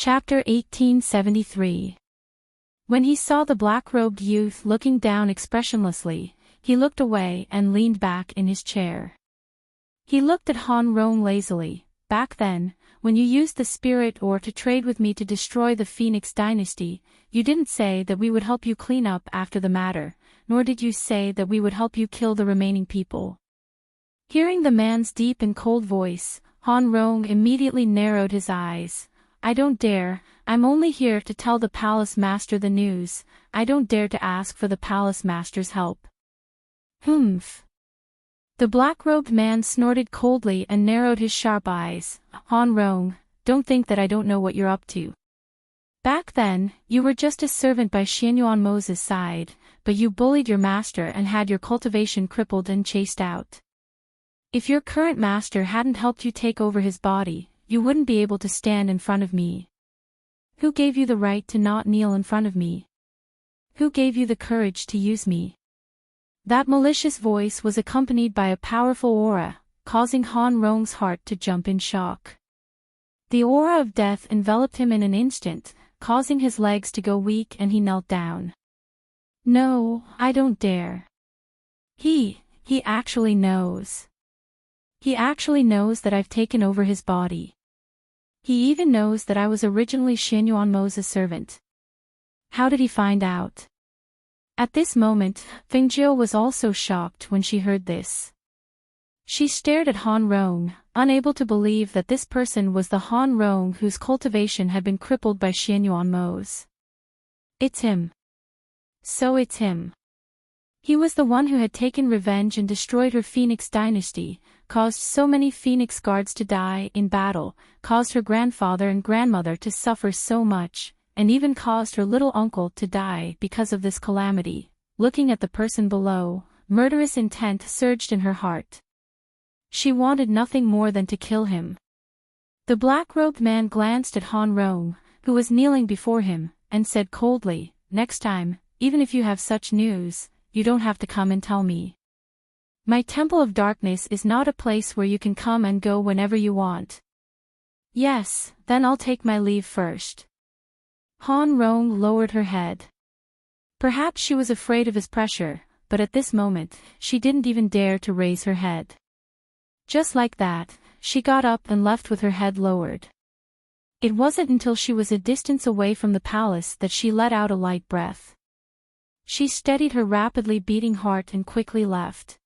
Chapter 1873. When he saw the black-robed youth looking down expressionlessly, he looked away and leaned back in his chair. He looked at Han Rong lazily. Back then, when you used the spirit ore to trade with me to destroy the Phoenix dynasty, you didn't say that we would help you clean up after the matter, nor did you say that we would help you kill the remaining people. Hearing the man's deep and cold voice, Han Rong immediately narrowed his eyes. I don't dare, I'm only here to tell the palace master the news, I don't dare to ask for the palace master's help. Humph. The black-robed man snorted coldly and narrowed his sharp eyes. Han Rong, don't think that I don't know what you're up to. Back then, you were just a servant by Xianyuan Mo's side, but you bullied your master and had your cultivation crippled and chased out. If your current master hadn't helped you take over his body, you wouldn't be able to stand in front of me. Who gave you the right to not kneel in front of me? Who gave you the courage to use me? That malicious voice was accompanied by a powerful aura, causing Han Rong's heart to jump in shock. The aura of death enveloped him in an instant, causing his legs to go weak, and he knelt down. No, I don't dare. He actually knows. He actually knows that I've taken over his body. He even knows that I was originally Xianyuan Mo's servant. How did he find out? At this moment, Fengjiu was also shocked when she heard this. She stared at Han Rong, unable to believe that this person was the Han Rong whose cultivation had been crippled by Xianyuan Mo's. It's him. So it's him. He was the one who had taken revenge and destroyed her Phoenix dynasty, caused so many Phoenix guards to die in battle, caused her grandfather and grandmother to suffer so much, and even caused her little uncle to die because of this calamity. Looking at the person below, murderous intent surged in her heart. She wanted nothing more than to kill him. The black-robed man glanced at Han Rong, who was kneeling before him, and said coldly, "Next time, even if you have such news, you don't have to come and tell me. My Temple of Darkness is not a place where you can come and go whenever you want." "Yes, then I'll take my leave first." Han Rong lowered her head. Perhaps she was afraid of his pressure, but at this moment, she didn't even dare to raise her head. Just like that, she got up and left with her head lowered. It wasn't until she was a distance away from the palace that she let out a light breath. She steadied her rapidly beating heart and quickly left.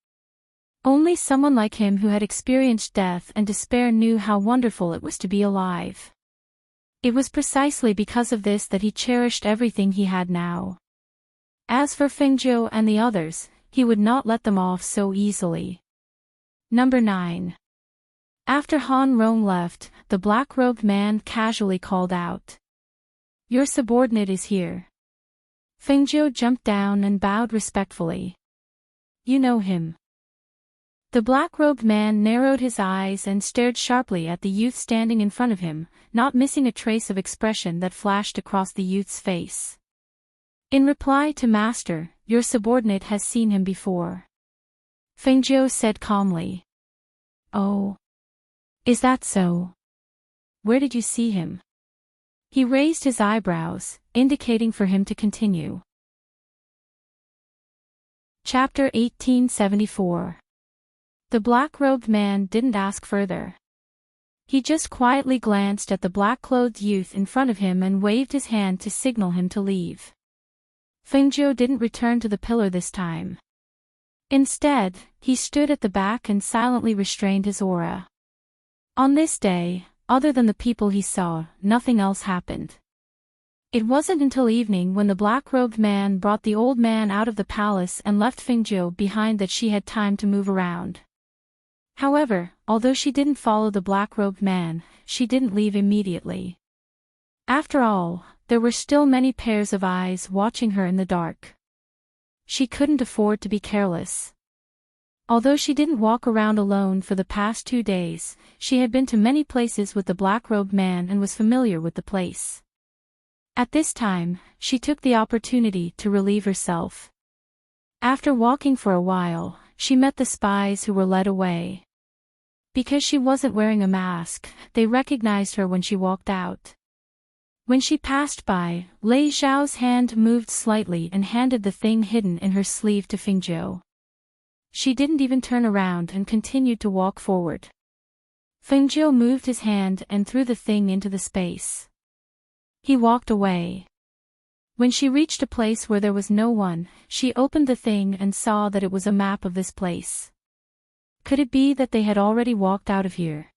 Only someone like him who had experienced death and despair knew how wonderful it was to be alive. It was precisely because of this that he cherished everything he had now. As for Fengjiu and the others, he would not let them off so easily. Number 9. After Han Rong left, the black-robed man casually called out, "Your subordinate is here." Fengjiu jumped down and bowed respectfully. "You know him." The black-robed man narrowed his eyes and stared sharply at the youth standing in front of him, not missing a trace of expression that flashed across the youth's face. "In reply to Master, your subordinate has seen him before," Fengjiu said calmly. "Oh. Is that so? Where did you see him?" He raised his eyebrows, indicating for him to continue. Chapter 1874. The black-robed man didn't ask further. He just quietly glanced at the black-clothed youth in front of him and waved his hand to signal him to leave. Fengjiu didn't return to the pillar this time. Instead, he stood at the back and silently restrained his aura. On this day, other than the people he saw, nothing else happened. It wasn't until evening when the black-robed man brought the old man out of the palace and left Fengjiu behind that she had time to move around. However, although she didn't follow the black-robed man, she didn't leave immediately. After all, there were still many pairs of eyes watching her in the dark. She couldn't afford to be careless. Although she didn't walk around alone for the past 2 days, she had been to many places with the black-robed man and was familiar with the place. At this time, she took the opportunity to relieve herself. After walking for a while, she met the spies who were led away. Because she wasn't wearing a mask, they recognized her when she walked out. When she passed by, Lei Xiao's hand moved slightly and handed the thing hidden in her sleeve to Fengjiu. She didn't even turn around and continued to walk forward. Fengjiu moved his hand and threw the thing into the space. He walked away. When she reached a place where there was no one, she opened the thing and saw that it was a map of this place. Could it be that they had already walked out of here?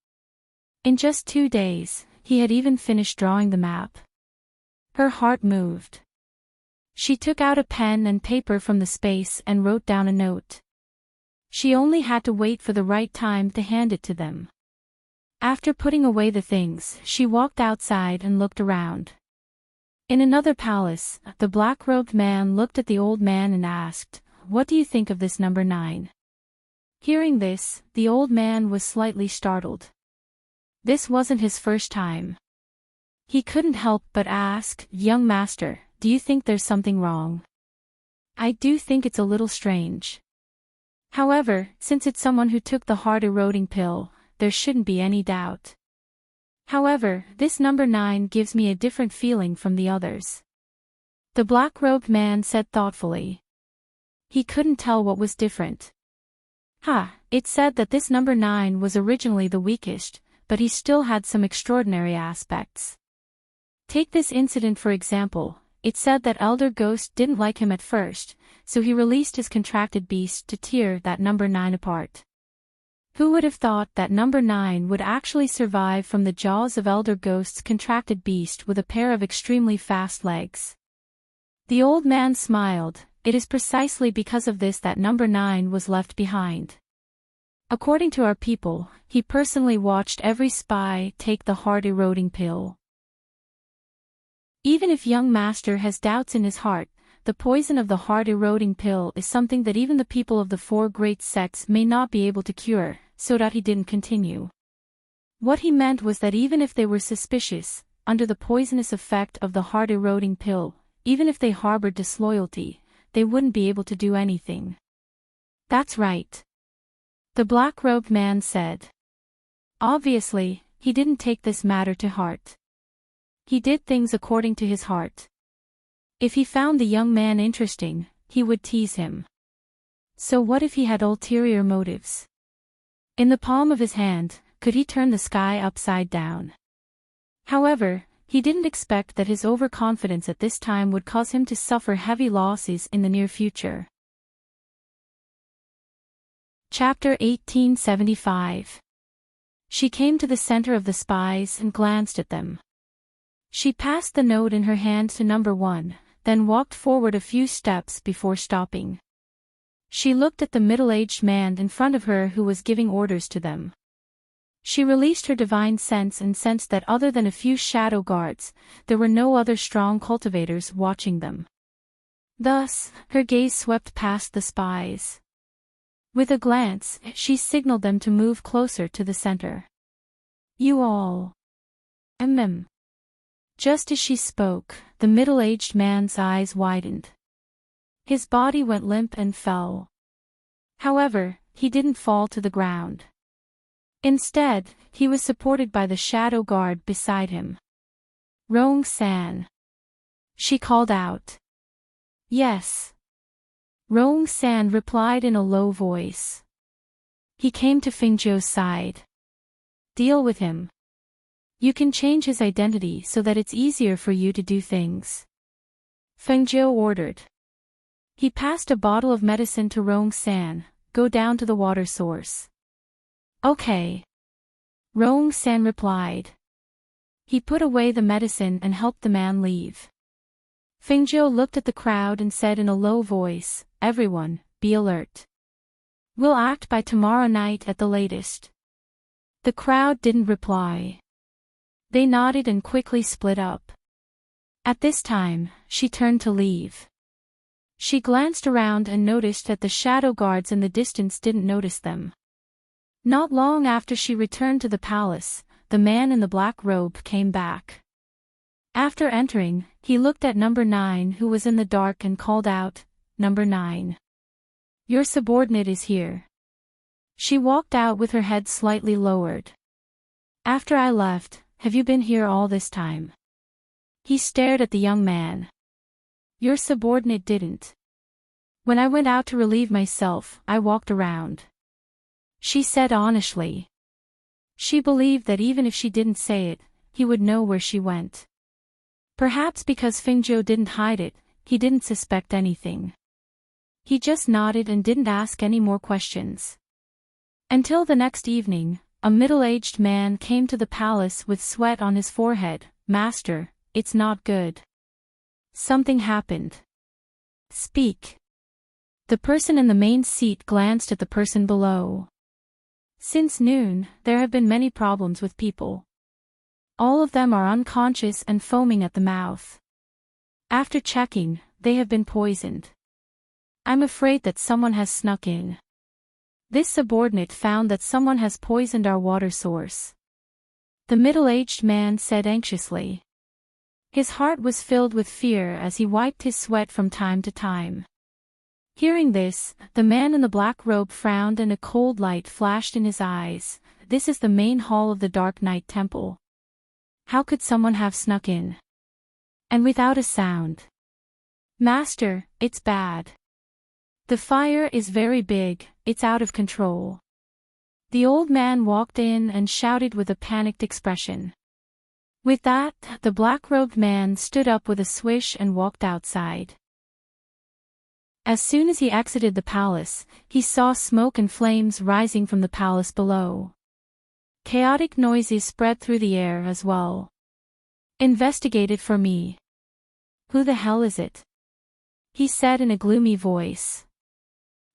In just 2 days, he had even finished drawing the map. Her heart moved. She took out a pen and paper from the space and wrote down a note. She only had to wait for the right time to hand it to them. After putting away the things, she walked outside and looked around. In another palace, the black-robed man looked at the old man and asked, "What do you think of this number 9? Hearing this, the old man was slightly startled. This wasn't his first time. He couldn't help but ask, "Young master, do you think there's something wrong?" "I do think it's a little strange. However, since it's someone who took the heart-eroding pill, there shouldn't be any doubt. However, this number 9 gives me a different feeling from the others." The black-robed man said thoughtfully. He couldn't tell what was different. It said that this number 9 was originally the weakest, but he still had some extraordinary aspects. Take this incident for example. It said that Elder Ghost didn't like him at first, so he released his contracted beast to tear that number 9 apart. Who would have thought that number 9 would actually survive from the jaws of Elder Ghost's contracted beast with a pair of extremely fast legs? The old man smiled. It is precisely because of this that number 9 was left behind. According to our people, he personally watched every spy take the heart-eroding pill. Even if young master has doubts in his heart, the poison of the heart-eroding pill is something that even the people of the 4 great sects may not be able to cure, so that he didn't continue. What he meant was that even if they were suspicious, under the poisonous effect of the heart-eroding pill, even if they harbored disloyalty, they wouldn't be able to do anything. That's right. The black-robed man said. Obviously, he didn't take this matter to heart. He did things according to his heart. If he found the young man interesting, he would tease him. So what if he had ulterior motives? In the palm of his hand, could he turn the sky upside down? However, he didn't expect that his overconfidence at this time would cause him to suffer heavy losses in the near future. Chapter 1875. She came to the center of the spies and glanced at them. She passed the note in her hand to number 1, then walked forward a few steps before stopping. She looked at the middle-aged man in front of her who was giving orders to them. She released her divine sense and sensed that other than a few shadow guards, there were no other strong cultivators watching them. Thus, her gaze swept past the spies. With a glance, she signaled them to move closer to the center. "You all." Just as she spoke, the middle-aged man's eyes widened. His body went limp and fell. However, he didn't fall to the ground. Instead, he was supported by the shadow guard beside him. "Rong-san." She called out. "Yes." Rong-san replied in a low voice. He came to Fengjiu's side. "Deal with him. You can change his identity so that it's easier for you to do things." Fengjiu ordered. He passed a bottle of medicine to Rong-san. "Go down to the water source." "Okay." Rong-san replied. He put away the medicine and helped the man leave. Fengjiu looked at the crowd and said in a low voice, "Everyone, be alert. We'll act by tomorrow night at the latest." The crowd didn't reply. They nodded and quickly split up. At this time, she turned to leave. She glanced around and noticed that the shadow guards in the distance didn't notice them. Not long after she returned to the palace, the man in the black robe came back. After entering, he looked at number 9 who was in the dark and called out, "Number 9. Your subordinate is here." She walked out with her head slightly lowered. "After I left, have you been here all this time?" He stared at the young man. Your subordinate didn't. When I went out to relieve myself, I walked around. She said honestly. She believed that even if she didn't say it, he would know where she went. Perhaps because Fingzhou didn't hide it, he didn't suspect anything. He just nodded and didn't ask any more questions. Until the next evening, a middle-aged man came to the palace with sweat on his forehead. Master, it's not good. Something happened. Speak. The person in the main seat glanced at the person below. Since noon, there have been many problems with people. All of them are unconscious and foaming at the mouth. After checking, they have been poisoned. I'm afraid that someone has snuck in. This subordinate found that someone has poisoned our water source. The middle-aged man said anxiously. His heart was filled with fear as he wiped his sweat from time to time. Hearing this, the man in the black robe frowned and a cold light flashed in his eyes. This is the main hall of the Dark Knight Temple. How could someone have snuck in? And without a sound. Master, it's bad. The fire is very big, it's out of control. The old man walked in and shouted with a panicked expression. With that, the black-robed man stood up with a swish and walked outside. As soon as he exited the palace, he saw smoke and flames rising from the palace below. Chaotic noises spread through the air as well. Investigate it for me. Who the hell is it? He said in a gloomy voice.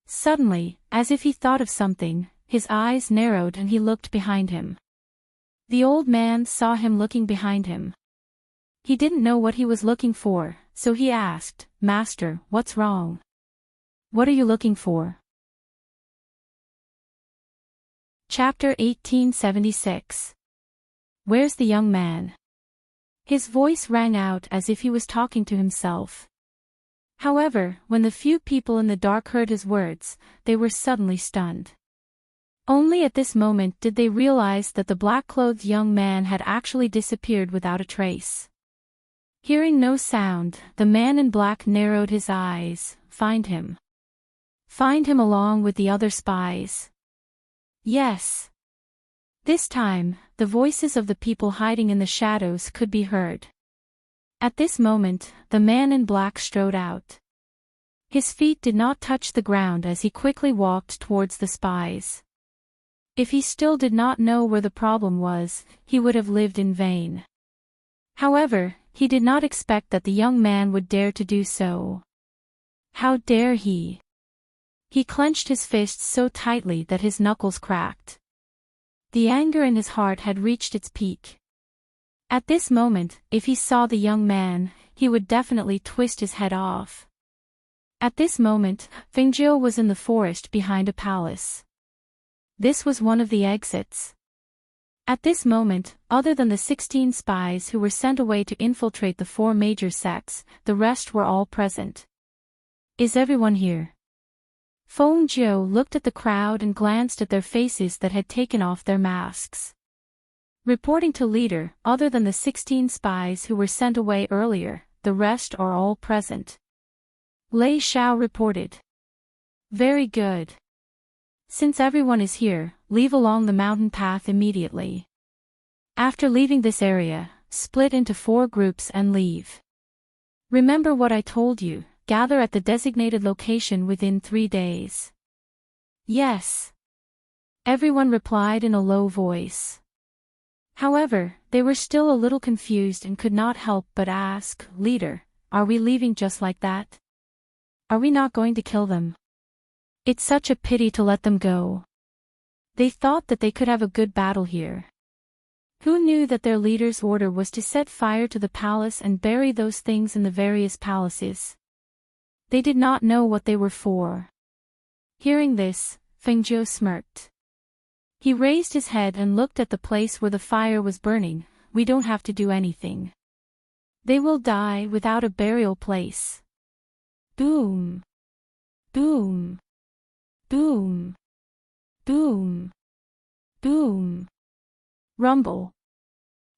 Suddenly, as if he thought of something, his eyes narrowed and he looked behind him. The old man saw him looking behind him. He didn't know what he was looking for, so he asked, Master, what's wrong? What are you looking for? Chapter 1876. Where's the young man? His voice rang out as if he was talking to himself. However, when the few people in the dark heard his words, they were suddenly stunned. Only at this moment did they realize that the black-clothed young man had actually disappeared without a trace. Hearing no sound, the man in black narrowed his eyes. Find him. Find him along with the other spies. Yes. This time, the voices of the people hiding in the shadows could be heard. At this moment, the man in black strode out. His feet did not touch the ground as he quickly walked towards the spies. If he still did not know where the problem was, he would have lived in vain. However, he did not expect that the young man would dare to do so. How dare he? He clenched his fists so tightly that his knuckles cracked. The anger in his heart had reached its peak. At this moment, if he saw the young man, he would definitely twist his head off. At this moment, Fingzhou was in the forest behind a palace. This was one of the exits. At this moment, other than the 16 spies who were sent away to infiltrate the 4 major sects, the rest were all present. Is everyone here? Fengzhou looked at the crowd and glanced at their faces that had taken off their masks. Reporting to leader, other than the 16 spies who were sent away earlier, the rest are all present. Lei Xiao reported. Very good. Since everyone is here, leave along the mountain path immediately. After leaving this area, split into 4 groups and leave. Remember what I told you, gather at the designated location within 3 days. Yes. Everyone replied in a low voice. However, they were still a little confused and could not help but ask, Leader, are we leaving just like that? Are we not going to kill them? It's such a pity to let them go. They thought that they could have a good battle here. Who knew that their leader's order was to set fire to the palace and bury those things in the various palaces? They did not know what they were for. Hearing this, Fengzhou smirked. He raised his head and looked at the place where the fire was burning. We don't have to do anything. They will die without a burial place. Boom. Boom. Boom. Boom. Boom. Rumble.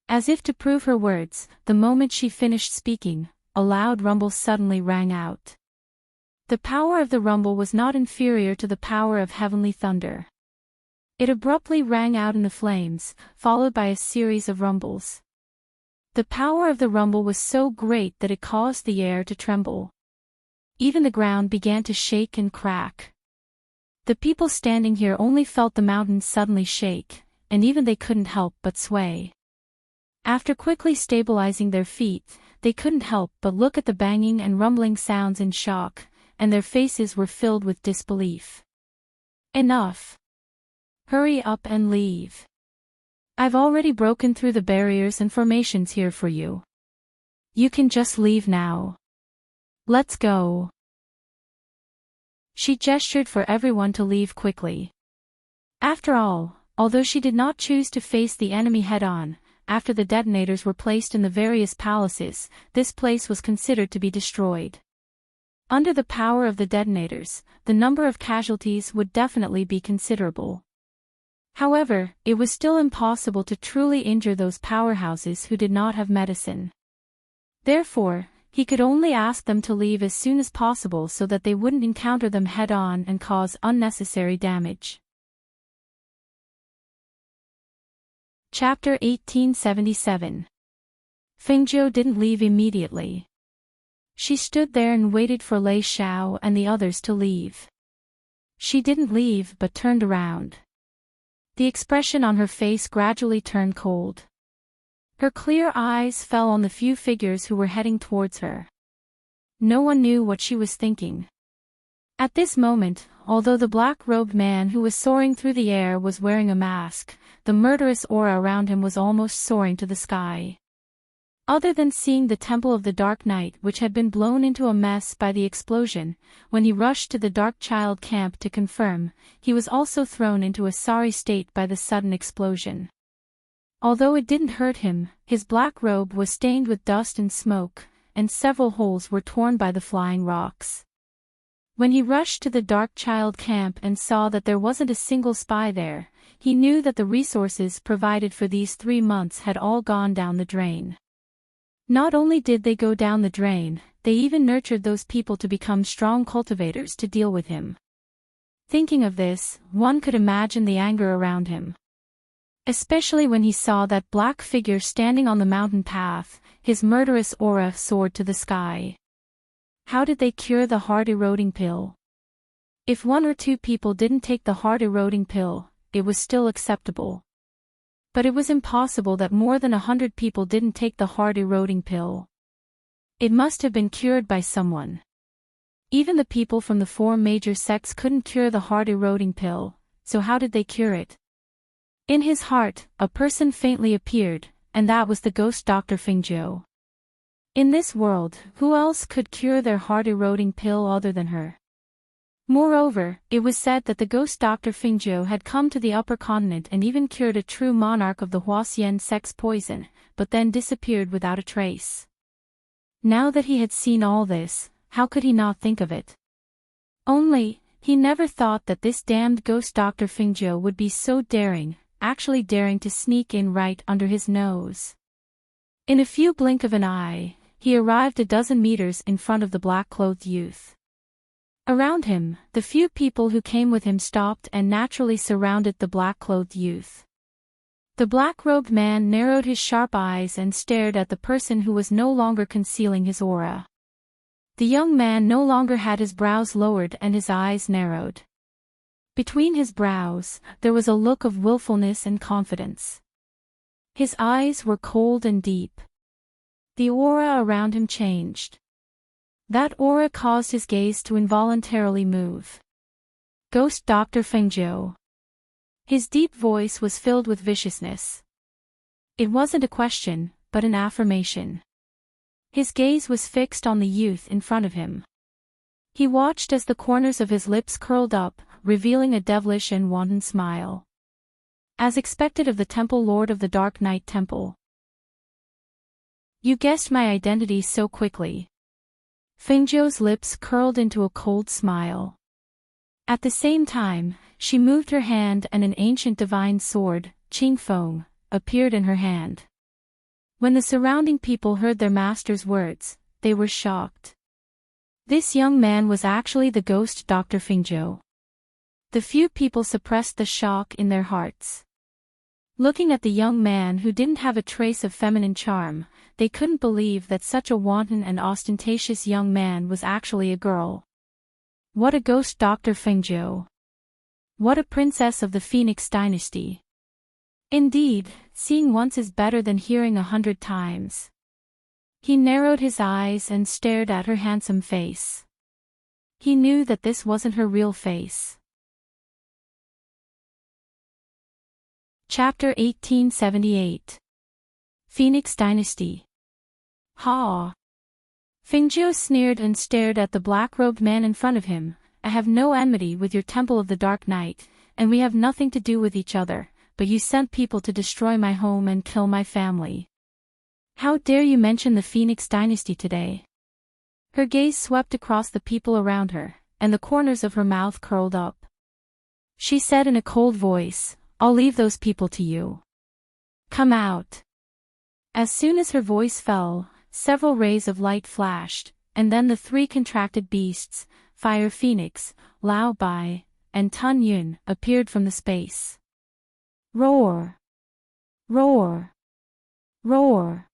As if to prove her words, the moment she finished speaking, a loud rumble suddenly rang out. The power of the rumble was not inferior to the power of heavenly thunder. It abruptly rang out in the flames, followed by a series of rumbles. The power of the rumble was so great that it caused the air to tremble. Even the ground began to shake and crack. The people standing here only felt the mountains suddenly shake, and even they couldn't help but sway. After quickly stabilizing their feet, they couldn't help but look at the banging and rumbling sounds in shock, and their faces were filled with disbelief. Enough. Hurry up and leave. I've already broken through the barriers and formations here for you. You can just leave now. Let's go. She gestured for everyone to leave quickly. After all, although she did not choose to face the enemy head-on, after the detonators were placed in the various palaces, this place was considered to be destroyed. Under the power of the detonators, the number of casualties would definitely be considerable. However, it was still impossible to truly injure those powerhouses who did not have medicine. Therefore, he could only ask them to leave as soon as possible so that they wouldn't encounter them head-on and cause unnecessary damage. Chapter 1877. Fengzhou didn't leave immediately. She stood there and waited for Lei Xiao and the others to leave. She didn't leave but turned around. The expression on her face gradually turned cold. Her clear eyes fell on the few figures who were heading towards her. No one knew what she was thinking. At this moment, although the black-robed man who was soaring through the air was wearing a mask, the murderous aura around him was almost soaring to the sky. Other than seeing the Temple of the Dark Knight which had been blown into a mess by the explosion, when he rushed to the Dark Child camp to confirm, he was also thrown into a sorry state by the sudden explosion. Although it didn't hurt him, his black robe was stained with dust and smoke, and several holes were torn by the flying rocks. When he rushed to the Dark Child camp and saw that there wasn't a single spy there, he knew that the resources provided for these 3 months had all gone down the drain. Not only did they go down the drain, they even nurtured those people to become strong cultivators to deal with him. Thinking of this, one could imagine the anger around him. Especially when he saw that black figure standing on the mountain path, his murderous aura soared to the sky. How did they cure the heart-eroding pill? If 1 or 2 people didn't take the heart-eroding pill, it was still acceptable. But it was impossible that more than 100 people didn't take the heart-eroding pill. It must have been cured by someone. Even the people from the 4 major sects couldn't cure the heart-eroding pill, so how did they cure it? In his heart, a person faintly appeared, and that was the ghost Dr. Fengzhou. In this world, who else could cure their heart-eroding pill other than her? Moreover, it was said that the ghost Dr. Fengzhou had come to the upper continent and even cured a true monarch of the Huaxian sect's poison, but then disappeared without a trace. Now that he had seen all this, how could he not think of it? Only, he never thought that this damned ghost Dr. Fengzhou would be so daring, actually daring to sneak in right under his nose. In a few blink of an eye, he arrived a dozen meters in front of the black-clothed youth. Around him, the few people who came with him stopped and naturally surrounded the black-clothed youth. The black-robed man narrowed his sharp eyes and stared at the person who was no longer concealing his aura. The young man no longer had his brows lowered and his eyes narrowed. Between his brows, there was a look of willfulness and confidence. His eyes were cold and deep. The aura around him changed. That aura caused his gaze to involuntarily move. Ghost Dr. Fengzhou. His deep voice was filled with viciousness. It wasn't a question, but an affirmation. His gaze was fixed on the youth in front of him. He watched as the corners of his lips curled up, revealing a devilish and wanton smile. As expected of the Temple Lord of the Dark Knight Temple. You guessed my identity so quickly. Fengzhou's lips curled into a cold smile. At the same time, she moved her hand and an ancient divine sword, Qingfeng, appeared in her hand. When the surrounding people heard their master's words, they were shocked. This young man was actually the ghost Dr. Fingzhou. The few people suppressed the shock in their hearts. Looking at the young man who didn't have a trace of feminine charm, they couldn't believe that such a wanton and ostentatious young man was actually a girl. What a ghost Dr. Fingzhou! What a princess of the Phoenix dynasty! Indeed, seeing once is better than hearing 100 times. He narrowed his eyes and stared at her handsome face. He knew that this wasn't her real face. Chapter 1878. Phoenix Dynasty. Ha! Fingzhou sneered and stared at the black-robed man in front of him. I have no enmity with your Temple of the Dark Night, and we have nothing to do with each other, but you sent people to destroy my home and kill my family. How dare you mention the Phoenix Dynasty today? Her gaze swept across the people around her, and the corners of her mouth curled up. She said in a cold voice, I'll leave those people to you. Come out. As soon as her voice fell, several rays of light flashed, and then the three contracted beasts, Fire Phoenix, Lao Bai, and Tun Yun, appeared from the space. Roar! Roar! Roar!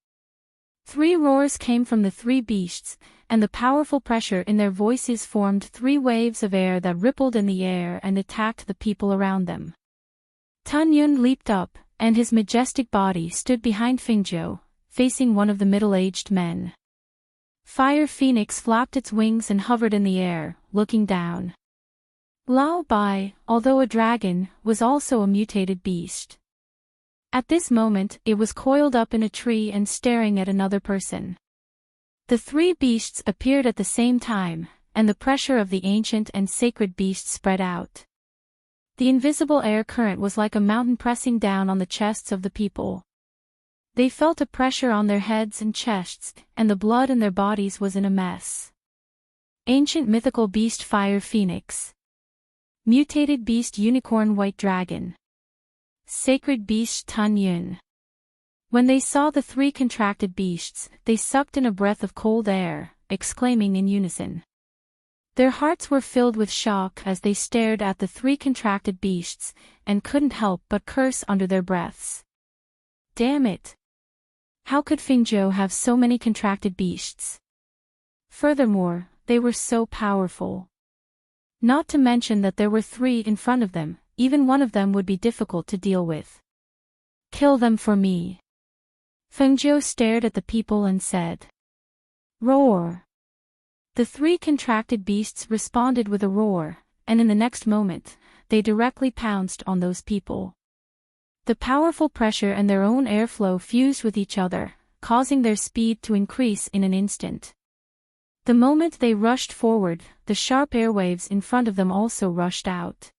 3 roars came from the 3 beasts, and the powerful pressure in their voices formed 3 waves of air that rippled in the air and attacked the people around them. Tun Yun leaped up, and his majestic body stood behind Fingzhou, facing one of the middle-aged men. Fire Phoenix flapped its wings and hovered in the air, looking down. Lao Bai, although a dragon, was also a mutated beast. At this moment, it was coiled up in a tree and staring at another person. The 3 beasts appeared at the same time, and the pressure of the ancient and sacred beast spread out. The invisible air current was like a mountain pressing down on the chests of the people. They felt a pressure on their heads and chests, and the blood in their bodies was in a mess. Ancient mythical beast Fire Phoenix. Mutated beast Unicorn White Dragon. Sacred beast Tun Yun. When they saw the 3 contracted beasts, they sucked in a breath of cold air, exclaiming in unison. Their hearts were filled with shock as they stared at the 3 contracted beasts, and couldn't help but curse under their breaths. Damn it! How could Fingzhou have so many contracted beasts? Furthermore, they were so powerful. Not to mention that there were 3 in front of them, even one of them would be difficult to deal with. Kill them for me. Fingzhou stared at the people and said. Roar! The 3 contracted beasts responded with a roar, and in the next moment, they directly pounced on those people. The powerful pressure and their own airflow fused with each other, causing their speed to increase in an instant. The moment they rushed forward, the sharp airwaves in front of them also rushed out.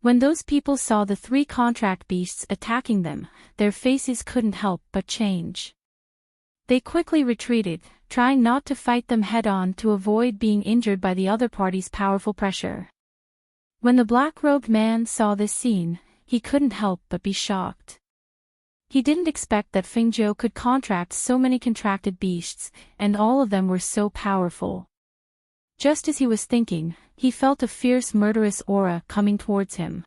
When those people saw the 3 contract beasts attacking them, their faces couldn't help but change. They quickly retreated, trying not to fight them head-on to avoid being injured by the other party's powerful pressure. When the black-robed man saw this scene, he couldn't help but be shocked. He didn't expect that Fingzhou could contract so many contracted beasts, and all of them were so powerful. Just as he was thinking, he felt a fierce murderous aura coming towards him.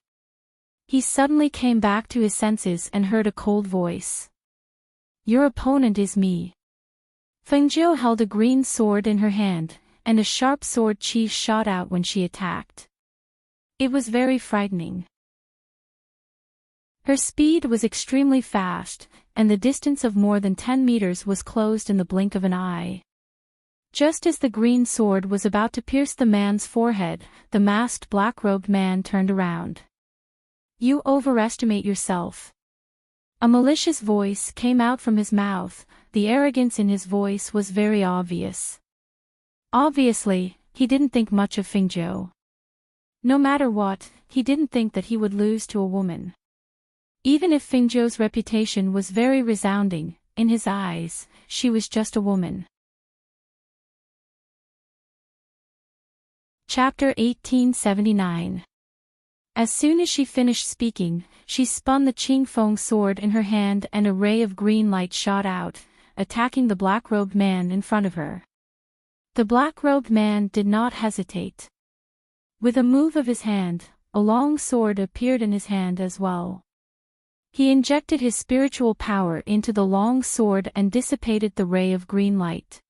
He suddenly came back to his senses and heard a cold voice. Your opponent is me. Fingzhou held a green sword in her hand, and a sharp sword chi shot out when she attacked. It was very frightening. Her speed was extremely fast, and the distance of more than 10 meters was closed in the blink of an eye. Just as the green sword was about to pierce the man's forehead, the masked black-robed man turned around. You overestimate yourself. A malicious voice came out from his mouth. The arrogance in his voice was very obvious. Obviously, he didn't think much of Fingzhou. No matter what, he didn't think that he would lose to a woman. Even if Fingzhou's reputation was very resounding, in his eyes, she was just a woman. Chapter 1879. As soon as she finished speaking, she spun the Qingfeng sword in her hand and a ray of green light shot out, attacking the black-robed man in front of her. The black-robed man did not hesitate. With a move of his hand, a long sword appeared in his hand as well. He injected his spiritual power into the long sword and dissipated the ray of green light.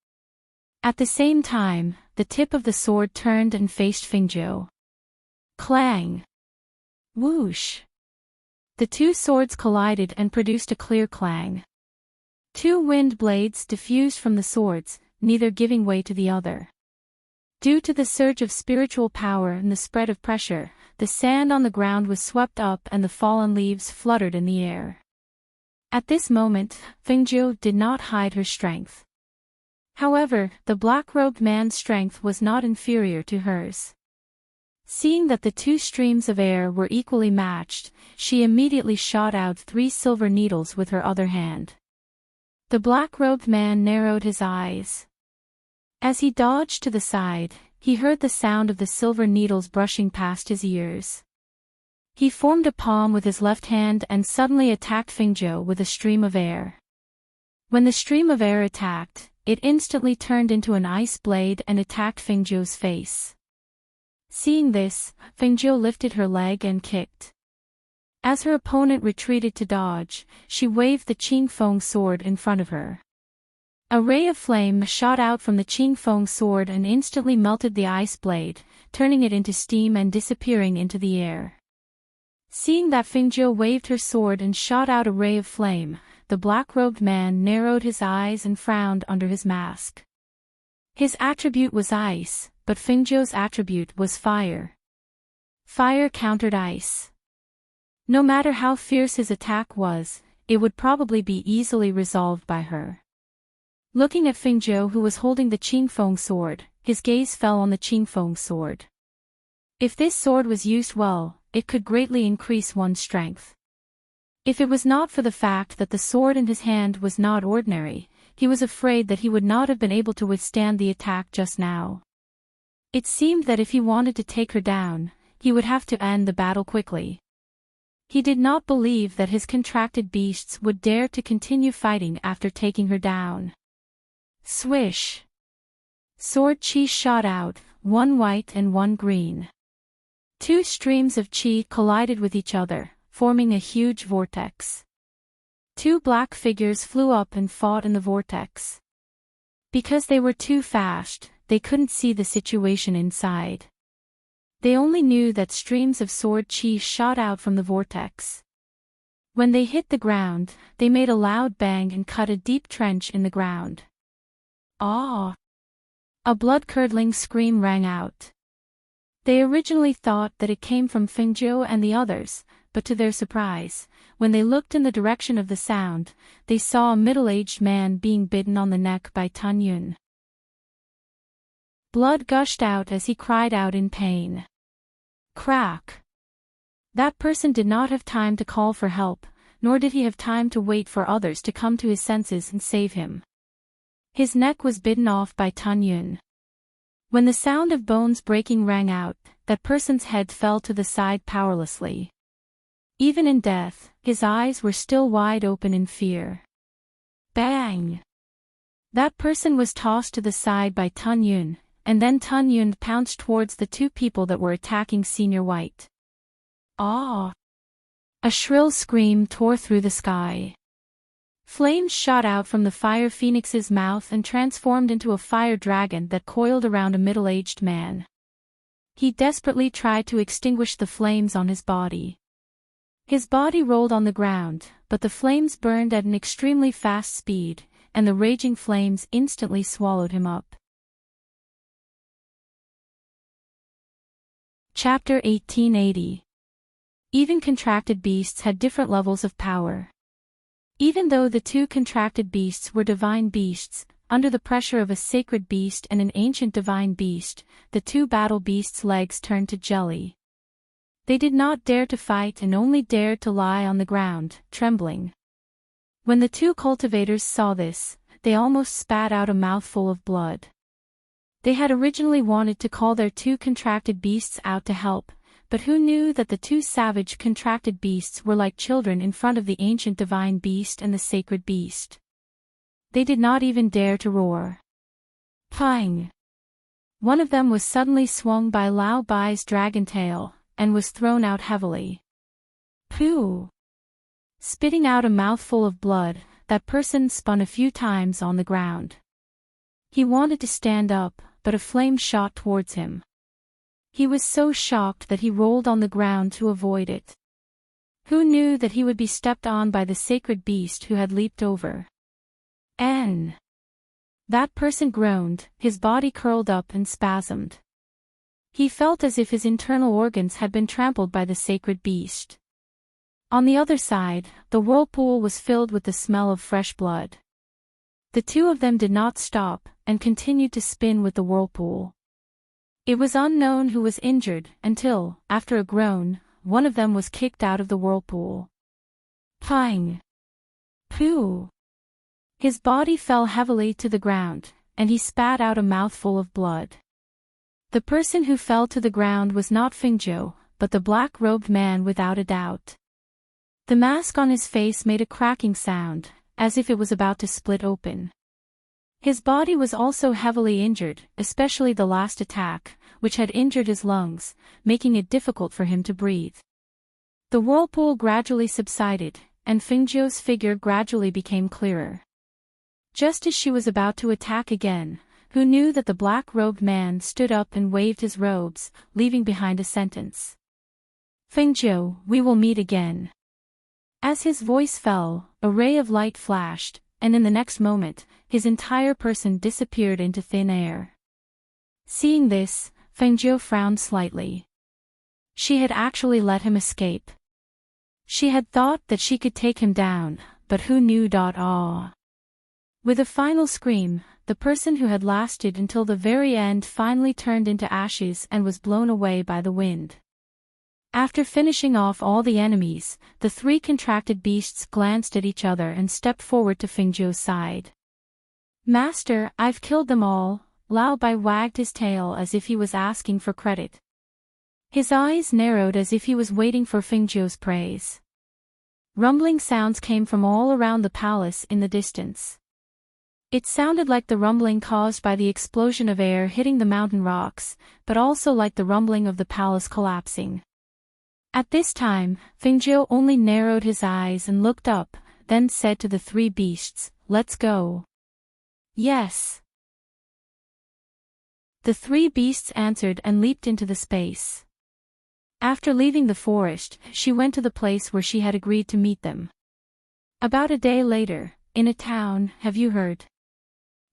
At the same time, the tip of the sword turned and faced Fengjiu. Clang! Whoosh! The two swords collided and produced a clear clang. Two wind blades diffused from the swords, neither giving way to the other. Due to the surge of spiritual power and the spread of pressure, the sand on the ground was swept up and the fallen leaves fluttered in the air. At this moment, Fengjiu did not hide her strength. However, the black-robed man's strength was not inferior to hers. Seeing that the two streams of air were equally matched, she immediately shot out 3 silver needles with her other hand. The black-robed man narrowed his eyes. As he dodged to the side, he heard the sound of the silver needles brushing past his ears. He formed a palm with his left hand and suddenly attacked Fengjiu with a stream of air. When the stream of air attacked, it instantly turned into an ice blade and attacked Fengjiu's face. Seeing this, Fengjiu lifted her leg and kicked. As her opponent retreated to dodge, she waved the Qingfeng sword in front of her. A ray of flame shot out from the Qingfeng sword and instantly melted the ice blade, turning it into steam and disappearing into the air. Seeing that Fengjiu waved her sword and shot out a ray of flame, the black-robed man narrowed his eyes and frowned under his mask. His attribute was ice, but Fengjiu's attribute was fire. Fire countered ice. No matter how fierce his attack was, it would probably be easily resolved by her. Looking at Fengjiu, who was holding the Qingfeng sword, his gaze fell on the Qingfeng sword. If this sword was used well, it could greatly increase one's strength. If it was not for the fact that the sword in his hand was not ordinary, he was afraid that he would not have been able to withstand the attack just now. It seemed that if he wanted to take her down, he would have to end the battle quickly. He did not believe that his contracted beasts would dare to continue fighting after taking her down. Swish! Sword chi shot out, one white and one green. 2 streams of chi collided with each other, forming a huge vortex. 2 black figures flew up and fought in the vortex. Because they were too fast, they couldn't see the situation inside. They only knew that streams of sword chi shot out from the vortex. When they hit the ground, they made a loud bang and cut a deep trench in the ground. Ah! A blood-curdling scream rang out. They originally thought that it came from Fengjiu and the others, but to their surprise, when they looked in the direction of the sound, they saw a middle-aged man being bitten on the neck by Tun Yun. Blood gushed out as he cried out in pain. Crack! That person did not have time to call for help, nor did he have time to wait for others to come to his senses and save him. His neck was bitten off by Tun Yun. When the sound of bones breaking rang out, that person's head fell to the side powerlessly. Even in death, his eyes were still wide open in fear. Bang! That person was tossed to the side by Tun Yun, and then Tun Yun pounced towards the 2 people that were attacking Senior White. Ah! A shrill scream tore through the sky. Flames shot out from the fire phoenix's mouth and transformed into a fire dragon that coiled around a middle-aged man. He desperately tried to extinguish the flames on his body. His body rolled on the ground, but the flames burned at an extremely fast speed, and the raging flames instantly swallowed him up. Chapter 1880. Even contracted beasts had different levels of power. Even though the 2 contracted beasts were divine beasts, under the pressure of a sacred beast and an ancient divine beast, the 2 battle beasts' legs turned to jelly. They did not dare to fight and only dared to lie on the ground, trembling. When the 2 cultivators saw this, they almost spat out a mouthful of blood. They had originally wanted to call their 2 contracted beasts out to help, but who knew that the two savage contracted beasts were like children in front of the ancient divine beast and the sacred beast. They did not even dare to roar. Pang! One of them was suddenly swung by Lao Bai's dragon tail, and was thrown out heavily. Pooh! Spitting out a mouthful of blood, that person spun a few times on the ground. He wanted to stand up, but a flame shot towards him. He was so shocked that he rolled on the ground to avoid it. Who knew that he would be stepped on by the sacred beast who had leaped over? N. That person groaned, his body curled up and spasmed. He felt as if his internal organs had been trampled by the sacred beast. On the other side, the whirlpool was filled with the smell of fresh blood. The two of them did not stop, and continued to spin with the whirlpool. It was unknown who was injured, until, after a groan, one of them was kicked out of the whirlpool. Pang! Pooh! His body fell heavily to the ground, and he spat out a mouthful of blood. The person who fell to the ground was not Fingzhou, but the black-robed man without a doubt. The mask on his face made a cracking sound, as if it was about to split open. His body was also heavily injured, especially the last attack, which had injured his lungs, making it difficult for him to breathe. The whirlpool gradually subsided, and Fingzhou's figure gradually became clearer. Just as she was about to attack again, who knew that the black-robed man stood up and waved his robes, leaving behind a sentence. Fingzhou, we will meet again. As his voice fell, a ray of light flashed, and in the next moment, his entire person disappeared into thin air. Seeing this, Fengzhou frowned slightly. She had actually let him escape. She had thought that she could take him down, but who knew? With a final scream, the person who had lasted until the very end finally turned into ashes and was blown away by the wind. After finishing off all the enemies, the three contracted beasts glanced at each other and stepped forward to Fingzhou's side. Master, I've killed them all. Lao Bai wagged his tail as if he was asking for credit. His eyes narrowed as if he was waiting for Fingzhou's praise. Rumbling sounds came from all around the palace in the distance. It sounded like the rumbling caused by the explosion of air hitting the mountain rocks, but also like the rumbling of the palace collapsing. At this time, Fingzhou only narrowed his eyes and looked up, then said to the three beasts, "Let's go." Yes. The three beasts answered and leaped into the space. After leaving the forest, she went to the place where she had agreed to meet them. About a day later, in a town, have you heard?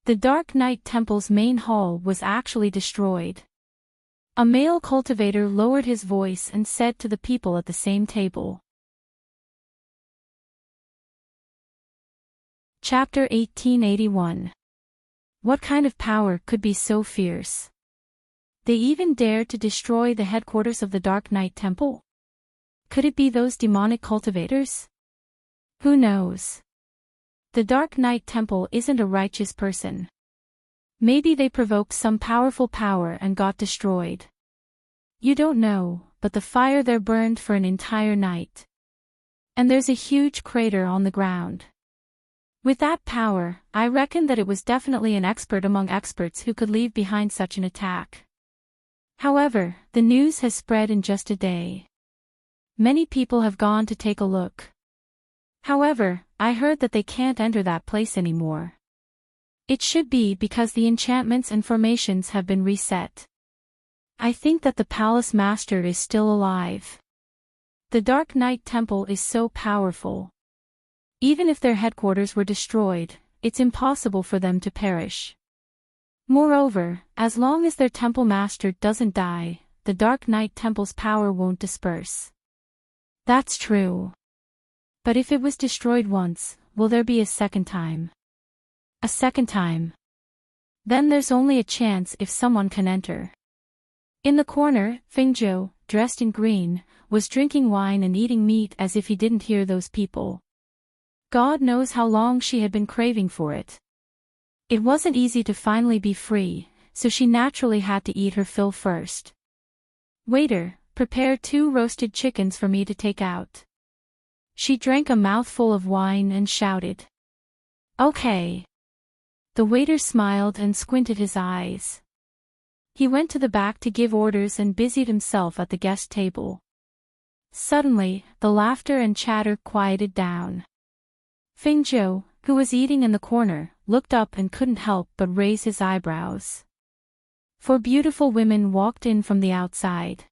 The Dark Knight Temple's main hall was actually destroyed. A male cultivator lowered his voice and said to the people at the same table. Chapter 1881. What kind of power could be so fierce? They even dared to destroy the headquarters of the Dark Knight Temple? Could it be those demonic cultivators? Who knows? The Dark Knight Temple isn't a righteous person. Maybe they provoked some powerful power and got destroyed. You don't know, but the fire there burned for an entire night. And there's a huge crater on the ground. With that power, I reckon that it was definitely an expert among experts who could leave behind such an attack. However, the news has spread in just a day. Many people have gone to take a look. However, I heard that they can't enter that place anymore. It should be because the enchantments and formations have been reset. I think that the palace master is still alive. The Dark Knight Temple is so powerful. Even if their headquarters were destroyed, it's impossible for them to perish. Moreover, as long as their temple master doesn't die, the Dark Knight Temple's power won't disperse. That's true. But if it was destroyed once, will there be a second time? A second time? Then there's only a chance if someone can enter. In the corner, Fingzhou, dressed in green, was drinking wine and eating meat as if he didn't hear those people. God knows how long she had been craving for it. It wasn't easy to finally be free, so she naturally had to eat her fill first. Waiter, Prepare 2 roasted chickens for me to take out. She drank a mouthful of wine and shouted. Okay. The waiter smiled and squinted his eyes. He went to the back to give orders and busied himself at the guest table. Suddenly, the laughter and chatter quieted down. Fingzhou, who was eating in the corner, looked up and couldn't help but raise his eyebrows. 4 beautiful women walked in from the outside.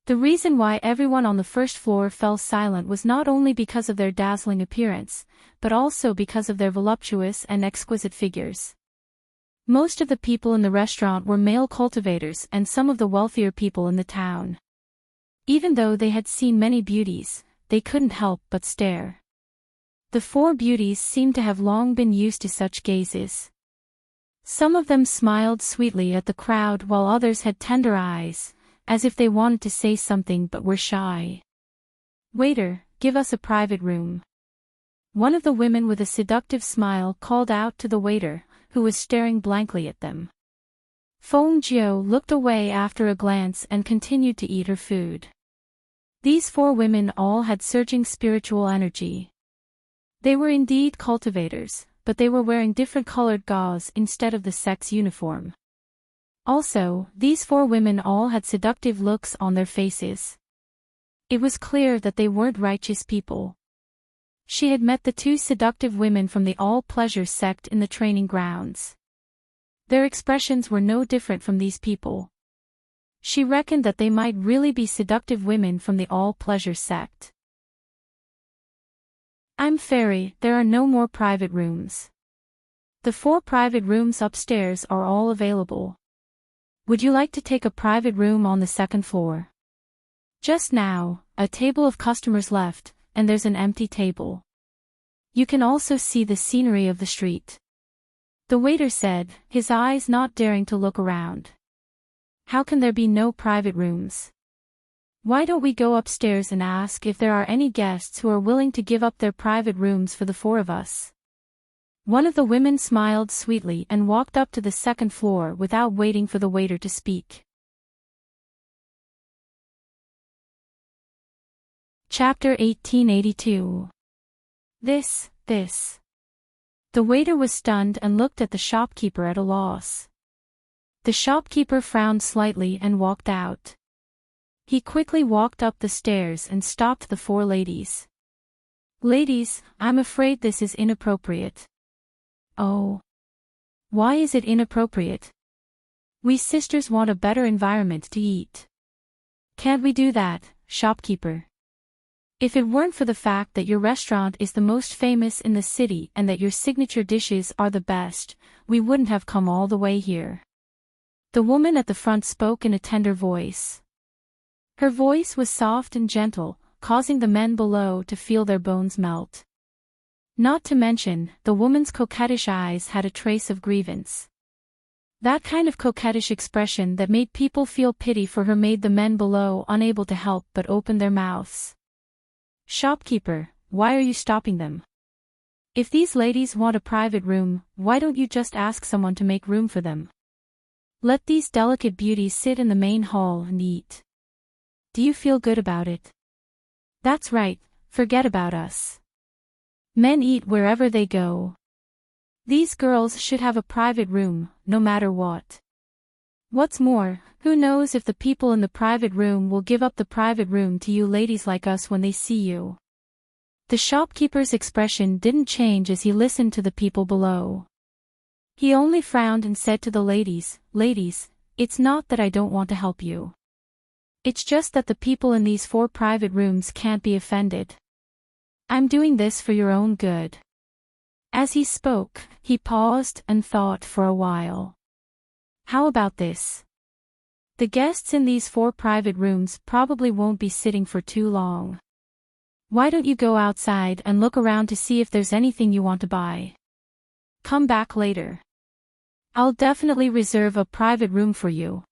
The reason why everyone on the first floor fell silent was not only because of their dazzling appearance, but also because of their voluptuous and exquisite figures. Most of the people in the restaurant were male cultivators and some of the wealthier people in the town. Even though they had seen many beauties, they couldn't help but stare. The 4 beauties seemed to have long been used to such gazes. Some of them smiled sweetly at the crowd while others had tender eyes, as if they wanted to say something but were shy. Waiter, give us a private room. One of the women with a seductive smile called out to the waiter, who was staring blankly at them. Fengzhou looked away after a glance and continued to eat her food. These 4 women all had surging spiritual energy. They were indeed cultivators, but they were wearing different colored gauze instead of the sex uniform. Also, these 4 women all had seductive looks on their faces. It was clear that they weren't righteous people. She had met the 2 seductive women from the all-pleasure sect in the training grounds. Their expressions were no different from these people. She reckoned that they might really be seductive women from the all-pleasure sect. I'm Fairy, there are no more private rooms. The 4 private rooms upstairs are all available. Would you like to take a private room on the 2nd floor? Just now, a table of customers left, and there's an empty table. You can also see the scenery of the street. The waiter said, his eyes not daring to look around. How can there be no private rooms? Why don't we go upstairs and ask if there are any guests who are willing to give up their private rooms for the 4 of us? One of the women smiled sweetly and walked up to the 2nd floor without waiting for the waiter to speak. Chapter 1882. This. The waiter was stunned and looked at the shopkeeper at a loss. The shopkeeper frowned slightly and walked out. He quickly walked up the stairs and stopped the 4 ladies. Ladies, I'm afraid this is inappropriate. Oh. Why is it inappropriate? We sisters want a better environment to eat. Can't we do that, shopkeeper? If it weren't for the fact that your restaurant is the most famous in the city and that your signature dishes are the best, we wouldn't have come all the way here. The woman at the front spoke in a tender voice. Her voice was soft and gentle, causing the men below to feel their bones melt. Not to mention, the woman's coquettish eyes had a trace of grievance. That kind of coquettish expression that made people feel pity for her made the men below unable to help but open their mouths. Shopkeeper, why are you stopping them? If these ladies want a private room, why don't you just ask someone to make room for them? Let these delicate beauties sit in the main hall and eat. Do you feel good about it? That's right, forget about us. Men eat wherever they go. These girls should have a private room, no matter what. What's more, who knows if the people in the private room will give up the private room to you ladies like us when they see you. The shopkeeper's expression didn't change as he listened to the people below. He only frowned and said to the ladies, Ladies, it's not that I don't want to help you. It's just that the people in these 4 private rooms can't be offended. I'm doing this for your own good. As he spoke, he paused and thought for a while. How about this? The guests in these 4 private rooms probably won't be sitting for too long. Why don't you go outside and look around to see if there's anything you want to buy? Come back later. I'll definitely reserve a private room for you.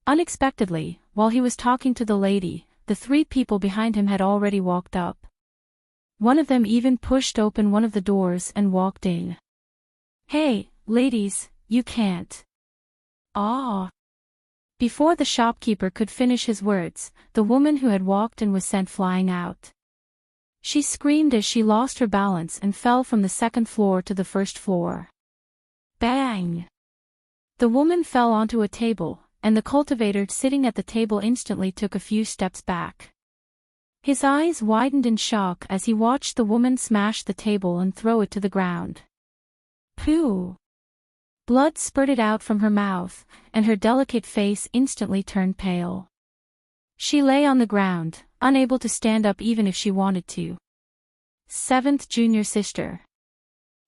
Unexpectedly, while he was talking to the lady, the 3 people behind him had already walked up. One of them even pushed open one of the doors and walked in. Hey, ladies, you can't. Ah. Before the shopkeeper could finish his words, the woman who had walked in was sent flying out. She screamed as she lost her balance and fell from the second floor to the first floor. Bang! The woman fell onto a table, and the cultivator sitting at the table instantly took a few steps back. His eyes widened in shock as he watched the woman smash the table and throw it to the ground. Pooh! Blood spurted out from her mouth, and her delicate face instantly turned pale. She lay on the ground, unable to stand up even if she wanted to. Seventh junior sister.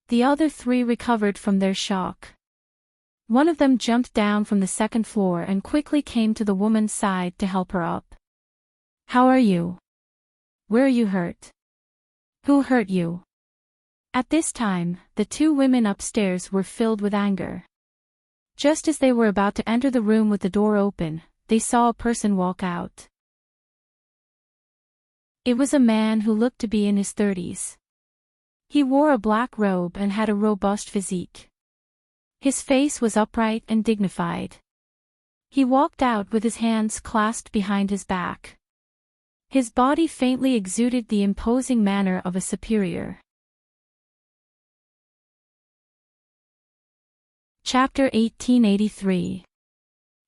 The other three recovered from their shock. One of them jumped down from the second floor and quickly came to the woman's side to help her up. How are you? Where are you hurt? Who hurt you? At this time, the two women upstairs were filled with anger. Just as they were about to enter the room with the door open, they saw a person walk out. It was a man who looked to be in his 30s. He wore a black robe and had a robust physique. His face was upright and dignified. He walked out with his hands clasped behind his back. His body faintly exuded the imposing manner of a superior. Chapter 1883.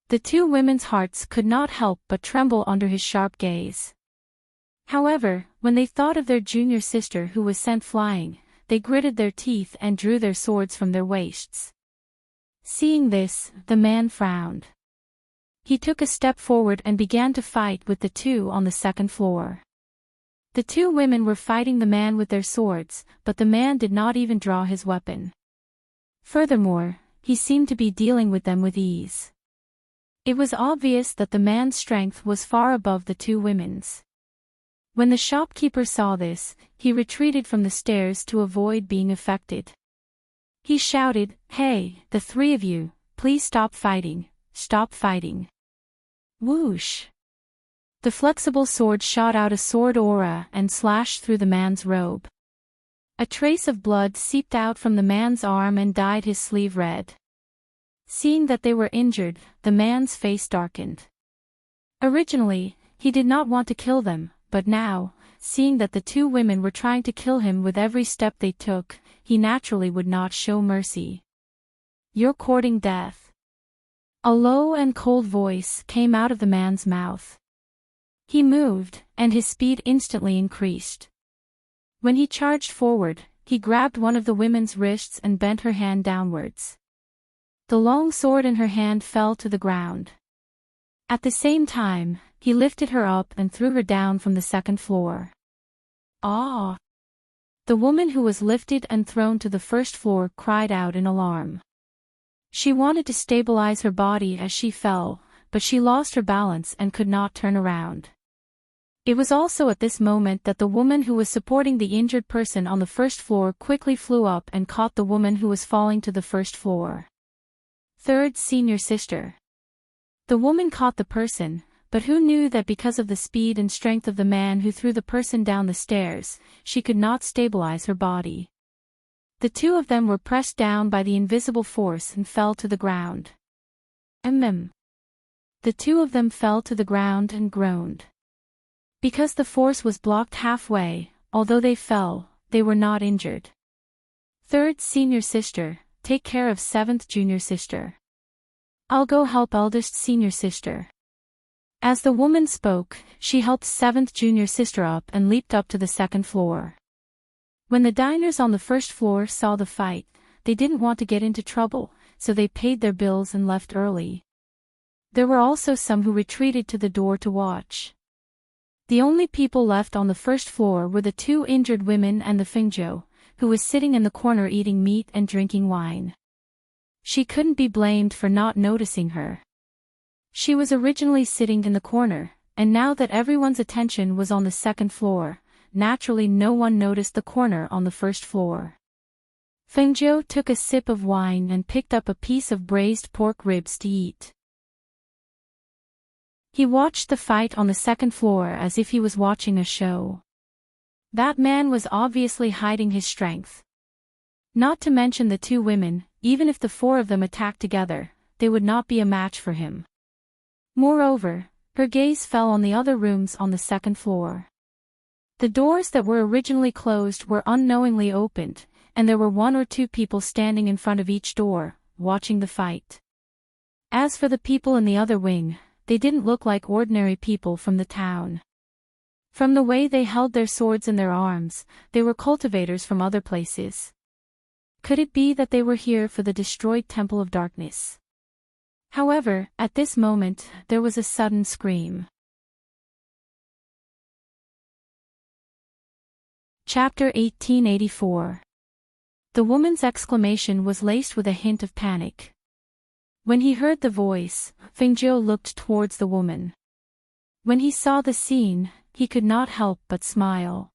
The two women's hearts could not help but tremble under his sharp gaze. However, when they thought of their junior sister who was sent flying, they gritted their teeth and drew their swords from their waists. Seeing this, the man frowned. He took a step forward and began to fight with the two on the second floor. The two women were fighting the man with their swords, but the man did not even draw his weapon. Furthermore, he seemed to be dealing with them with ease. It was obvious that the man's strength was far above the two women's. When the shopkeeper saw this, he retreated from the stairs to avoid being affected. He shouted, "Hey, the three of you, please stop fighting, stop fighting." Whoosh! The flexible sword shot out a sword aura and slashed through the man's robe. A trace of blood seeped out from the man's arm and dyed his sleeve red. Seeing that they were injured, the man's face darkened. Originally, he did not want to kill them, but now, seeing that the two women were trying to kill him with every step they took, he naturally would not show mercy. "You're courting death." A low and cold voice came out of the man's mouth. He moved, and his speed instantly increased. When he charged forward, he grabbed one of the women's wrists and bent her hand downwards. The long sword in her hand fell to the ground. At the same time, he lifted her up and threw her down from the second floor. Ah! The woman who was lifted and thrown to the first floor cried out in alarm. She wanted to stabilize her body as she fell, but she lost her balance and could not turn around. It was also at this moment that the woman who was supporting the injured person on the first floor quickly flew up and caught the woman who was falling to the first floor. Third senior sister. The woman caught the person, but who knew that because of the speed and strength of the man who threw the person down the stairs, she could not stabilize her body. The two of them were pressed down by the invisible force and fell to the ground. The two of them fell to the ground and groaned. Because the force was blocked halfway, although they fell, they were not injured. Third senior sister, take care of seventh junior sister. I'll go help eldest senior sister. As the woman spoke, she helped seventh junior sister up and leaped up to the second floor. When the diners on the first floor saw the fight, they didn't want to get into trouble, so they paid their bills and left early. There were also some who retreated to the door to watch. The only people left on the first floor were the two injured women and the Fingjo, who was sitting in the corner eating meat and drinking wine. She couldn't be blamed for not noticing her. She was originally sitting in the corner, and now that everyone's attention was on the second floor, naturally no one noticed the corner on the first floor. Fengzhou took a sip of wine and picked up a piece of braised pork ribs to eat. He watched the fight on the second floor as if he was watching a show. That man was obviously hiding his strength. Not to mention the two women, even if the four of them attacked together, they would not be a match for him. Moreover, her gaze fell on the other rooms on the second floor. The doors that were originally closed were unknowingly opened, and there were one or two people standing in front of each door, watching the fight. As for the people in the other wing, they didn't look like ordinary people from the town. From the way they held their swords in their arms, they were cultivators from other places. Could it be that they were here for the destroyed Temple of Darkness? However, at this moment, there was a sudden scream. Chapter 1884. The woman's exclamation was laced with a hint of panic. When he heard the voice, Fengjiu looked towards the woman. When he saw the scene, he could not help but smile.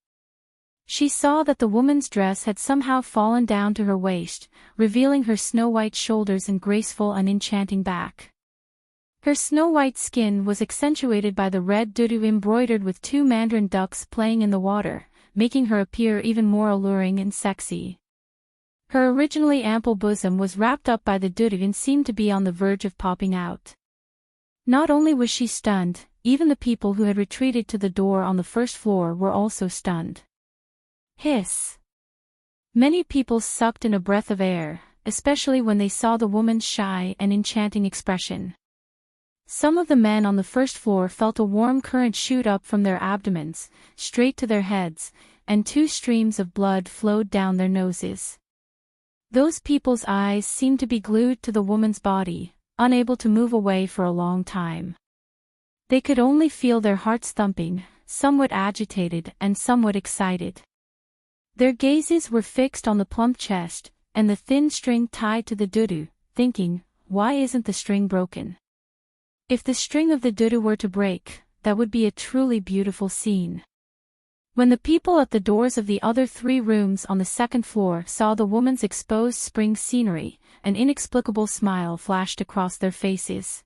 She saw that the woman's dress had somehow fallen down to her waist, revealing her snow-white shoulders and graceful and enchanting back. Her snow-white skin was accentuated by the red dudu embroidered with two mandarin ducks playing in the water, making her appear even more alluring and sexy. Her originally ample bosom was wrapped up by the dudu and seemed to be on the verge of popping out. Not only was she stunned, even the people who had retreated to the door on the first floor were also stunned. Hiss! Many people sucked in a breath of air, especially when they saw the woman's shy and enchanting expression. Some of the men on the first floor felt a warm current shoot up from their abdomens, straight to their heads, and two streams of blood flowed down their noses. Those people's eyes seemed to be glued to the woman's body, unable to move away for a long time. They could only feel their hearts thumping, somewhat agitated and somewhat excited. Their gazes were fixed on the plump chest, and the thin string tied to the dudu, thinking, why isn't the string broken? If the string of the dudu were to break, that would be a truly beautiful scene. When the people at the doors of the other three rooms on the second floor saw the woman's exposed spring scenery, an inexplicable smile flashed across their faces.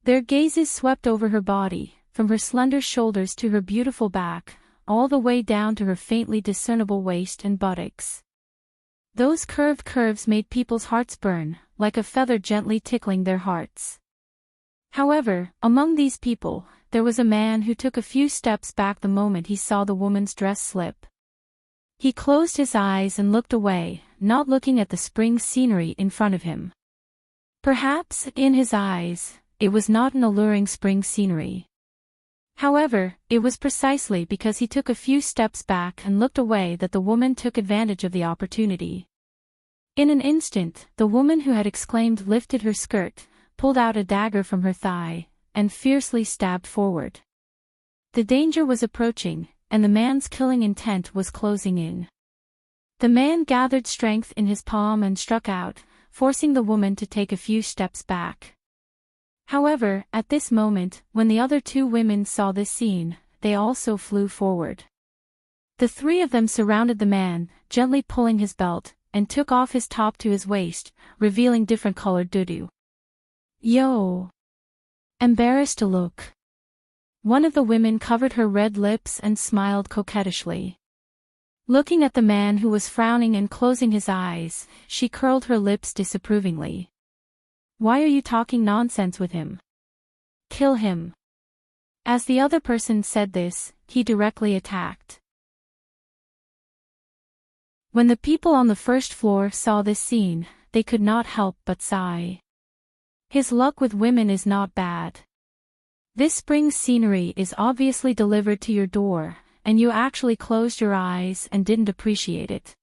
Their gazes swept over her body, from her slender shoulders to her beautiful back, all the way down to her faintly discernible waist and buttocks. Those curved curves made people's hearts burn, like a feather gently tickling their hearts. However, among these people, there was a man who took a few steps back the moment he saw the woman's dress slip. He closed his eyes and looked away, not looking at the spring scenery in front of him. Perhaps, in his eyes, it was not an alluring spring scenery. However, it was precisely because he took a few steps back and looked away that the woman took advantage of the opportunity. In an instant, the woman who had exclaimed lifted her skirt, pulled out a dagger from her thigh, and fiercely stabbed forward. The danger was approaching, and the man's killing intent was closing in. The man gathered strength in his palm and struck out, forcing the woman to take a few steps back. However, at this moment, when the other two women saw this scene, they also flew forward. The three of them surrounded the man, gently pulling his belt, and took off his top to his waist, revealing different colored dudu. Yo! Embarrassed to look. One of the women covered her red lips and smiled coquettishly. Looking at the man who was frowning and closing his eyes, she curled her lips disapprovingly. Why are you talking nonsense with him? Kill him. As the other person said this, he directly attacked. When the people on the first floor saw this scene, they could not help but sigh. His luck with women is not bad. This spring scenery is obviously delivered to your door, and you actually closed your eyes and didn't appreciate it.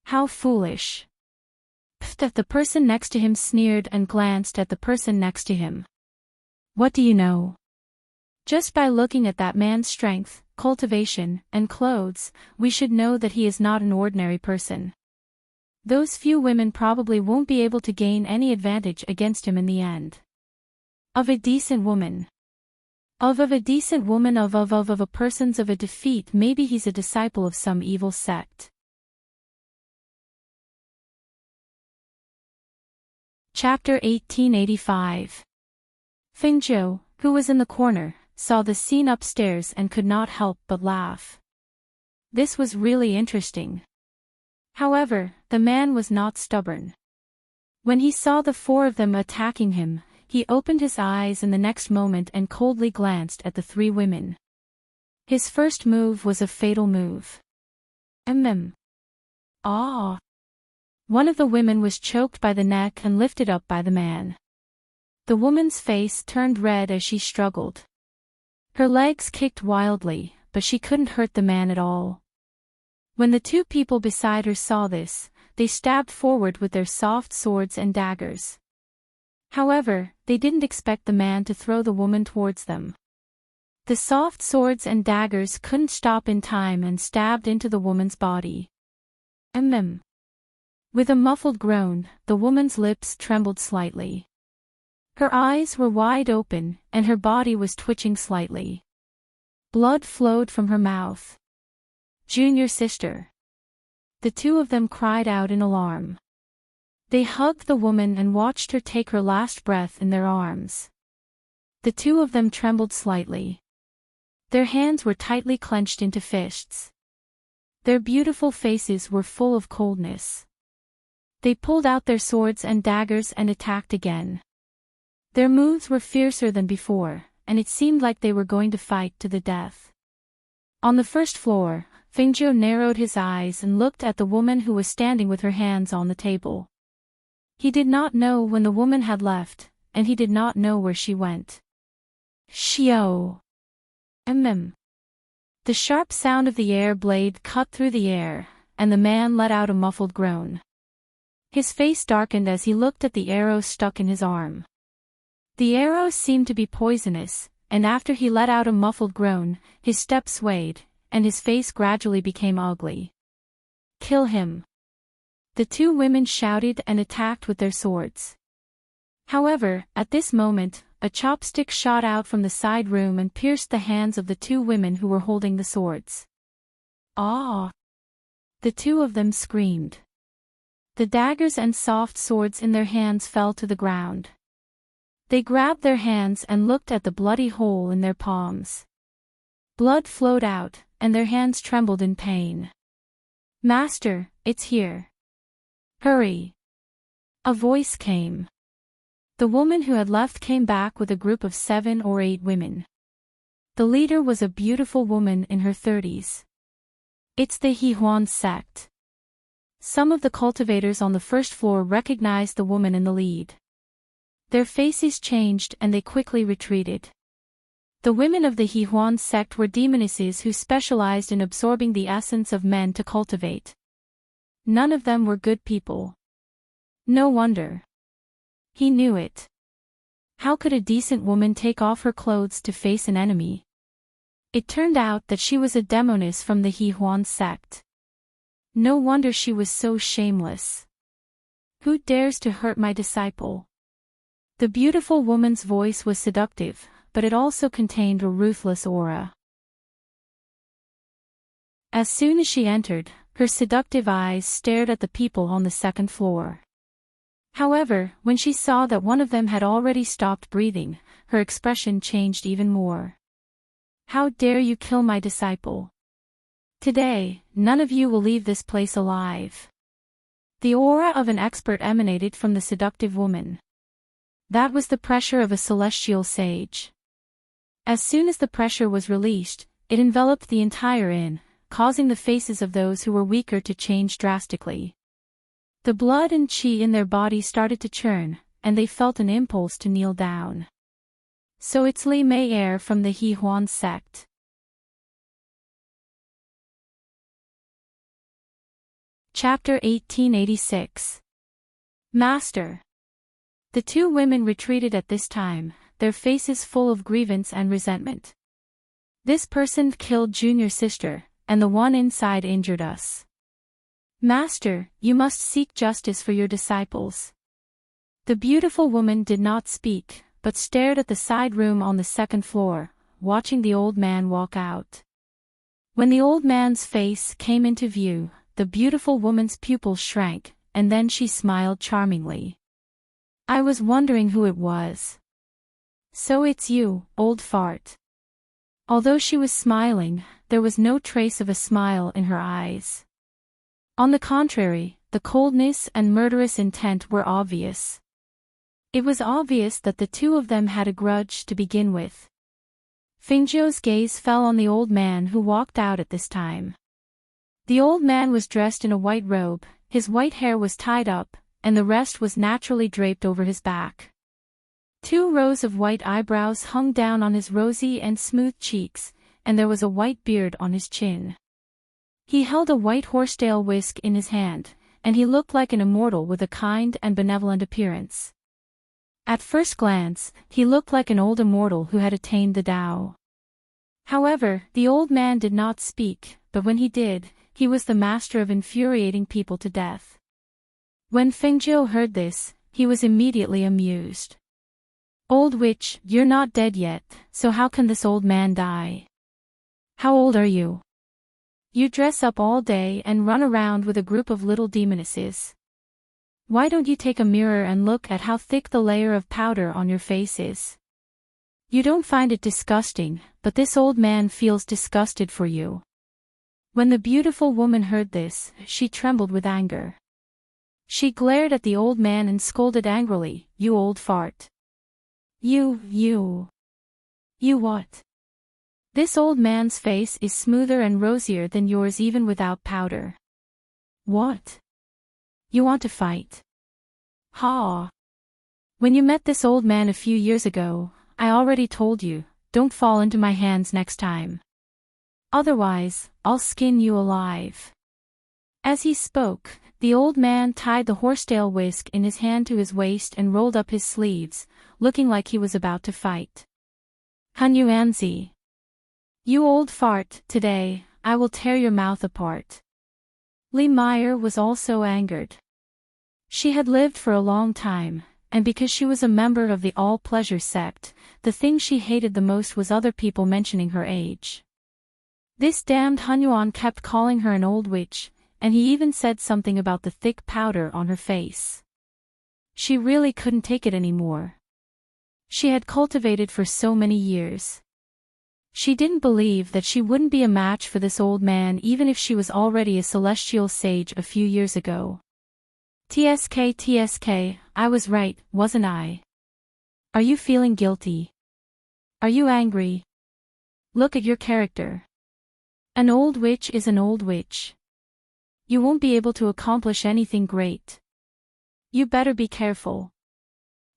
How foolish. Pfft, the person next to him sneered and glanced at the person next to him. What do you know? Just by looking at that man's strength, cultivation, and clothes, we should know that he is not an ordinary person. Those few women probably won't be able to gain any advantage against him in the end. Of a decent woman. Of a decent woman of a person's of a defeat, maybe he's a disciple of some evil sect. Chapter 1885. Fengjiu, who was in the corner, saw the scene upstairs and could not help but laugh. This was really interesting. However, the man was not stubborn. When he saw the four of them attacking him, He opened his eyes in the next moment and coldly glanced at the three women. His first move was a fatal move. Ah! One of the women was choked by the neck and lifted up by the man. The woman's face turned red as she struggled. Her legs kicked wildly, but she couldn't hurt the man at all. When the two people beside her saw this, they stabbed forward with their soft swords and daggers. However, they didn't expect the man to throw the woman towards them. The soft swords and daggers couldn't stop in time and stabbed into the woman's body. With a muffled groan, the woman's lips trembled slightly. Her eyes were wide open, and her body was twitching slightly. Blood flowed from her mouth. "Junior sister!" The two of them cried out in alarm. They hugged the woman and watched her take her last breath in their arms. The two of them trembled slightly. Their hands were tightly clenched into fists. Their beautiful faces were full of coldness. They pulled out their swords and daggers and attacked again. Their moves were fiercer than before, and it seemed like they were going to fight to the death. On the first floor, Fingio narrowed his eyes and looked at the woman who was standing with her hands on the table. He did not know when the woman had left, and he did not know where she went. Shio! The sharp sound of the air blade cut through the air, and the man let out a muffled groan. His face darkened as he looked at the arrow stuck in his arm. The arrow seemed to be poisonous, and after he let out a muffled groan, his step swayed, and his face gradually became ugly. "Kill him!" The two women shouted and attacked with their swords. However, at this moment, a chopstick shot out from the side room and pierced the hands of the two women who were holding the swords. "Ah!" The two of them screamed. The daggers and soft swords in their hands fell to the ground. They grabbed their hands and looked at the bloody hole in their palms. Blood flowed out, and their hands trembled in pain. "Master, it's here. Hurry!" A voice came. The woman who had left came back with a group of 7 or 8 women. The leader was a beautiful woman in her 30s. "It's the Hehuan sect." Some of the cultivators on the first floor recognized the woman in the lead. Their faces changed and they quickly retreated. The women of the Hehuan sect were demonesses who specialized in absorbing the essence of men to cultivate. None of them were good people. No wonder. He knew it. How could a decent woman take off her clothes to face an enemy? It turned out that she was a demoness from the Hehuan sect. No wonder she was so shameless. "Who dares to hurt my disciple?" The beautiful woman's voice was seductive, but it also contained a ruthless aura. As soon as she entered, her seductive eyes stared at the people on the second floor. However, when she saw that one of them had already stopped breathing, her expression changed even more. "How dare you kill my disciple? Today, none of you will leave this place alive." The aura of an expert emanated from the seductive woman. That was the pressure of a celestial sage. As soon as the pressure was released, it enveloped the entire inn, causing the faces of those who were weaker to change drastically. The blood and qi in their body started to churn, and they felt an impulse to kneel down. "So it's Li Mei Er from the Hehuan sect." Chapter 1886. Master. The two women retreated at this time, their faces full of grievance and resentment. "This person killed Junior sister, and the one inside injured us. Master, you must seek justice for your disciples." The beautiful woman did not speak, but stared at the side room on the second floor, watching the old man walk out. When the old man's face came into view, the beautiful woman's pupils shrank, and then she smiled charmingly. "I was wondering who it was. So it's you, old fart." Although she was smiling, there was no trace of a smile in her eyes. On the contrary, the coldness and murderous intent were obvious. It was obvious that the two of them had a grudge to begin with. Fengzhou's gaze fell on the old man who walked out at this time. The old man was dressed in a white robe, his white hair was tied up, and the rest was naturally draped over his back. 2 rows of white eyebrows hung down on his rosy and smooth cheeks, and there was a white beard on his chin. He held a white horsetail whisk in his hand, and he looked like an immortal with a kind and benevolent appearance. At first glance, he looked like an old immortal who had attained the Tao. However, the old man did not speak, but when he did, he was the master of infuriating people to death. When Fengzhou heard this, he was immediately amused. "Old witch, you're not dead yet, so how can this old man die? How old are you? You dress up all day and run around with a group of little demonesses. Why don't you take a mirror and look at how thick the layer of powder on your face is? You don't find it disgusting, but this old man feels disgusted for you." When the beautiful woman heard this, she trembled with anger. She glared at the old man and scolded angrily, "You old fart. You what? This old man's face is smoother and rosier than yours even without powder. What? You want to fight? Ha! When you met this old man a few years ago, I already told you, don't fall into my hands next time. Otherwise, I'll skin you alive." As he spoke, the old man tied the horsetail whisk in his hand to his waist and rolled up his sleeves, looking like he was about to fight. "Hunyuanzi. You old fart, today, I will tear your mouth apart." Li Meyer was also angered. She had lived for a long time, and because she was a member of the all-pleasure sect, the thing she hated the most was other people mentioning her age. This damned Hunyuan kept calling her an old witch, and he even said something about the thick powder on her face. She really couldn't take it anymore. She had cultivated for so many years. She didn't believe that she wouldn't be a match for this old man even if she was already a celestial sage a few years ago. TSK, I was right, wasn't I? Are you feeling guilty? Are you angry? Look at your character. An old witch is an old witch. You won't be able to accomplish anything great. You better be careful.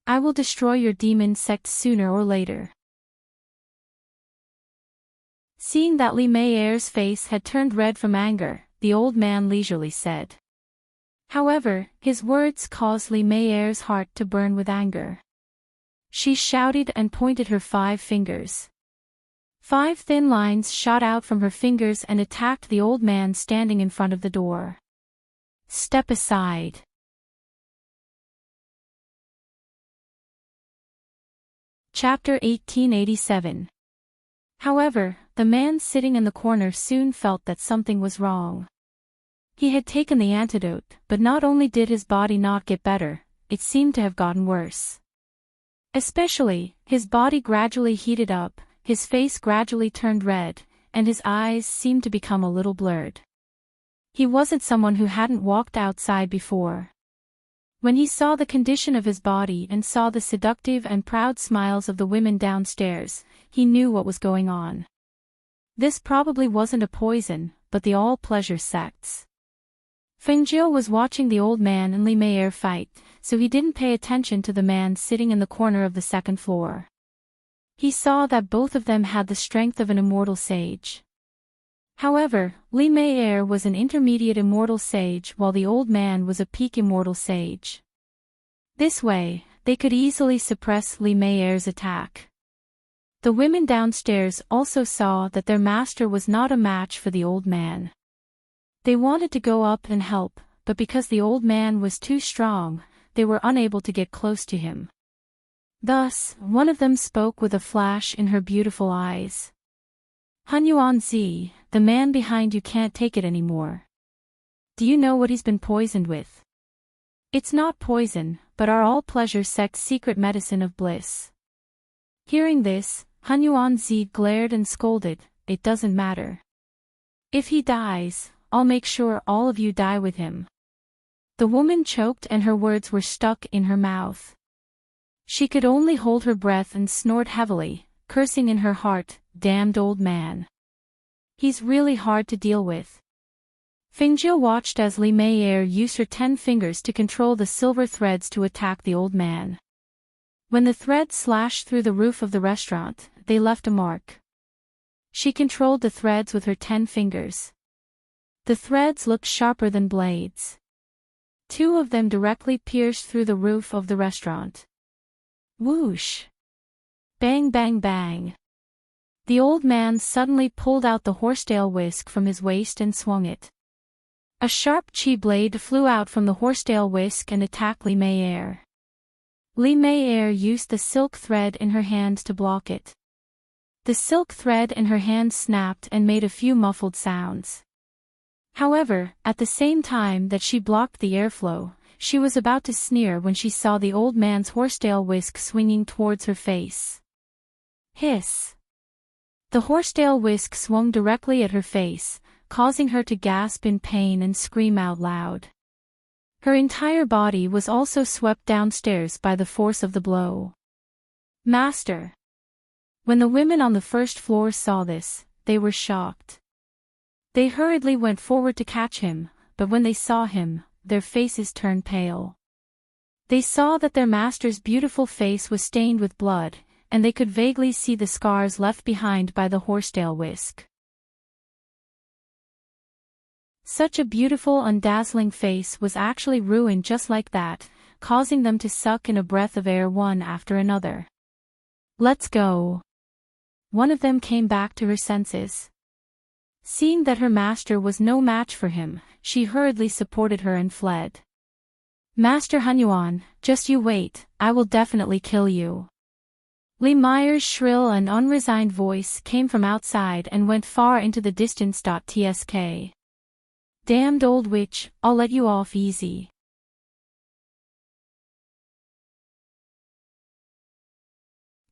I will destroy your demon sect sooner or later. Seeing that Li Meyer's face had turned red from anger, the old man leisurely said. However, his words caused Li Meyer's heart to burn with anger. She shouted and pointed her 5 fingers. 5 thin lines shot out from her fingers and attacked the old man standing in front of the door. "Step aside." Chapter 1887. However, the man sitting in the corner soon felt that something was wrong. He had taken the antidote, but not only did his body not get better, it seemed to have gotten worse. Especially, his body gradually heated up, his face gradually turned red, and his eyes seemed to become a little blurred. He wasn't someone who hadn't walked outside before. When he saw the condition of his body and saw the seductive and proud smiles of the women downstairs, he knew what was going on. This probably wasn't a poison, but the all-pleasure sects. Fengzhou was watching the old man and Li Meyer fight, so he didn't pay attention to the man sitting in the corner of the second floor. He saw that both of them had the strength of an immortal sage. However, Li Meyer was an intermediate immortal sage while the old man was a peak immortal sage. This way, they could easily suppress Li Meyer's attack. The women downstairs also saw that their master was not a match for the old man. They wanted to go up and help, but because the old man was too strong, they were unable to get close to him. Thus, one of them spoke with a flash in her beautiful eyes. "Hunyuanzi, the man behind you can't take it anymore. Do you know what he's been poisoned with? It's not poison, but our all-pleasure sect's secret medicine of bliss." Hearing this, Hunyuanzi glared and scolded, "It doesn't matter. If he dies, I'll make sure all of you die with him." The woman choked and her words were stuck in her mouth. She could only hold her breath and snort heavily, cursing in her heart, "Damned old man. He's really hard to deal with." Fingio watched as Li Meier used her 10 fingers to control the silver threads to attack the old man. When the threads slashed through the roof of the restaurant, they left a mark. She controlled the threads with her 10 fingers. The threads looked sharper than blades. 2 of them directly pierced through the roof of the restaurant. Whoosh! Bang bang bang! The old man suddenly pulled out the horsetail whisk from his waist and swung it. A sharp chi blade flew out from the horsetail whisk and attacked Li Meier. Li Meier used the silk thread in her hands to block it. The silk thread in her hand snapped and made a few muffled sounds. However, at the same time that she blocked the airflow, she was about to sneer when she saw the old man's horsetail whisk swinging towards her face. Hiss! The horsetail whisk swung directly at her face, causing her to gasp in pain and scream out loud. Her entire body was also swept downstairs by the force of the blow. Master! When the women on the first floor saw this, they were shocked. They hurriedly went forward to catch him, but when they saw him, their faces turned pale. They saw that their master's beautiful face was stained with blood, and they could vaguely see the scars left behind by the horsetail whisk. Such a beautiful and dazzling face was actually ruined just like that, causing them to suck in a breath of air one after another. "Let's go." One of them came back to her senses. Seeing that her master was no match for him, she hurriedly supported her and fled. "Master Hunyuan, just you wait, I will definitely kill you." Li Meier's shrill and unresigned voice came from outside and went far into the distance. Tsk. "Damned old witch, I'll let you off easy."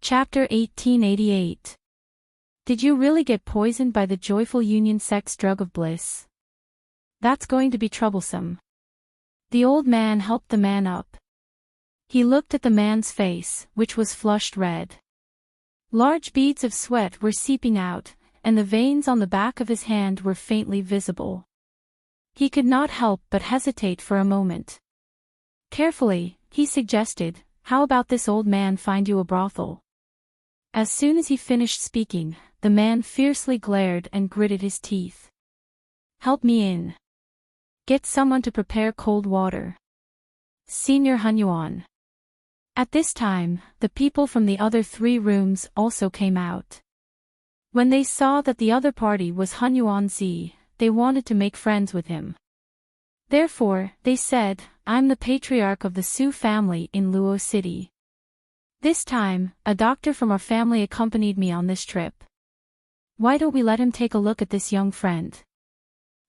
Chapter 1888. Did you really get poisoned by the joyful union sex drug of bliss? That's going to be troublesome. The old man helped the man up. He looked at the man's face, which was flushed red. Large beads of sweat were seeping out, and the veins on the back of his hand were faintly visible. He could not help but hesitate for a moment. Carefully, he suggested, "How about this old man find you a brothel?" As soon as he finished speaking, the man fiercely glared and gritted his teeth. "Help me in. Get someone to prepare cold water. Senior Hunyuan." At this time, the people from the other 3 rooms also came out. When they saw that the other party was Hunyuan Zi, they wanted to make friends with him. Therefore, they said, "I'm the patriarch of the Su family in Luo City. This time, a doctor from our family accompanied me on this trip. Why don't we let him take a look at this young friend?"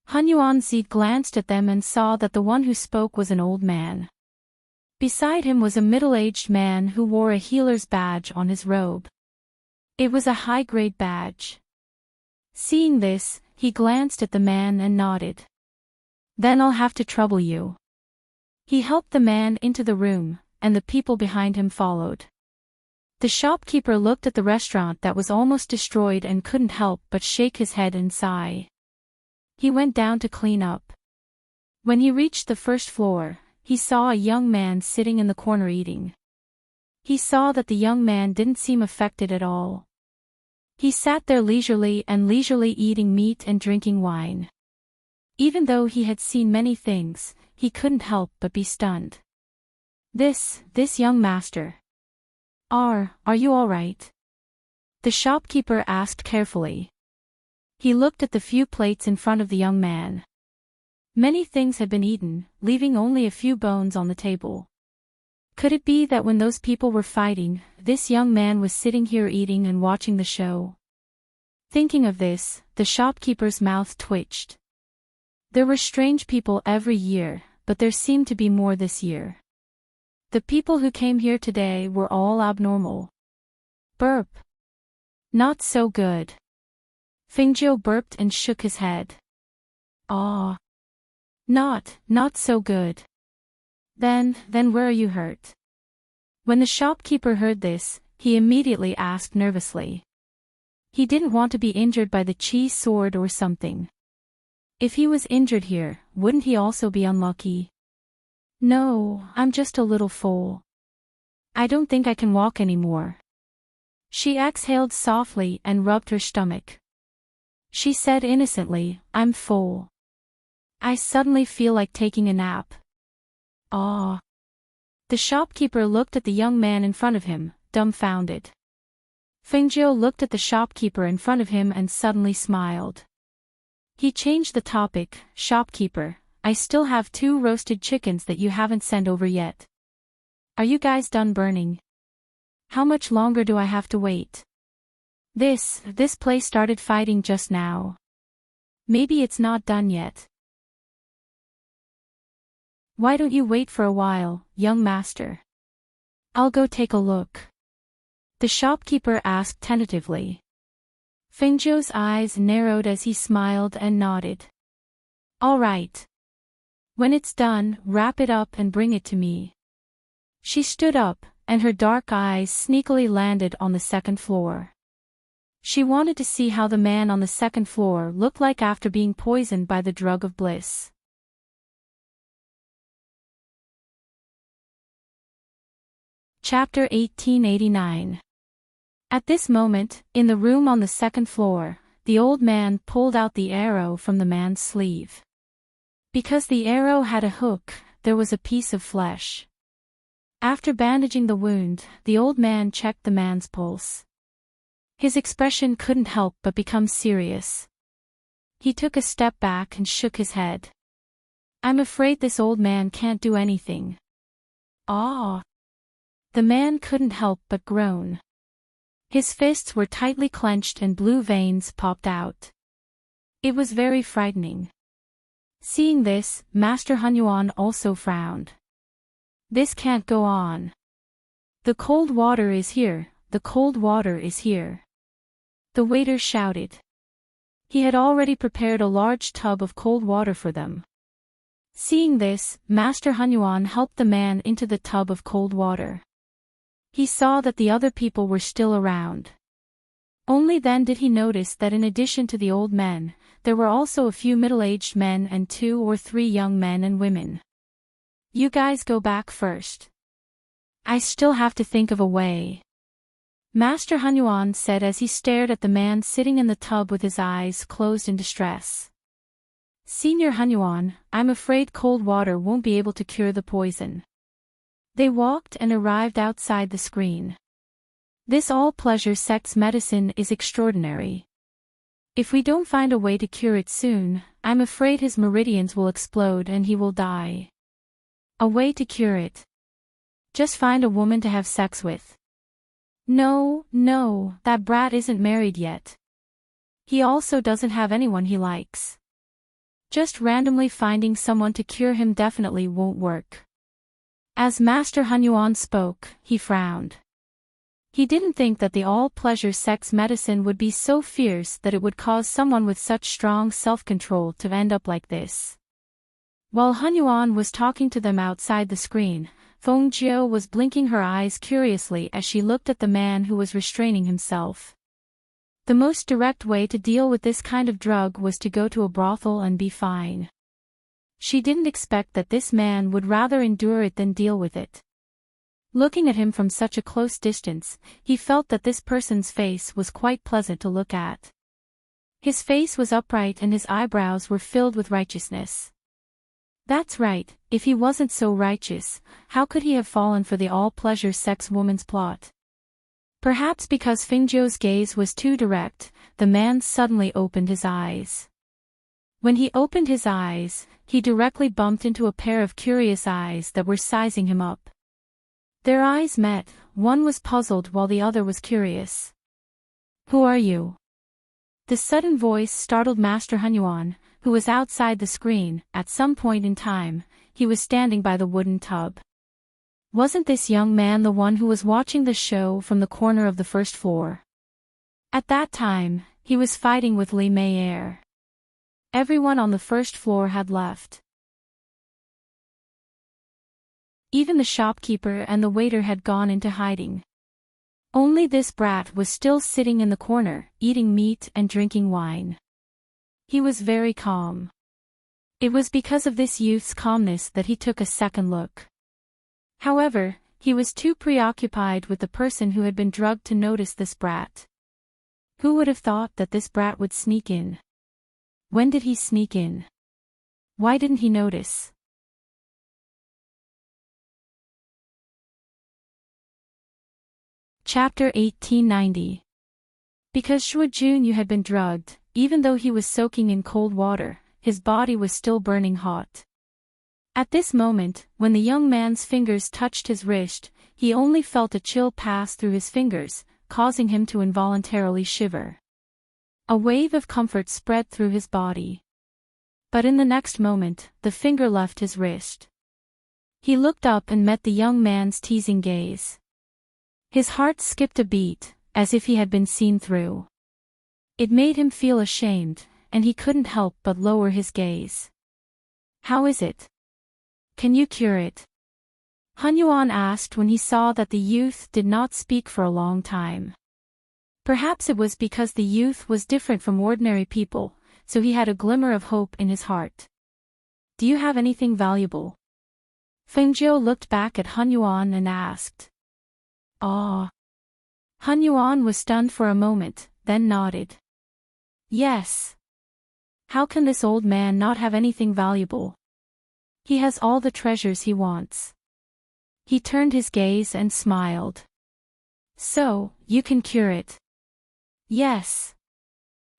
Hunyuan Zi glanced at them and saw that the one who spoke was an old man. Beside him was a middle-aged man who wore a healer's badge on his robe. It was a high-grade badge. Seeing this, he glanced at the man and nodded. "Then I'll have to trouble you." He helped the man into the room, and the people behind him followed. The shopkeeper looked at the restaurant that was almost destroyed and couldn't help but shake his head and sigh. He went down to clean up. When he reached the first floor, he saw a young man sitting in the corner eating. He saw that the young man didn't seem affected at all. He sat there leisurely eating meat and drinking wine. Even though he had seen many things, he couldn't help but be stunned. This young master. Are you all right?" The shopkeeper asked carefully. He looked at the few plates in front of the young man. Many things had been eaten, leaving only a few bones on the table. Could it be that when those people were fighting, this young man was sitting here eating and watching the show? Thinking of this, the shopkeeper's mouth twitched. There were strange people every year, but there seemed to be more this year. The people who came here today were all abnormal. Burp. Not so good. Fingio burped and shook his head. Ah. Not so good. Then where are you hurt? When the shopkeeper heard this, he immediately asked nervously. He didn't want to be injured by the cheese sword or something. If he was injured here, wouldn't he also be unlucky? No, I'm just a little foal. I don't think I can walk anymore. She exhaled softly and rubbed her stomach. She said innocently, I'm full. I suddenly feel like taking a nap. Ah. The shopkeeper looked at the young man in front of him, dumbfounded. Fengjiu looked at the shopkeeper in front of him and suddenly smiled. He changed the topic. Shopkeeper, I still have 2 roasted chickens that you haven't sent over yet. Are you guys done burning? How much longer do I have to wait? This place started fighting just now. Maybe it's not done yet. Why don't you wait for a while, young master? I'll go take a look. The shopkeeper asked tentatively. Fengjiu's eyes narrowed as he smiled and nodded. All right. When it's done, wrap it up and bring it to me. She stood up, and her dark eyes sneakily landed on the 2nd floor. She wanted to see how the man on the 2nd floor looked like after being poisoned by the drug of bliss. Chapter 1889. At this moment, in the room on the 2nd floor, the old man pulled out the arrow from the man's sleeve. Because the arrow had a hook, there was a piece of flesh. After bandaging the wound, the old man checked the man's pulse. His expression couldn't help but become serious. He took a step back and shook his head. I'm afraid this old man can't do anything. Ah! The man couldn't help but groan. His fists were tightly clenched and blue veins popped out. It was very frightening. Seeing this, Master Hunyuan also frowned. This can't go on. The cold water is here, the cold water is here. The waiter shouted. He had already prepared a large tub of cold water for them. Seeing this, Master Hunyuan helped the man into the tub of cold water. He saw that the other people were still around. Only then did he notice that in addition to the old men, there were also a few middle-aged men and 2 or 3 young men and women. You guys go back first. I still have to think of a way. Master Hunyuan said as he stared at the man sitting in the tub with his eyes closed in distress. Senior Hunyuan, I'm afraid cold water won't be able to cure the poison. They walked and arrived outside the screen. This all-pleasure sex medicine is extraordinary. If we don't find a way to cure it soon, I'm afraid his meridians will explode and he will die. A way to cure it. Just find a woman to have sex with. No, that brat isn't married yet. He also doesn't have anyone he likes. Just randomly finding someone to cure him definitely won't work. As Master Hunyuan spoke, he frowned. He didn't think that the all-pleasure sex medicine would be so fierce that it would cause someone with such strong self-control to end up like this. While Hunyuan was talking to them outside the screen, Fengjiu was blinking her eyes curiously as she looked at the man who was restraining himself. The most direct way to deal with this kind of drug was to go to a brothel and be fine. She didn't expect that this man would rather endure it than deal with it. Looking at him from such a close distance, he felt that this person's face was quite pleasant to look at. His face was upright and his eyebrows were filled with righteousness. That's right, if he wasn't so righteous, how could he have fallen for the all-pleasure sex woman's plot? Perhaps because Fengjiu's gaze was too direct, the man suddenly opened his eyes. When he opened his eyes, he directly bumped into a pair of curious eyes that were sizing him up. Their eyes met, one was puzzled while the other was curious. Who are you? The sudden voice startled Master Hunyuan, who was outside the screen. At some point in time, he was standing by the wooden tub. Wasn't this young man the one who was watching the show from the corner of the 1st floor? At that time, he was fighting with Li Mei. Everyone on the 1st floor had left. Even the shopkeeper and the waiter had gone into hiding. Only this brat was still sitting in the corner, eating meat and drinking wine. He was very calm. It was because of this youth's calmness that he took a second look. However, he was too preoccupied with the person who had been drugged to notice this brat. Who would have thought that this brat would sneak in? When did he sneak in? Why didn't he notice? Chapter 1890. Because Shuo Junyu had been drugged, even though he was soaking in cold water, his body was still burning hot. At this moment, when the young man's fingers touched his wrist, he only felt a chill pass through his fingers, causing him to involuntarily shiver. A wave of comfort spread through his body. But in the next moment, the finger left his wrist. He looked up and met the young man's teasing gaze. His heart skipped a beat, as if he had been seen through. It made him feel ashamed, and he couldn't help but lower his gaze. "How is it? Can you cure it?" Han Yuan asked when he saw that the youth did not speak for a long time. Perhaps it was because the youth was different from ordinary people, so he had a glimmer of hope in his heart. "Do you have anything valuable?" Feng Jiu looked back at Han Yuan and asked. "Ah." Han Yuan was stunned for a moment, then nodded. "Yes. How can this old man not have anything valuable? He has all the treasures he wants." He turned his gaze and smiled. "So, you can cure it?" "Yes."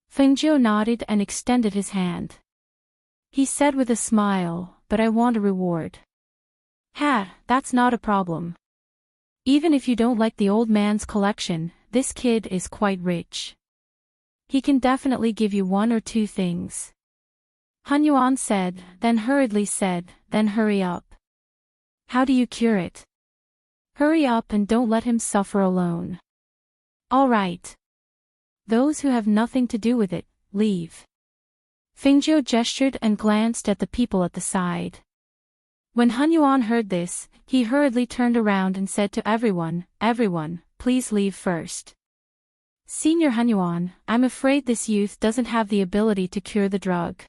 Feng Jiu nodded and extended his hand. He said with a smile, "But I want a reward." "Ha, that's not a problem. Even if you don't like the old man's collection, this kid is quite rich. He can definitely give you one or two things." Han Yuan said, then hurriedly said, "Then hurry up." "How do you cure it?" "Hurry up and don't let him suffer alone." "All right. Those who have nothing to do with it, leave." Feng Jiu gestured and glanced at the people at the side. When Han Yuan heard this, he hurriedly turned around and said to everyone, "Everyone, please leave first." "Senior Han Yuan, I'm afraid this youth doesn't have the ability to cure the drug.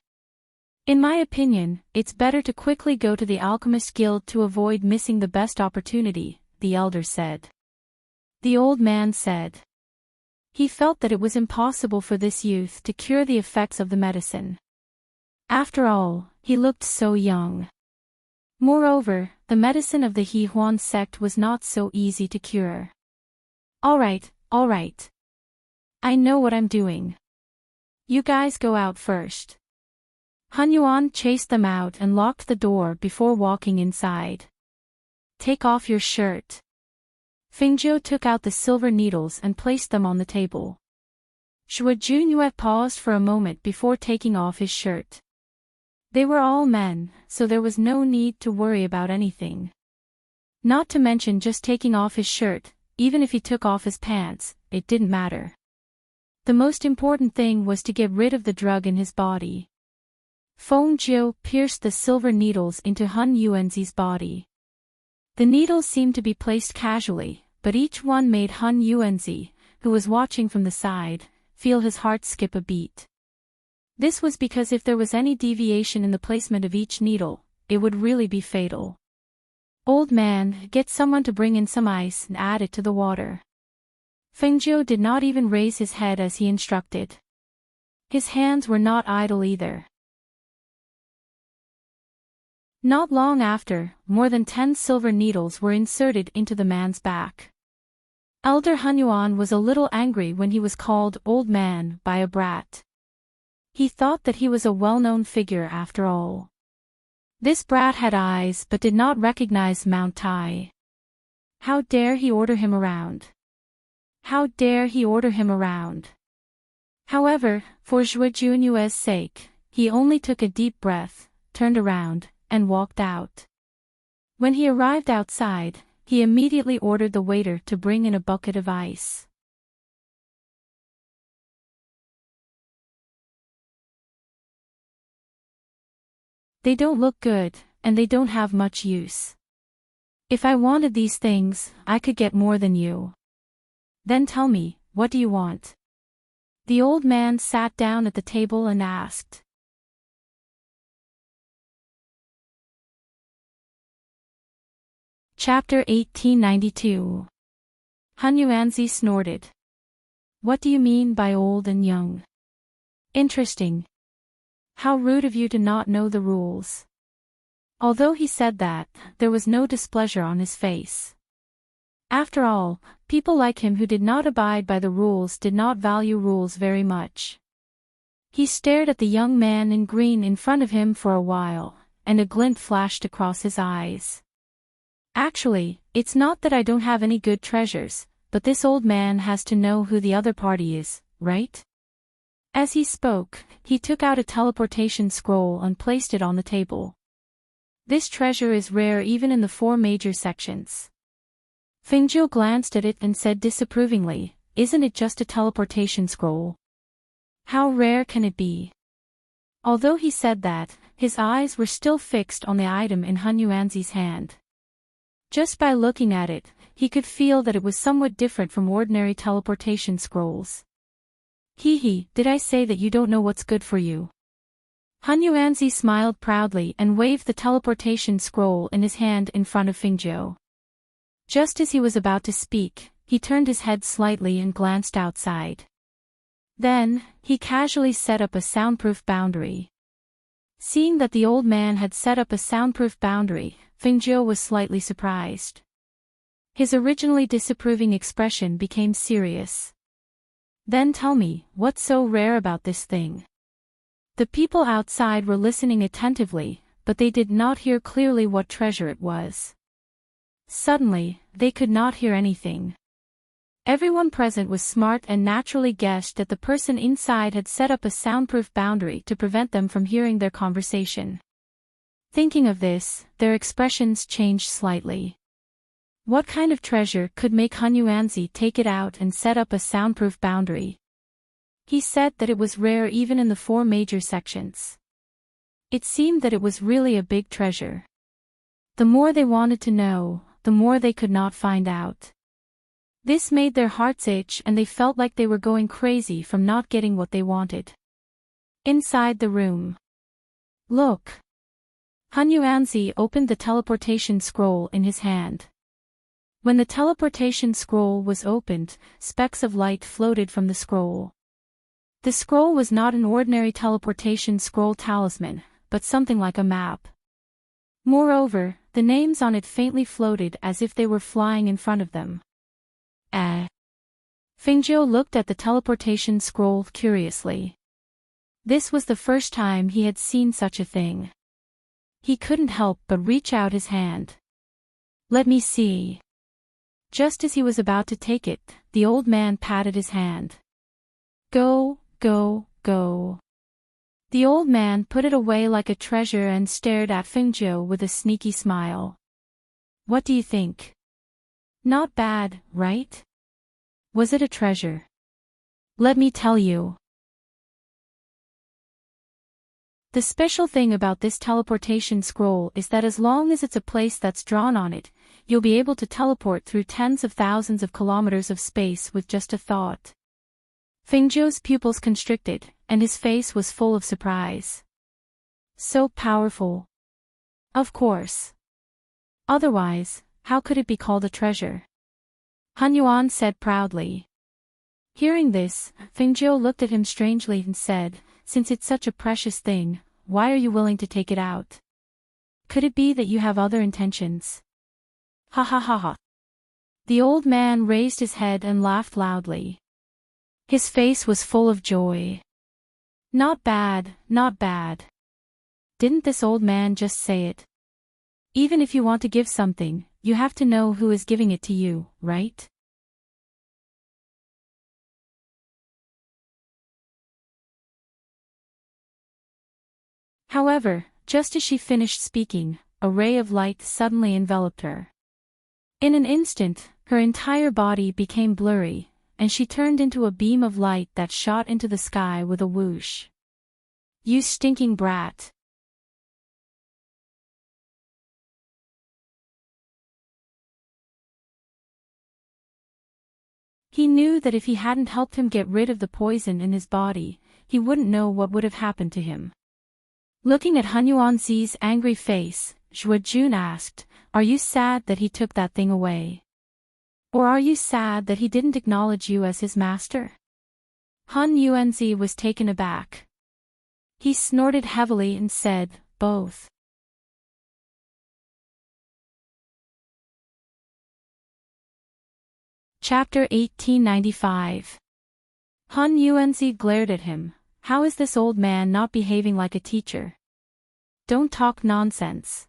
In my opinion, it's better to quickly go to the Alchemist Guild to avoid missing the best opportunity," the elder said. The old man said. He felt that it was impossible for this youth to cure the effects of the medicine. After all, he looked so young. Moreover, the medicine of the He Huan sect was not so easy to cure. All right. I know what I'm doing. You guys go out first." Han Yuan chased them out and locked the door before walking inside. "Take off your shirt." Feng Jiu took out the silver needles and placed them on the table. Shuo Junyue paused for a moment before taking off his shirt. They were all men, so there was no need to worry about anything. Not to mention just taking off his shirt, even if he took off his pants, it didn't matter. The most important thing was to get rid of the drug in his body. Feng Jiu pierced the silver needles into Han Yuanzi's body. The needles seemed to be placed casually, but each one made Han Yuanzi, who was watching from the side, feel his heart skip a beat. This was because if there was any deviation in the placement of each needle, it would really be fatal. "Old man, get someone to bring in some ice and add it to the water." Feng Jiu did not even raise his head as he instructed. His hands were not idle either. Not long after, more than 10 silver needles were inserted into the man's back. Elder Han Yuan was a little angry when he was called "old man" by a brat. He thought that he was a well-known figure after all. This brat had eyes but did not recognize Mount Tai. How dare he order him around? How dare he order him around? However, for Zhuo Junyue's sake, he only took a deep breath, turned around, and walked out. When he arrived outside, he immediately ordered the waiter to bring in a bucket of ice. "They don't look good, and they don't have much use." If I wanted these things, I could get more than you. Then tell me, what do you want? The old man sat down at the table and asked. Chapter 1892. Hunyuanzi snorted. What do you mean by old and young? Interesting. How rude of you to not know the rules. Although he said that, there was no displeasure on his face. After all, people like him who did not abide by the rules did not value rules very much. He stared at the young man in green in front of him for a while, and a glint flashed across his eyes. Actually, it's not that I don't have any good treasures, but this old man has to know who the other party is, right? As he spoke, he took out a teleportation scroll and placed it on the table. This treasure is rare even in the 4 major sections. Fingzhou glanced at it and said disapprovingly, isn't it just a teleportation scroll? How rare can it be? Although he said that, his eyes were still fixed on the item in Hunyuanzi's hand. Just by looking at it, he could feel that it was somewhat different from ordinary teleportation scrolls. Hee, did I say that you don't know what's good for you? Hunyuanzi smiled proudly and waved the teleportation scroll in his hand in front of Fingzhou. Just as he was about to speak, he turned his head slightly and glanced outside. Then, he casually set up a soundproof boundary. Seeing that the old man had set up a soundproof boundary, Fingzhou was slightly surprised. His originally disapproving expression became serious. Then tell me, what's so rare about this thing? The people outside were listening attentively, but they did not hear clearly what treasure it was. Suddenly, they could not hear anything. Everyone present was smart and naturally guessed that the person inside had set up a soundproof boundary to prevent them from hearing their conversation. Thinking of this, their expressions changed slightly. What kind of treasure could make Hunyuanzi take it out and set up a soundproof boundary? He said that it was rare even in the 4 major sections. It seemed that it was really a big treasure. The more they wanted to know, the more they could not find out. This made their hearts itch and they felt like they were going crazy from not getting what they wanted. Inside the room. Look. Hunyuanzi opened the teleportation scroll in his hand. When the teleportation scroll was opened, specks of light floated from the scroll. The scroll was not an ordinary teleportation scroll talisman, but something like a map. Moreover, the names on it faintly floated as if they were flying in front of them. Fingzhou looked at the teleportation scroll curiously. This was the first time he had seen such a thing. He couldn't help but reach out his hand. Let me see. Just as he was about to take it, the old man patted his hand. Go, go, go. The old man put it away like a treasure and stared at Fingzhou with a sneaky smile. What do you think? Not bad, right? Was it a treasure? Let me tell you. The special thing about this teleportation scroll is that as long as it's a place that's drawn on it, you'll be able to teleport through tens of thousands of kilometers of space with just a thought. Fingzhou's pupils constricted, and his face was full of surprise. So powerful. Of course. Otherwise, how could it be called a treasure? Hunyuan said proudly. Hearing this, Fingzhou looked at him strangely and said, since it's such a precious thing, why are you willing to take it out? Could it be that you have other intentions? Ha ha ha ha. The old man raised his head and laughed loudly. His face was full of joy. Not bad, not bad. Didn't this old man just say it? Even if you want to give something, you have to know who is giving it to you, right? However, just as she finished speaking, a ray of light suddenly enveloped her. In an instant, her entire body became blurry, and she turned into a beam of light that shot into the sky with a whoosh. You stinking brat! He knew that if he hadn't helped him get rid of the poison in his body, he wouldn't know what would have happened to him. Looking at Han Yuanzi's angry face, Zhuo Jun asked, "Are you sad that he took that thing away? Or are you sad that he didn't acknowledge you as his master?" Han Yuanzi was taken aback. He snorted heavily and said, "Both." Chapter 1895. Han Yuanzi glared at him. How is this old man not behaving like a teacher? Don't talk nonsense.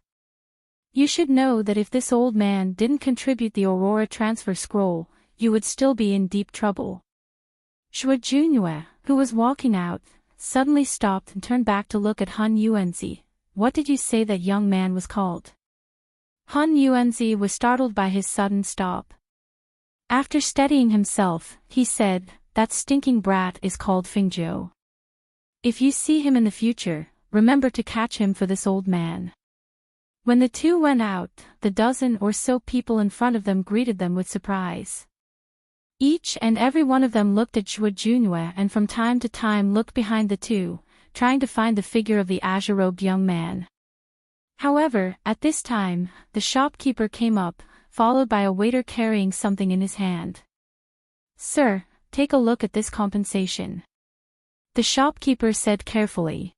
You should know that if this old man didn't contribute the Aurora transfer scroll, you would still be in deep trouble. Zhuo Junyue, who was walking out, suddenly stopped and turned back to look at Han Yuanzi. What did you say that young man was called? Han Yuanzi was startled by his sudden stop. After steadying himself, he said, "That stinking brat is called Fingzhou. If you see him in the future, remember to catch him for this old man." When the two went out, the dozen or so people in front of them greeted them with surprise. Each and every one of them looked at Zhuo Junyue and from time to time looked behind the two, trying to find the figure of the azure-robed young man. However, at this time, the shopkeeper came up, followed by a waiter carrying something in his hand. "Sir, take a look at this compensation," the shopkeeper said carefully.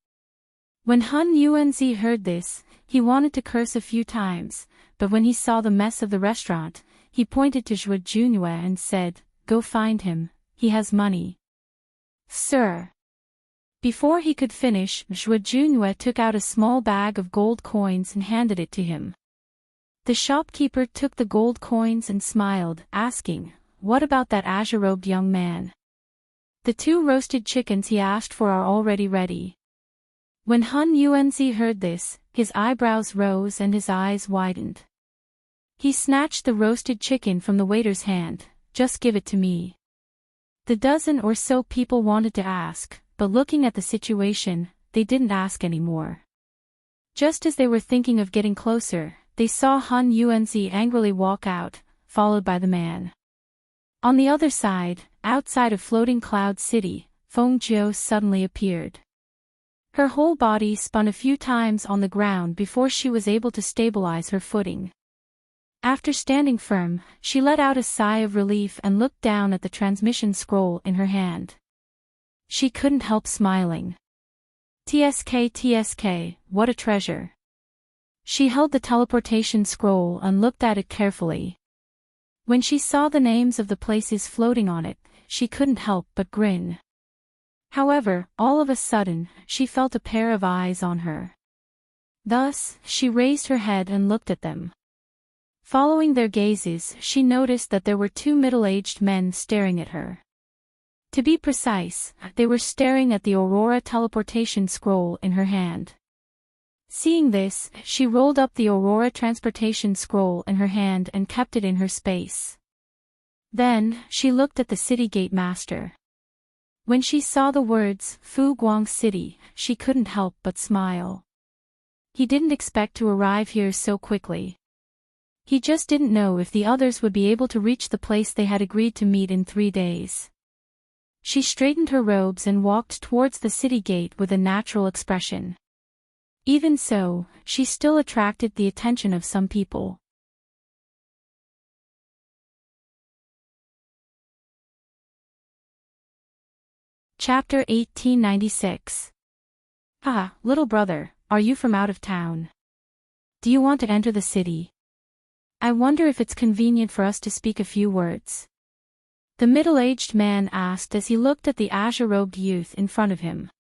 When Han Yuanzi heard this, he wanted to curse a few times, but when he saw the mess of the restaurant, he pointed to Zhuo Junyue and said, "Go find him, he has money." "Sir." Before he could finish, Zhuo Junyue took out a small bag of gold coins and handed it to him. The shopkeeper took the gold coins and smiled, asking, "What about that azure-robed young man?" "The 2 roasted chickens he asked for are already ready." When Han Yuanzi heard this, his eyebrows rose and his eyes widened. He snatched the roasted chicken from the waiter's hand. "Just give it to me." The dozen or so people wanted to ask, but looking at the situation, they didn't ask anymore. Just as they were thinking of getting closer, they saw Han Yuanzi angrily walk out, followed by the man. On the other side, outside of Floating Cloud City, Fengzhou suddenly appeared. Her whole body spun a few times on the ground before she was able to stabilize her footing. After standing firm, she let out a sigh of relief and looked down at the transmission scroll in her hand. She couldn't help smiling. TSK, what a treasure. She held the teleportation scroll and looked at it carefully. When she saw the names of the places floating on it, she couldn't help but grin. However, all of a sudden, she felt a pair of eyes on her. Thus, she raised her head and looked at them. Following their gazes, she noticed that there were 2 middle-aged men staring at her. To be precise, they were staring at the Aurora teleportation scroll in her hand. Seeing this, she rolled up the Aurora transportation scroll in her hand and kept it in her space. Then, she looked at the city gate master. When she saw the words, Fu Guang City, she couldn't help but smile. He didn't expect to arrive here so quickly. He just didn't know if the others would be able to reach the place they had agreed to meet in 3 days. She straightened her robes and walked towards the city gate with a natural expression. Even so, she still attracted the attention of some people. Chapter 1896. Ah, little brother, are you from out of town? Do you want to enter the city? I wonder if it's convenient for us to speak a few words. The middle-aged man asked as he looked at the azure-robed youth in front of him.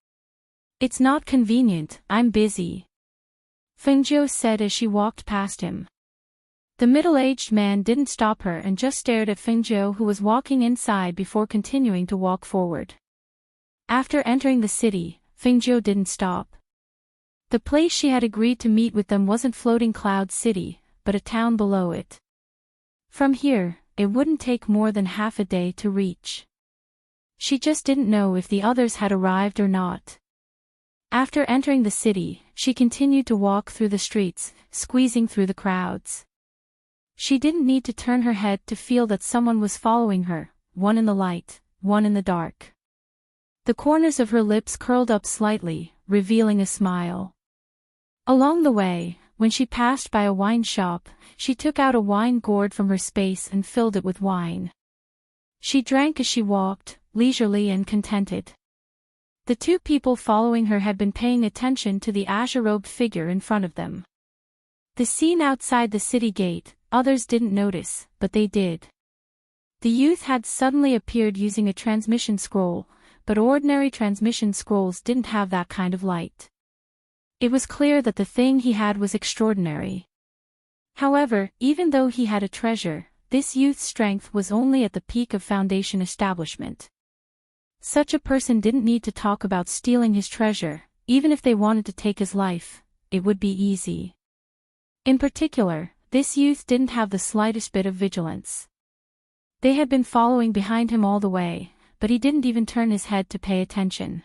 It's not convenient, I'm busy, Fengzhou said as she walked past him. The middle-aged man didn't stop her and just stared at Fengzhou, who was walking inside before continuing to walk forward. After entering the city, Fengzhou didn't stop. The place she had agreed to meet with them wasn't Floating Cloud City, but a town below it. From here, it wouldn't take more than half a day to reach. She just didn't know if the others had arrived or not. After entering the city, she continued to walk through the streets, squeezing through the crowds. She didn't need to turn her head to feel that someone was following her. one in the light, one in the dark. The corners of her lips curled up slightly, revealing a smile. Along the way, when she passed by a wine shop, she took out a wine gourd from her space and filled it with wine. She drank as she walked, leisurely and contented. The two people following her had been paying attention to the azure-robed figure in front of them. The scene outside the city gate, others didn't notice, but they did. The youth had suddenly appeared using a transmission scroll, but ordinary transmission scrolls didn't have that kind of light. It was clear that the thing he had was extraordinary. However, even though he had a treasure, this youth's strength was only at the peak of Foundation establishment. Such a person didn't need to talk about stealing his treasure, even if they wanted to take his life, it would be easy. In particular, this youth didn't have the slightest bit of vigilance. They had been following behind him all the way, but he didn't even turn his head to pay attention.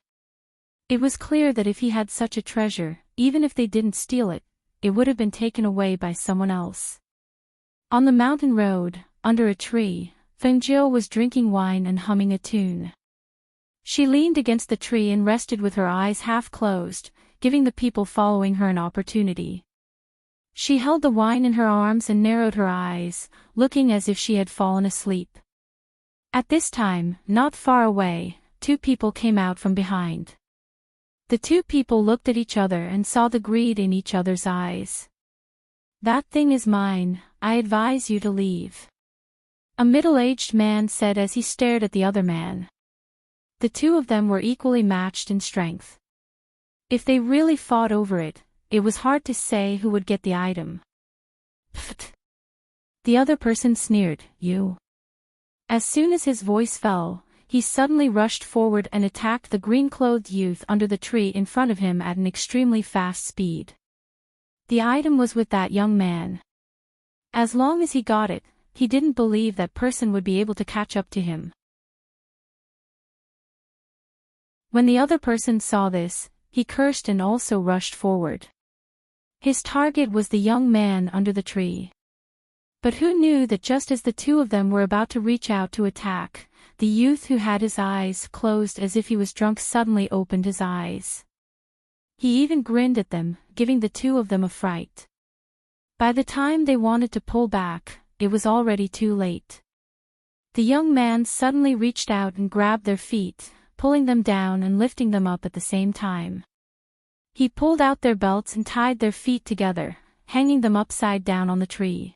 It was clear that if he had such a treasure, even if they didn't steal it, it would have been taken away by someone else. On the mountain road, under a tree, Fengjiu was drinking wine and humming a tune. She leaned against the tree and rested with her eyes half closed, giving the people following her an opportunity. She held the wine in her arms and narrowed her eyes, looking as if she had fallen asleep. At this time, not far away, two people came out from behind. The two people looked at each other and saw the greed in each other's eyes. "That thing is mine, I advise you to leave," a middle-aged man said as he stared at the other man. The two of them were equally matched in strength. If they really fought over it, it was hard to say who would get the item. "Pfft!" The other person sneered, "You." As soon as his voice fell, he suddenly rushed forward and attacked the green-clothed youth under the tree in front of him at an extremely fast speed. The item was with that young man. As long as he got it, he didn't believe that person would be able to catch up to him. When the other person saw this, he cursed and also rushed forward. His target was the young man under the tree. But who knew that just as the two of them were about to reach out to attack, the youth who had his eyes closed as if he was drunk suddenly opened his eyes. He even grinned at them, giving the two of them a fright. By the time they wanted to pull back, it was already too late. The young man suddenly reached out and grabbed their feet, pulling them down and lifting them up at the same time. He pulled out their belts and tied their feet together, hanging them upside down on the tree.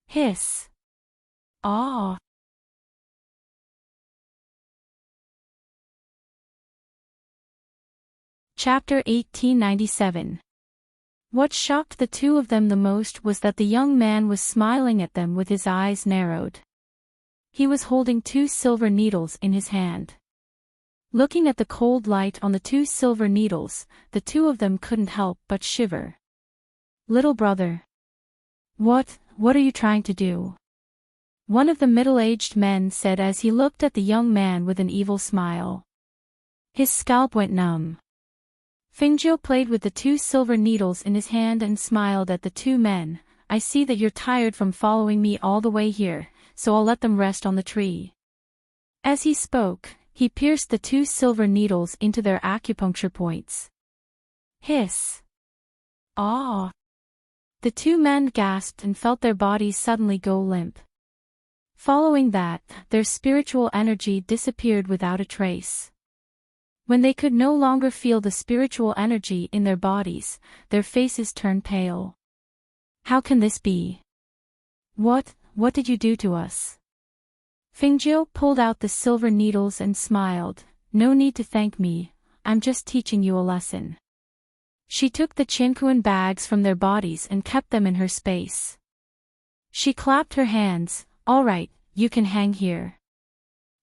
Hiss! Aw! Chapter 1897. What shocked the two of them the most was that the young man was smiling at them with his eyes narrowed. He was holding 2 silver needles in his hand. Looking at the cold light on the 2 silver needles, the two of them couldn't help but shiver. "Little brother. What are you trying to do?" One of the middle-aged men said as he looked at the young man with an evil smile. His scalp went numb. Fengjiu played with the 2 silver needles in his hand and smiled at the two men. "I see that you're tired from following me all the way here, so I'll let them rest on the tree." As he spoke, he pierced the 2 silver needles into their acupuncture points. Hiss! Aw! The two men gasped and felt their bodies suddenly go limp. Following that, their spiritual energy disappeared without a trace. When they could no longer feel the spiritual energy in their bodies, their faces turned pale. "How can this be? What did you do to us?" Fengjiu pulled out the silver needles and smiled. "No need to thank me, I'm just teaching you a lesson." She took the Qinkuan bags from their bodies and kept them in her space. She clapped her hands. "All right, you can hang here."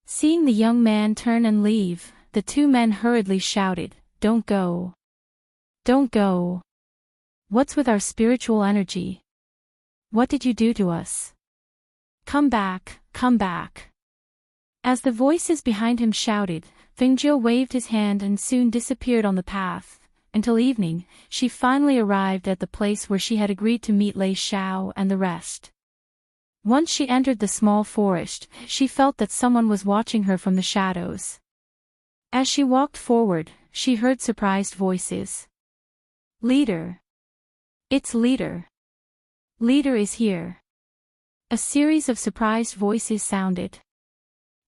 Seeing the young man turn and leave, the two men hurriedly shouted, "Don't go! Don't go! What's with our spiritual energy? What did you do to us? Come back, come back!" As the voices behind him shouted, Fengjiu waved his hand and soon disappeared on the path. Until evening, she finally arrived at the place where she had agreed to meet Lei Xiao and the rest. Once she entered the small forest, she felt that someone was watching her from the shadows. As she walked forward, she heard surprised voices. Leader. It's Leader. Leader is here. A series of surprised voices sounded.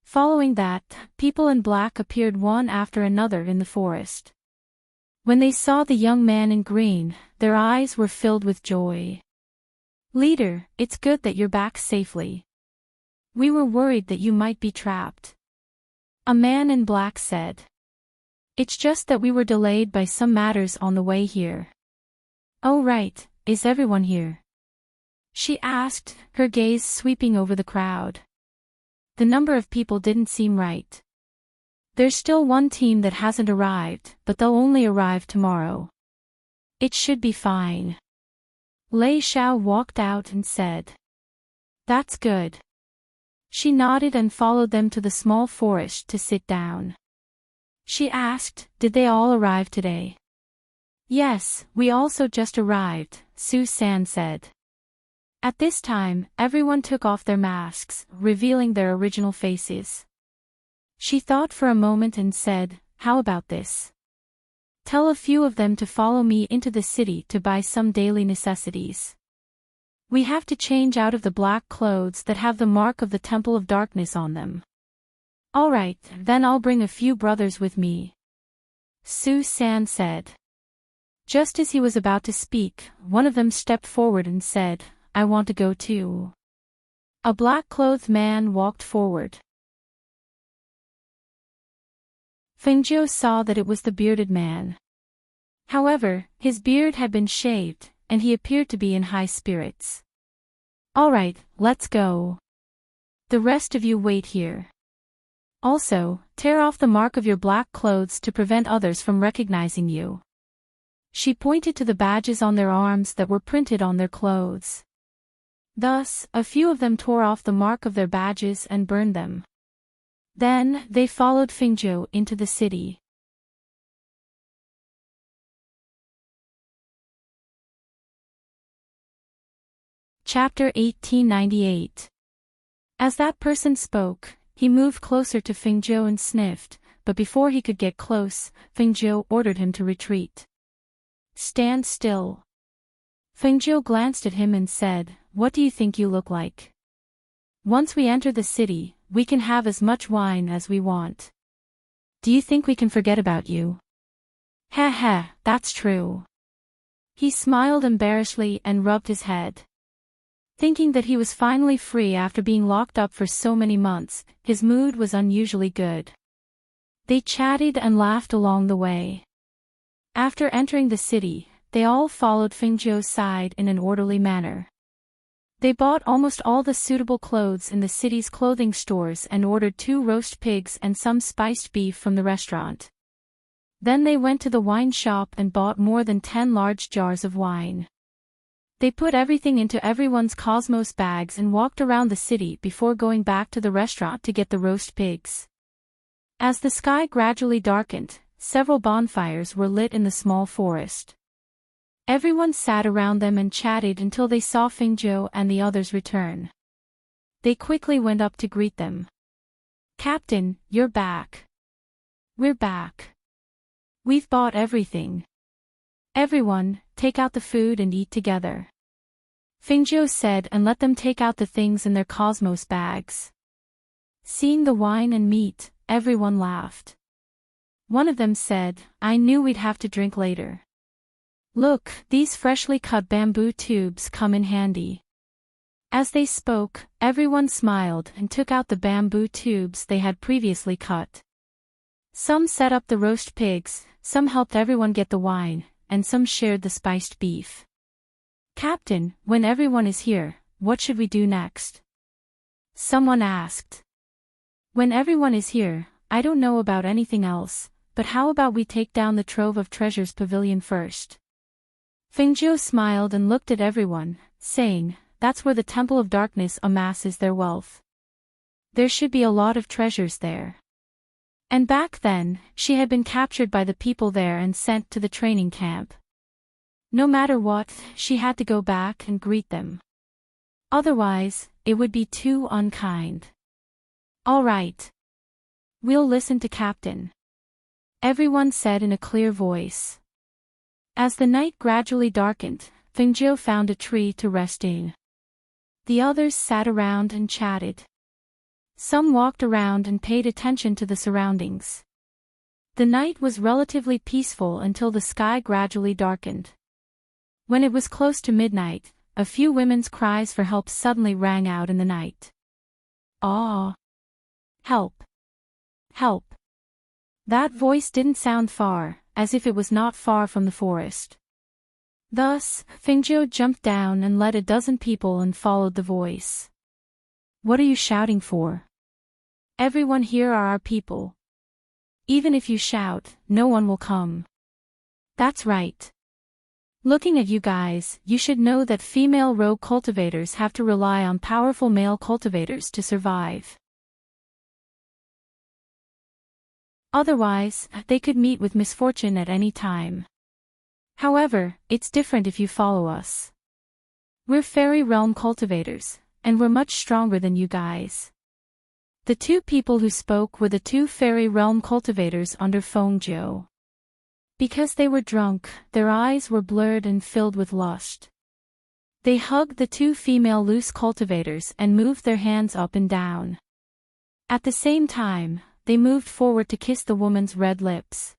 Following that, people in black appeared one after another in the forest. When they saw the young man in green, their eyes were filled with joy. Leader, it's good that you're back safely. We were worried that you might be trapped. A man in black said. It's just that we were delayed by some matters on the way here. Oh right, is everyone here? She asked, her gaze sweeping over the crowd. The number of people didn't seem right. There's still one team that hasn't arrived, but they'll only arrive tomorrow. It should be fine. Lei Xiao walked out and said. That's good. She nodded and followed them to the small forest to sit down. She asked, did they all arrive today? Yes, we also just arrived, Su San said. At this time, everyone took off their masks, revealing their original faces. She thought for a moment and said, how about this? Tell a few of them to follow me into the city to buy some daily necessities. We have to change out of the black clothes that have the mark of the Temple of Darkness on them. All right, then I'll bring a few brothers with me. Su San said. Just as he was about to speak, one of them stepped forward and said, I want to go too. A black-clothed man walked forward. Fengjiu saw that it was the bearded man. However, his beard had been shaved, and he appeared to be in high spirits. All right, let's go. The rest of you wait here. Also, tear off the mark of your black clothes to prevent others from recognizing you. She pointed to the badges on their arms that were printed on their clothes. Thus, a few of them tore off the mark of their badges and burned them. Then, they followed Fengjiu into the city. Chapter 1898. As that person spoke, he moved closer to Fengjiu and sniffed, but before he could get close, Fengjiu ordered him to retreat. Stand still. Fengjiu glanced at him and said, what do you think you look like? Once we enter the city, we can have as much wine as we want. Do you think we can forget about you? Heh heh, that's true. He smiled embarrassedly and rubbed his head. Thinking that he was finally free after being locked up for so many months, his mood was unusually good. They chatted and laughed along the way. After entering the city, they all followed Fengjiu's side in an orderly manner. They bought almost all the suitable clothes in the city's clothing stores and ordered 2 roast pigs and some spiced beef from the restaurant. Then they went to the wine shop and bought more than 10 large jars of wine. They put everything into everyone's Cosmos bags and walked around the city before going back to the restaurant to get the roast pigs. As the sky gradually darkened, several bonfires were lit in the small forest. Everyone sat around them and chatted until they saw Fengjiu and the others return. They quickly went up to greet them. Captain, you're back. We're back. We've bought everything. Everyone, take out the food and eat together. Fengjiu said and let them take out the things in their Cosmos bags. Seeing the wine and meat, everyone laughed. One of them said, I knew we'd have to drink later. Look, these freshly cut bamboo tubes come in handy. As they spoke, everyone smiled and took out the bamboo tubes they had previously cut. Some set up the roast pigs, some helped everyone get the wine, and some shared the spiced beef. Captain, when everyone is here, what should we do next? Someone asked. When everyone is here, I don't know about anything else, but how about we take down the Trove of Treasures pavilion first? Fengjiu smiled and looked at everyone, saying, that's where the Temple of Darkness amasses their wealth. There should be a lot of treasures there. And back then, she had been captured by the people there and sent to the training camp. No matter what, she had to go back and greet them. Otherwise, it would be too unkind. All right. We'll listen to Captain, everyone said in a clear voice. As the night gradually darkened, Fengjiu found a tree to rest in. The others sat around and chatted. Some walked around and paid attention to the surroundings. The night was relatively peaceful until the sky gradually darkened. When it was close to midnight, a few women's cries for help suddenly rang out in the night. "Ah! Help! Help!" That voice didn't sound far, as if it was not far from the forest. Thus, Fengjiu jumped down and led a dozen people and followed the voice. "What are you shouting for? Everyone here are our people. Even if you shout, no one will come." "That's right. Looking at you guys, you should know that female rogue cultivators have to rely on powerful male cultivators to survive. Otherwise, they could meet with misfortune at any time. However, it's different if you follow us. We're fairy realm cultivators, and we're much stronger than you guys." The two people who spoke were the two fairy realm cultivators under Fengjiu. Because they were drunk, their eyes were blurred and filled with lust. They hugged the two female loose cultivators and moved their hands up and down. At the same time, they moved forward to kiss the woman's red lips.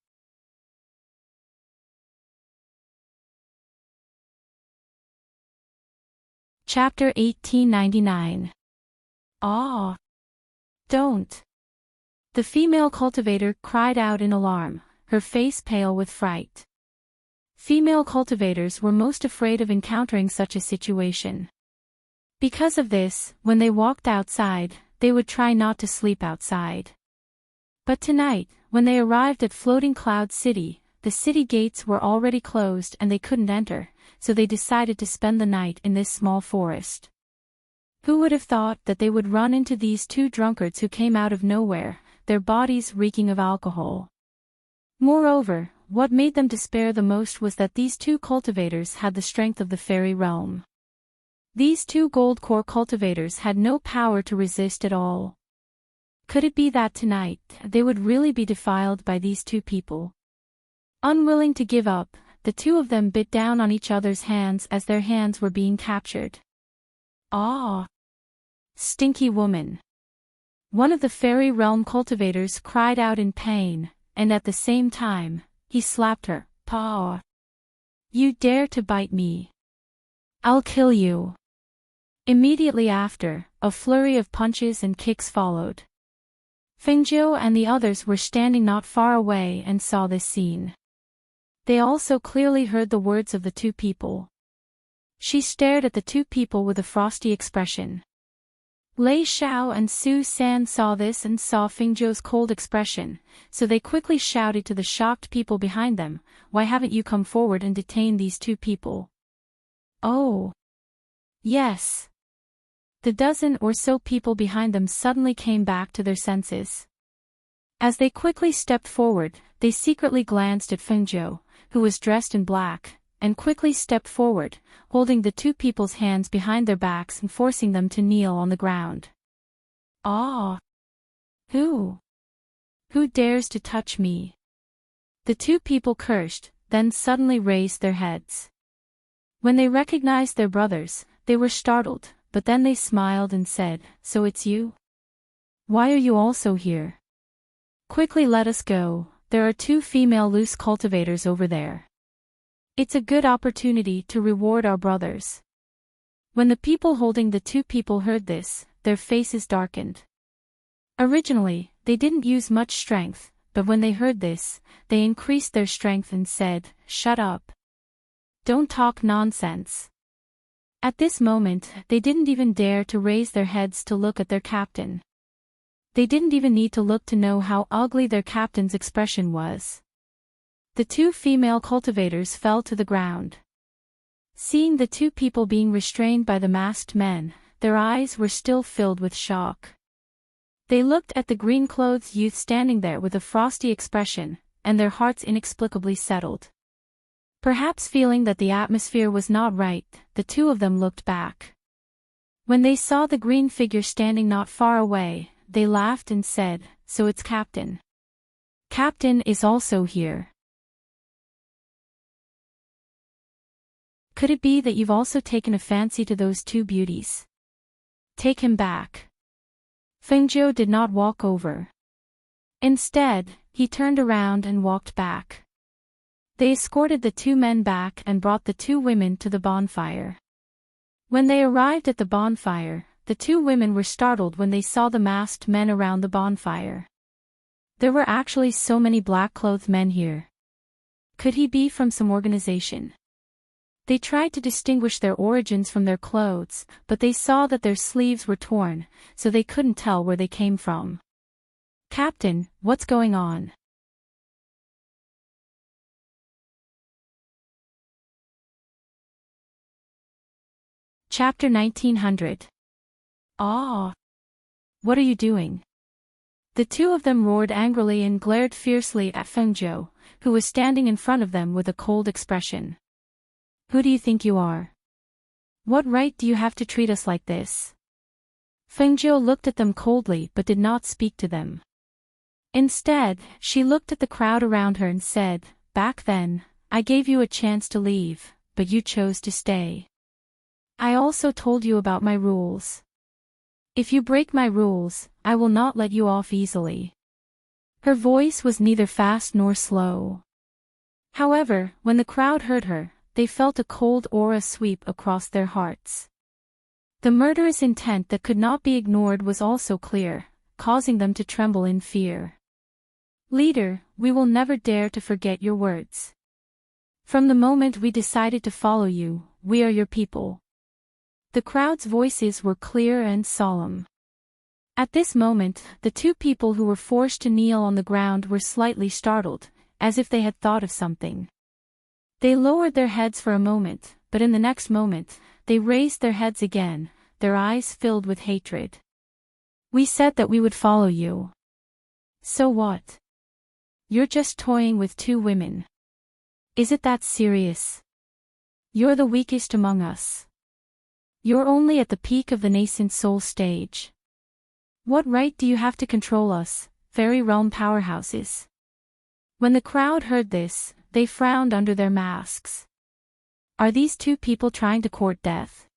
Chapter 1899. "Ah! Don't!" The female cultivator cried out in alarm, her face pale with fright. Female cultivators were most afraid of encountering such a situation. Because of this, when they walked outside, they would try not to sleep outside. But tonight, when they arrived at Floating Cloud City, the city gates were already closed and they couldn't enter, so they decided to spend the night in this small forest. Who would have thought that they would run into these two drunkards who came out of nowhere, their bodies reeking of alcohol? Moreover, what made them despair the most was that these two cultivators had the strength of the fairy realm. These two gold core cultivators had no power to resist at all. Could it be that tonight, they would really be defiled by these two people? Unwilling to give up, the two of them bit down on each other's hands as their hands were being captured. "Ah! Stinky woman!" One of the fairy realm cultivators cried out in pain, and at the same time, he slapped her paw. "You dare to bite me? I'll kill you!" Immediately after, a flurry of punches and kicks followed. Fengjiu and the others were standing not far away and saw this scene. They also clearly heard the words of the two people. She stared at the two people with a frosty expression. Lei Xiao and Su San saw this and saw Fengjiu's cold expression, so they quickly shouted to the shocked people behind them, "Why haven't you come forward and detained these two people?" "Oh! Yes!" The dozen or so people behind them suddenly came back to their senses. As they quickly stepped forward, they secretly glanced at Fengjiu, who was dressed in black, and quickly stepped forward, holding the two people's hands behind their backs and forcing them to kneel on the ground. "Ah! Who dares to touch me?" The two people cursed, then suddenly raised their heads. When they recognized their brothers, they were startled, but then they smiled and said, "So it's you? Why are you also here? Quickly let us go, there are two female loose cultivators over there. It's a good opportunity to reward our brothers." When the people holding the two people heard this, their faces darkened. Originally, they didn't use much strength, but when they heard this, they increased their strength and said, "Shut up. Don't talk nonsense." At this moment, they didn't even dare to raise their heads to look at their captain. They didn't even need to look to know how ugly their captain's expression was. The two female cultivators fell to the ground. Seeing the two people being restrained by the masked men, their eyes were still filled with shock. They looked at the green-clothed youth standing there with a frosty expression, and their hearts inexplicably settled. Perhaps feeling that the atmosphere was not right, the two of them looked back. When they saw the green figure standing not far away, they laughed and said, "So it's Captain. Captain is also here. Could it be that you've also taken a fancy to those two beauties? Take him back." Fengjiu did not walk over. Instead, he turned around and walked back. They escorted the two men back and brought the two women to the bonfire. When they arrived at the bonfire, the two women were startled when they saw the masked men around the bonfire. There were actually so many black-clothed men here. Could he be from some organization? They tried to distinguish their origins from their clothes, but they saw that their sleeves were torn, so they couldn't tell where they came from. "Captain, what's going on?" Chapter 1900. "Ah! What are you doing?" The two of them roared angrily and glared fiercely at Fengjiu, who was standing in front of them with a cold expression. "Who do you think you are? What right do you have to treat us like this?" Fengjiu looked at them coldly but did not speak to them. Instead, she looked at the crowd around her and said, "Back then, I gave you a chance to leave, but you chose to stay. I also told you about my rules. If you break my rules, I will not let you off easily." Her voice was neither fast nor slow. However, when the crowd heard her, they felt a cold aura sweep across their hearts. The murderous intent that could not be ignored was also clear, causing them to tremble in fear. "Leader, we will never dare to forget your words. From the moment we decided to follow you, we are your people." The crowd's voices were clear and solemn. At this moment, the two people who were forced to kneel on the ground were slightly startled, as if they had thought of something. They lowered their heads for a moment, but in the next moment, they raised their heads again, their eyes filled with hatred. "We said that we would follow you. So what? You're just toying with two women. Is it that serious? You're the weakest among us. You're only at the peak of the nascent soul stage. What right do you have to control us, fairy realm powerhouses?" When the crowd heard this, they frowned under their masks. Are these two people trying to court death?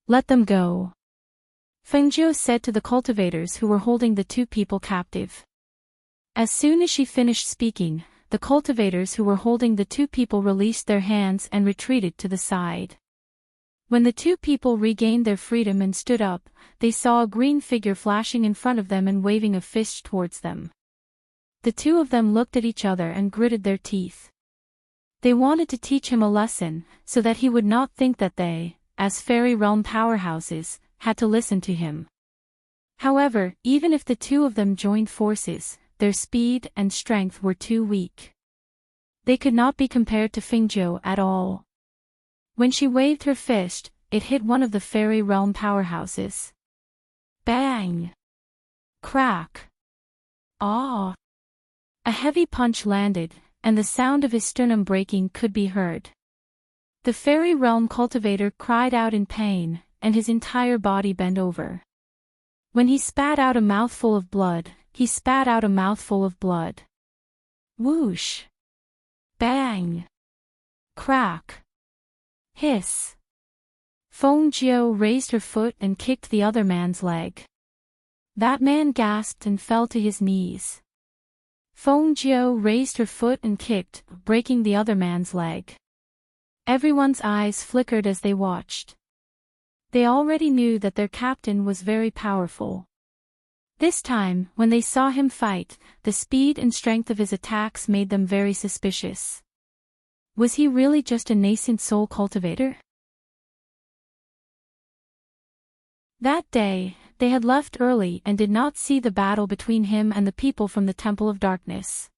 Let them go. Fengjiu said to the cultivators who were holding the two people captive. As soon as she finished speaking, the cultivators who were holding the two people released their hands and retreated to the side. When the two people regained their freedom and stood up, they saw a green figure flashing in front of them and waving a fist towards them. The two of them looked at each other and gritted their teeth. They wanted to teach him a lesson, so that he would not think that they, as fairy realm powerhouses, had to listen to him. However, even if the two of them joined forces, their speed and strength were too weak. They could not be compared to Fengjiu at all. When she waved her fist, it hit one of the fairy realm powerhouses. Bang! Crack! Ah! A heavy punch landed, and the sound of his sternum breaking could be heard. The fairy realm cultivator cried out in pain, and his entire body bent over. When he spat out a mouthful of blood, he spat out a mouthful of blood. Whoosh! Bang! Crack! Hiss! Fengjiu raised her foot and kicked the other man's leg. That man gasped and fell to his knees. Fengjiu raised her foot and kicked, breaking the other man's leg. Everyone's eyes flickered as they watched. They already knew that their captain was very powerful. This time, when they saw him fight, the speed and strength of his attacks made them very suspicious. Was he really just a nascent soul cultivator? That day, they had left early and did not see the battle between him and the people from the Temple of Darkness.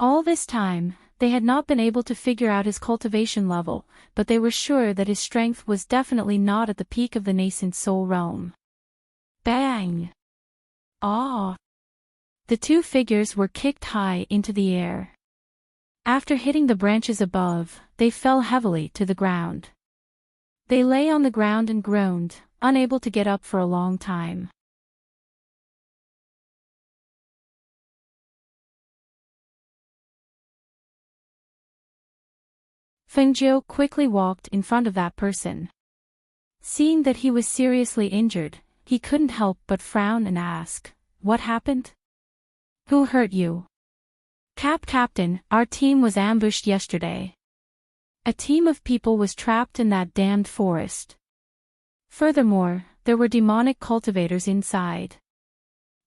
All this time, they had not been able to figure out his cultivation level, but they were sure that his strength was definitely not at the peak of the nascent soul realm. Bang! Ah! The two figures were kicked high into the air. After hitting the branches above, they fell heavily to the ground. They lay on the ground and groaned, unable to get up for a long time. Fengjiu quickly walked in front of that person. Seeing that he was seriously injured, he couldn't help but frown and ask, "What happened? Who hurt you?" Captain, our team was ambushed yesterday. A team of people was trapped in that damned forest. Furthermore, there were demonic cultivators inside.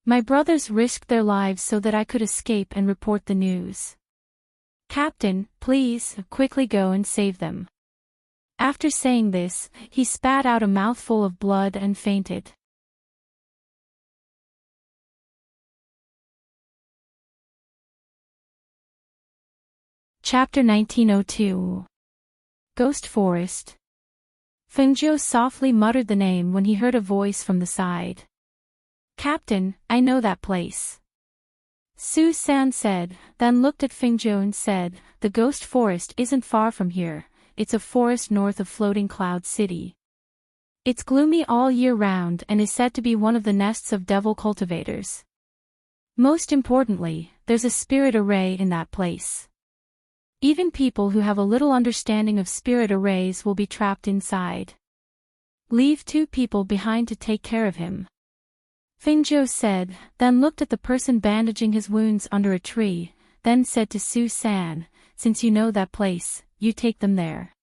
My brothers risked their lives so that I could escape and report the news. Captain, please, quickly go and save them. After saying this, he spat out a mouthful of blood and fainted. Chapter 1902. Ghost Forest. Fengjiu softly muttered the name when he heard a voice from the side. "Captain, I know that place," Su San said, then looked at Fengjiu and said, "The ghost forest isn't far from here, it's a forest north of Floating Cloud City. It's gloomy all year round and is said to be one of the nests of devil cultivators. Most importantly, there's a spirit array in that place. Even people who have a little understanding of spirit arrays will be trapped inside. Leave 2 people behind to take care of him," Fengjiu said, then looked at the person bandaging his wounds under a tree, then said to Su San, "Since you know that place, you take them there.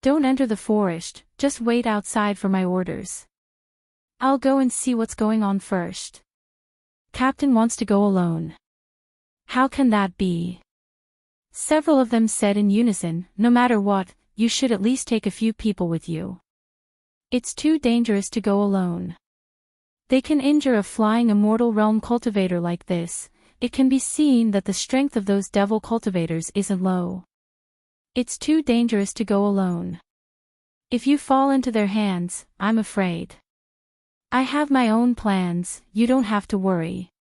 Don't enter the forest, just wait outside for my orders. I'll go and see what's going on first." "Captain wants to go alone." "How can that be?" Several of them said in unison, "No matter what, you should at least take a few people with you. It's too dangerous to go alone. They can injure a flying immortal realm cultivator like this. It can be seen that the strength of those devil cultivators isn't low. It's too dangerous to go alone. If you fall into their hands, I'm afraid. I have my own plans, you don't have to worry."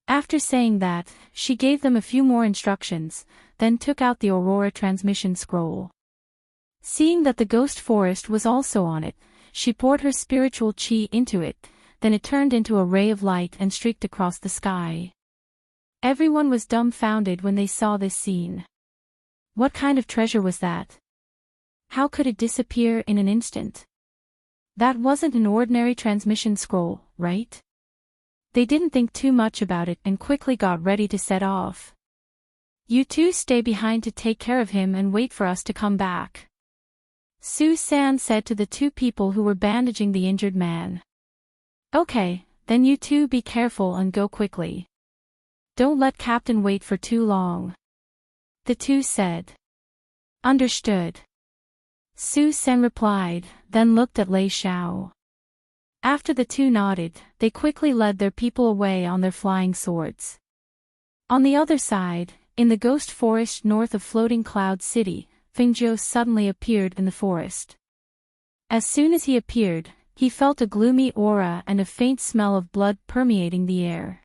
After saying that, she gave them a few more instructions, then took out the Aurora transmission scroll. Seeing that the ghost forest was also on it, she poured her spiritual chi into it, then it turned into a ray of light and streaked across the sky. Everyone was dumbfounded when they saw this scene. What kind of treasure was that? How could it disappear in an instant? That wasn't an ordinary transmission scroll, right? They didn't think too much about it and quickly got ready to set off. "You 2 stay behind to take care of him and wait for us to come back," Su San said to the 2 people who were bandaging the injured man. "Okay, then you 2 be careful and go quickly. Don't let Captain wait for too long," the 2 said. "Understood," Su San replied, then looked at Lei Xiao. After the 2 nodded, they quickly led their people away on their flying swords. On the other side, in the ghost forest north of Floating Cloud City, Fengjiu suddenly appeared in the forest. As soon as he appeared, he felt a gloomy aura and a faint smell of blood permeating the air.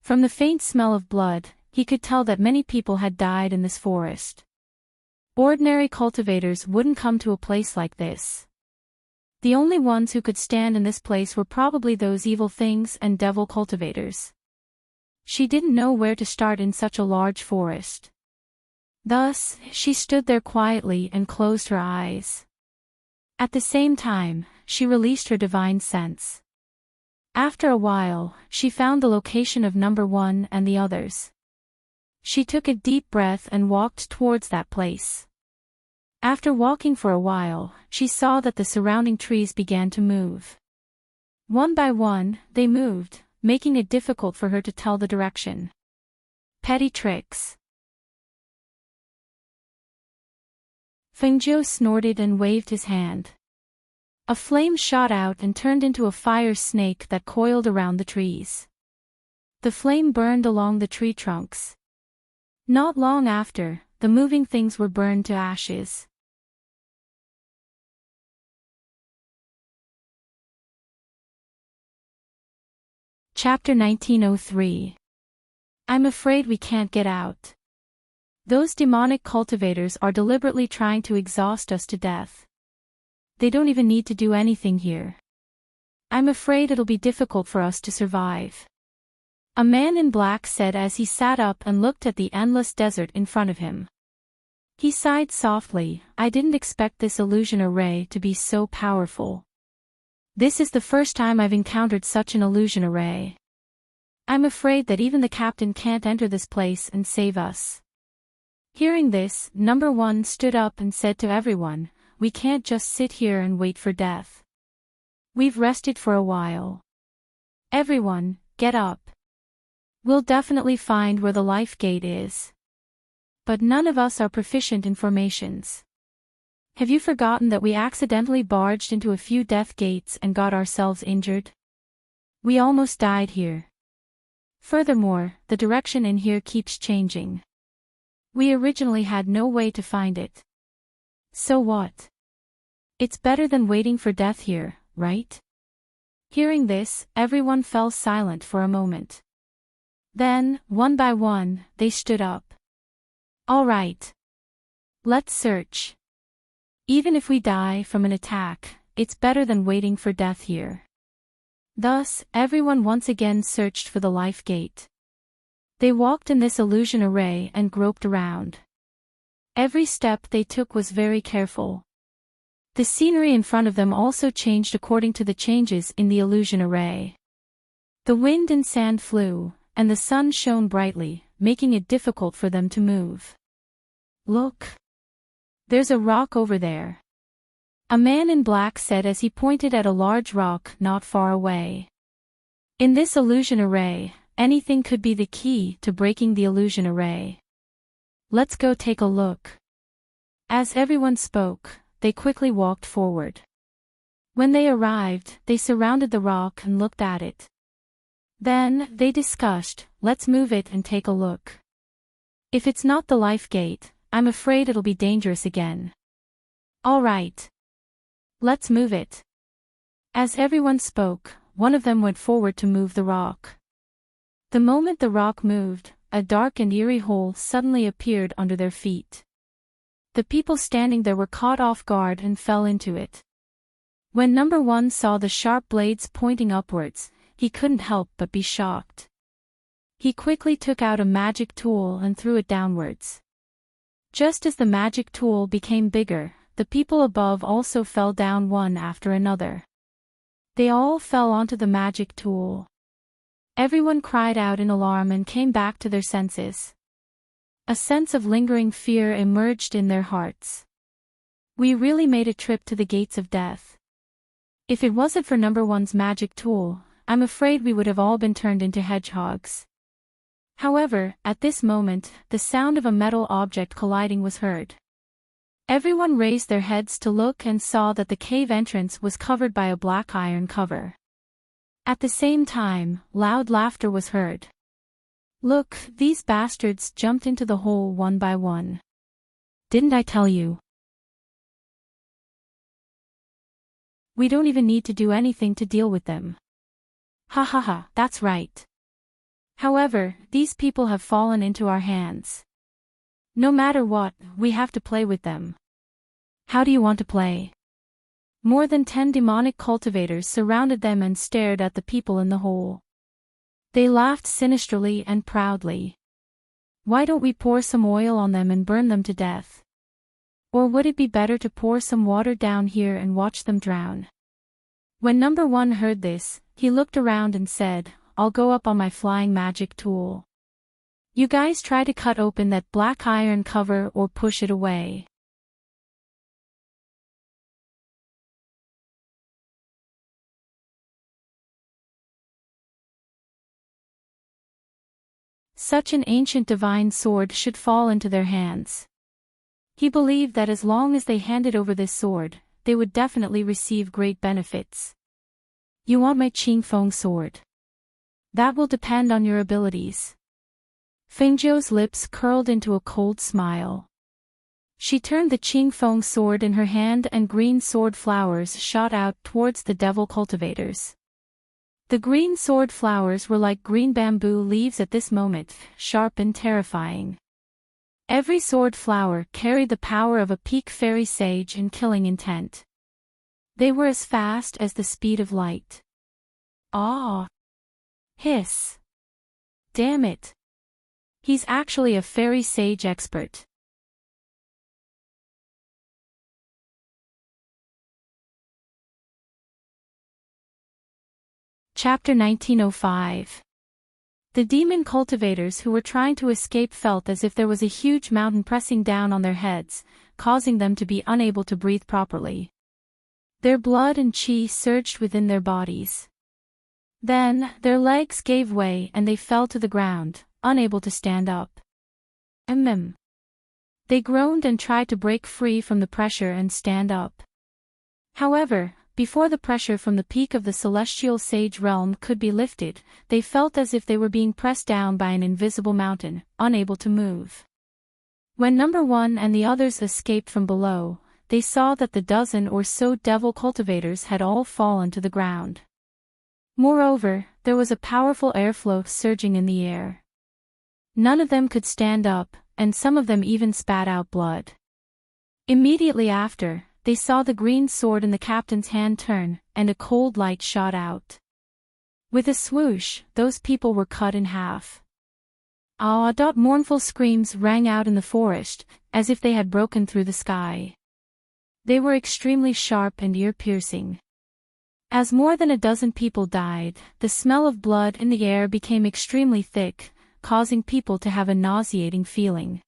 From the faint smell of blood, he could tell that many people had died in this forest. Ordinary cultivators wouldn't come to a place like this. The only ones who could stand in this place were probably those evil things and devil cultivators. She didn't know where to start in such a large forest. Thus, she stood there quietly and closed her eyes. At the same time, she released her divine sense. After a while, she found the location of number 1 and the others. She took a deep breath and walked towards that place. After walking for a while, she saw that the surrounding trees began to move. One by one, they moved, making it difficult for her to tell the direction. Petty tricks. Fengjiu snorted and waved his hand. A flame shot out and turned into a fire snake that coiled around the trees. The flame burned along the tree trunks. Not long after, the moving things were burned to ashes. Chapter 1903. I'm afraid we can't get out. Those demonic cultivators are deliberately trying to exhaust us to death. they don't even need to do anything here. I'm afraid it'll be difficult for us to survive. A man in black said as he sat up and looked at the endless desert in front of him. He sighed softly. I didn't expect this illusion array to be so powerful. This is the first time I've encountered such an illusion array. I'm afraid that even the captain can't enter this place and save us. Hearing this, Number 1 stood up and said to everyone, we can't just sit here and wait for death. We've rested for a while. Everyone, get up. We'll definitely find where the life gate is. But none of us are proficient in formations. Have you forgotten that we accidentally barged into a few death gates and got ourselves injured? We almost died here. Furthermore, the direction in here keeps changing. We originally had no way to find it. So what? It's better than waiting for death here, right? Hearing this, everyone fell silent for a moment. Then, one by one, they stood up. All right. Let's search. Even if we die from an attack, it's better than waiting for death here. Thus, everyone once again searched for the life gate. They walked in this illusion array and groped around. Every step they took was very careful. The scenery in front of them also changed according to the changes in the illusion array. The wind and sand flew, and the sun shone brightly, making it difficult for them to move. Look. There's a rock over there. A man in black said as he pointed at a large rock not far away. In this illusion array, anything could be the key to breaking the illusion array. Let's go take a look. As everyone spoke, they quickly walked forward. When they arrived, they surrounded the rock and looked at it. Then, they discussed, let's move it and take a look. If it's not the life gate, I'm afraid it'll be dangerous again. All right. Let's move it. As everyone spoke, one of them went forward to move the rock. The moment the rock moved, a dark and eerie hole suddenly appeared under their feet. The people standing there were caught off guard and fell into it. When Number 1 saw the sharp blades pointing upwards, he couldn't help but be shocked. He quickly took out a magic tool and threw it downwards. Just as the magic tool became bigger, the people above also fell down one after another. They all fell onto the magic tool. Everyone cried out in alarm and came back to their senses. A sense of lingering fear emerged in their hearts. We really made a trip to the gates of death. If it wasn't for Number 1's magic tool, I'm afraid we would have all been turned into hedgehogs. However, at this moment, the sound of a metal object colliding was heard. Everyone raised their heads to look and saw that the cave entrance was covered by a black iron cover. At the same time, loud laughter was heard. Look, these bastards jumped into the hole one by one. Didn't I tell you? We don't even need to do anything to deal with them. Ha ha ha, that's right. However, these people have fallen into our hands. No matter what, we have to play with them. How do you want to play? More than 10 demonic cultivators surrounded them and stared at the people in the hole. They laughed sinisterly and proudly. Why don't we pour some oil on them and burn them to death? Or would it be better to pour some water down here and watch them drown? When Number 1 heard this, he looked around and said, I'll go up on my flying magic tool. You guys try to cut open that black iron cover or push it away. Such an ancient divine sword should fall into their hands. He believed that as long as they handed over this sword, they would definitely receive great benefits. You want my Qingfeng sword? That will depend on your abilities. Fengzhou's lips curled into a cold smile. She turned the Qingfeng sword in her hand and green sword flowers shot out towards the devil cultivators. The green sword flowers were like green bamboo leaves at this moment, sharp and terrifying. Every sword flower carried the power of a peak fairy sage and killing intent. They were as fast as the speed of light. Ah! Hiss! Damn it! He's actually a fairy sage expert. Chapter 1905. The demon cultivators who were trying to escape felt as if there was a huge mountain pressing down on their heads, causing them to be unable to breathe properly. Their blood and chi surged within their bodies. Then, their legs gave way and they fell to the ground, unable to stand up. They groaned and tried to break free from the pressure and stand up. However, before the pressure from the peak of the celestial sage realm could be lifted, they felt as if they were being pressed down by an invisible mountain, unable to move. When number 1 and the others escaped from below, they saw that the dozen or so devil cultivators had all fallen to the ground. Moreover, there was a powerful airflow surging in the air. None of them could stand up, and some of them even spat out blood. Immediately after, they saw the green sword in the captain's hand turn, and a cold light shot out. With a swoosh, those people were cut in half. Ah! Mournful screams rang out in the forest, as if they had broken through the sky. They were extremely sharp and ear-piercing. As more than a dozen people died, the smell of blood in the air became extremely thick, causing people to have a nauseating feeling.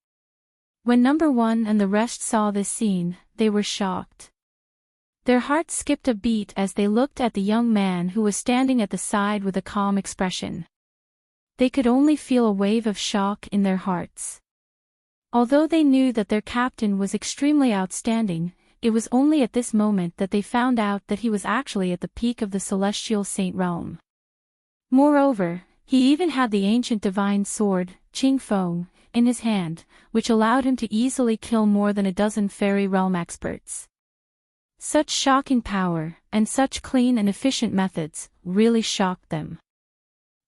When number 1 and the rest saw this scene, they were shocked. Their hearts skipped a beat as they looked at the young man who was standing at the side with a calm expression. They could only feel a wave of shock in their hearts. Although they knew that their captain was extremely outstanding, it was only at this moment that they found out that he was actually at the peak of the celestial saint realm. Moreover, he even had the ancient divine sword, Qing Feng, in his hand, which allowed him to easily kill more than a dozen fairy realm experts. Such shocking power, and such clean and efficient methods, really shocked them.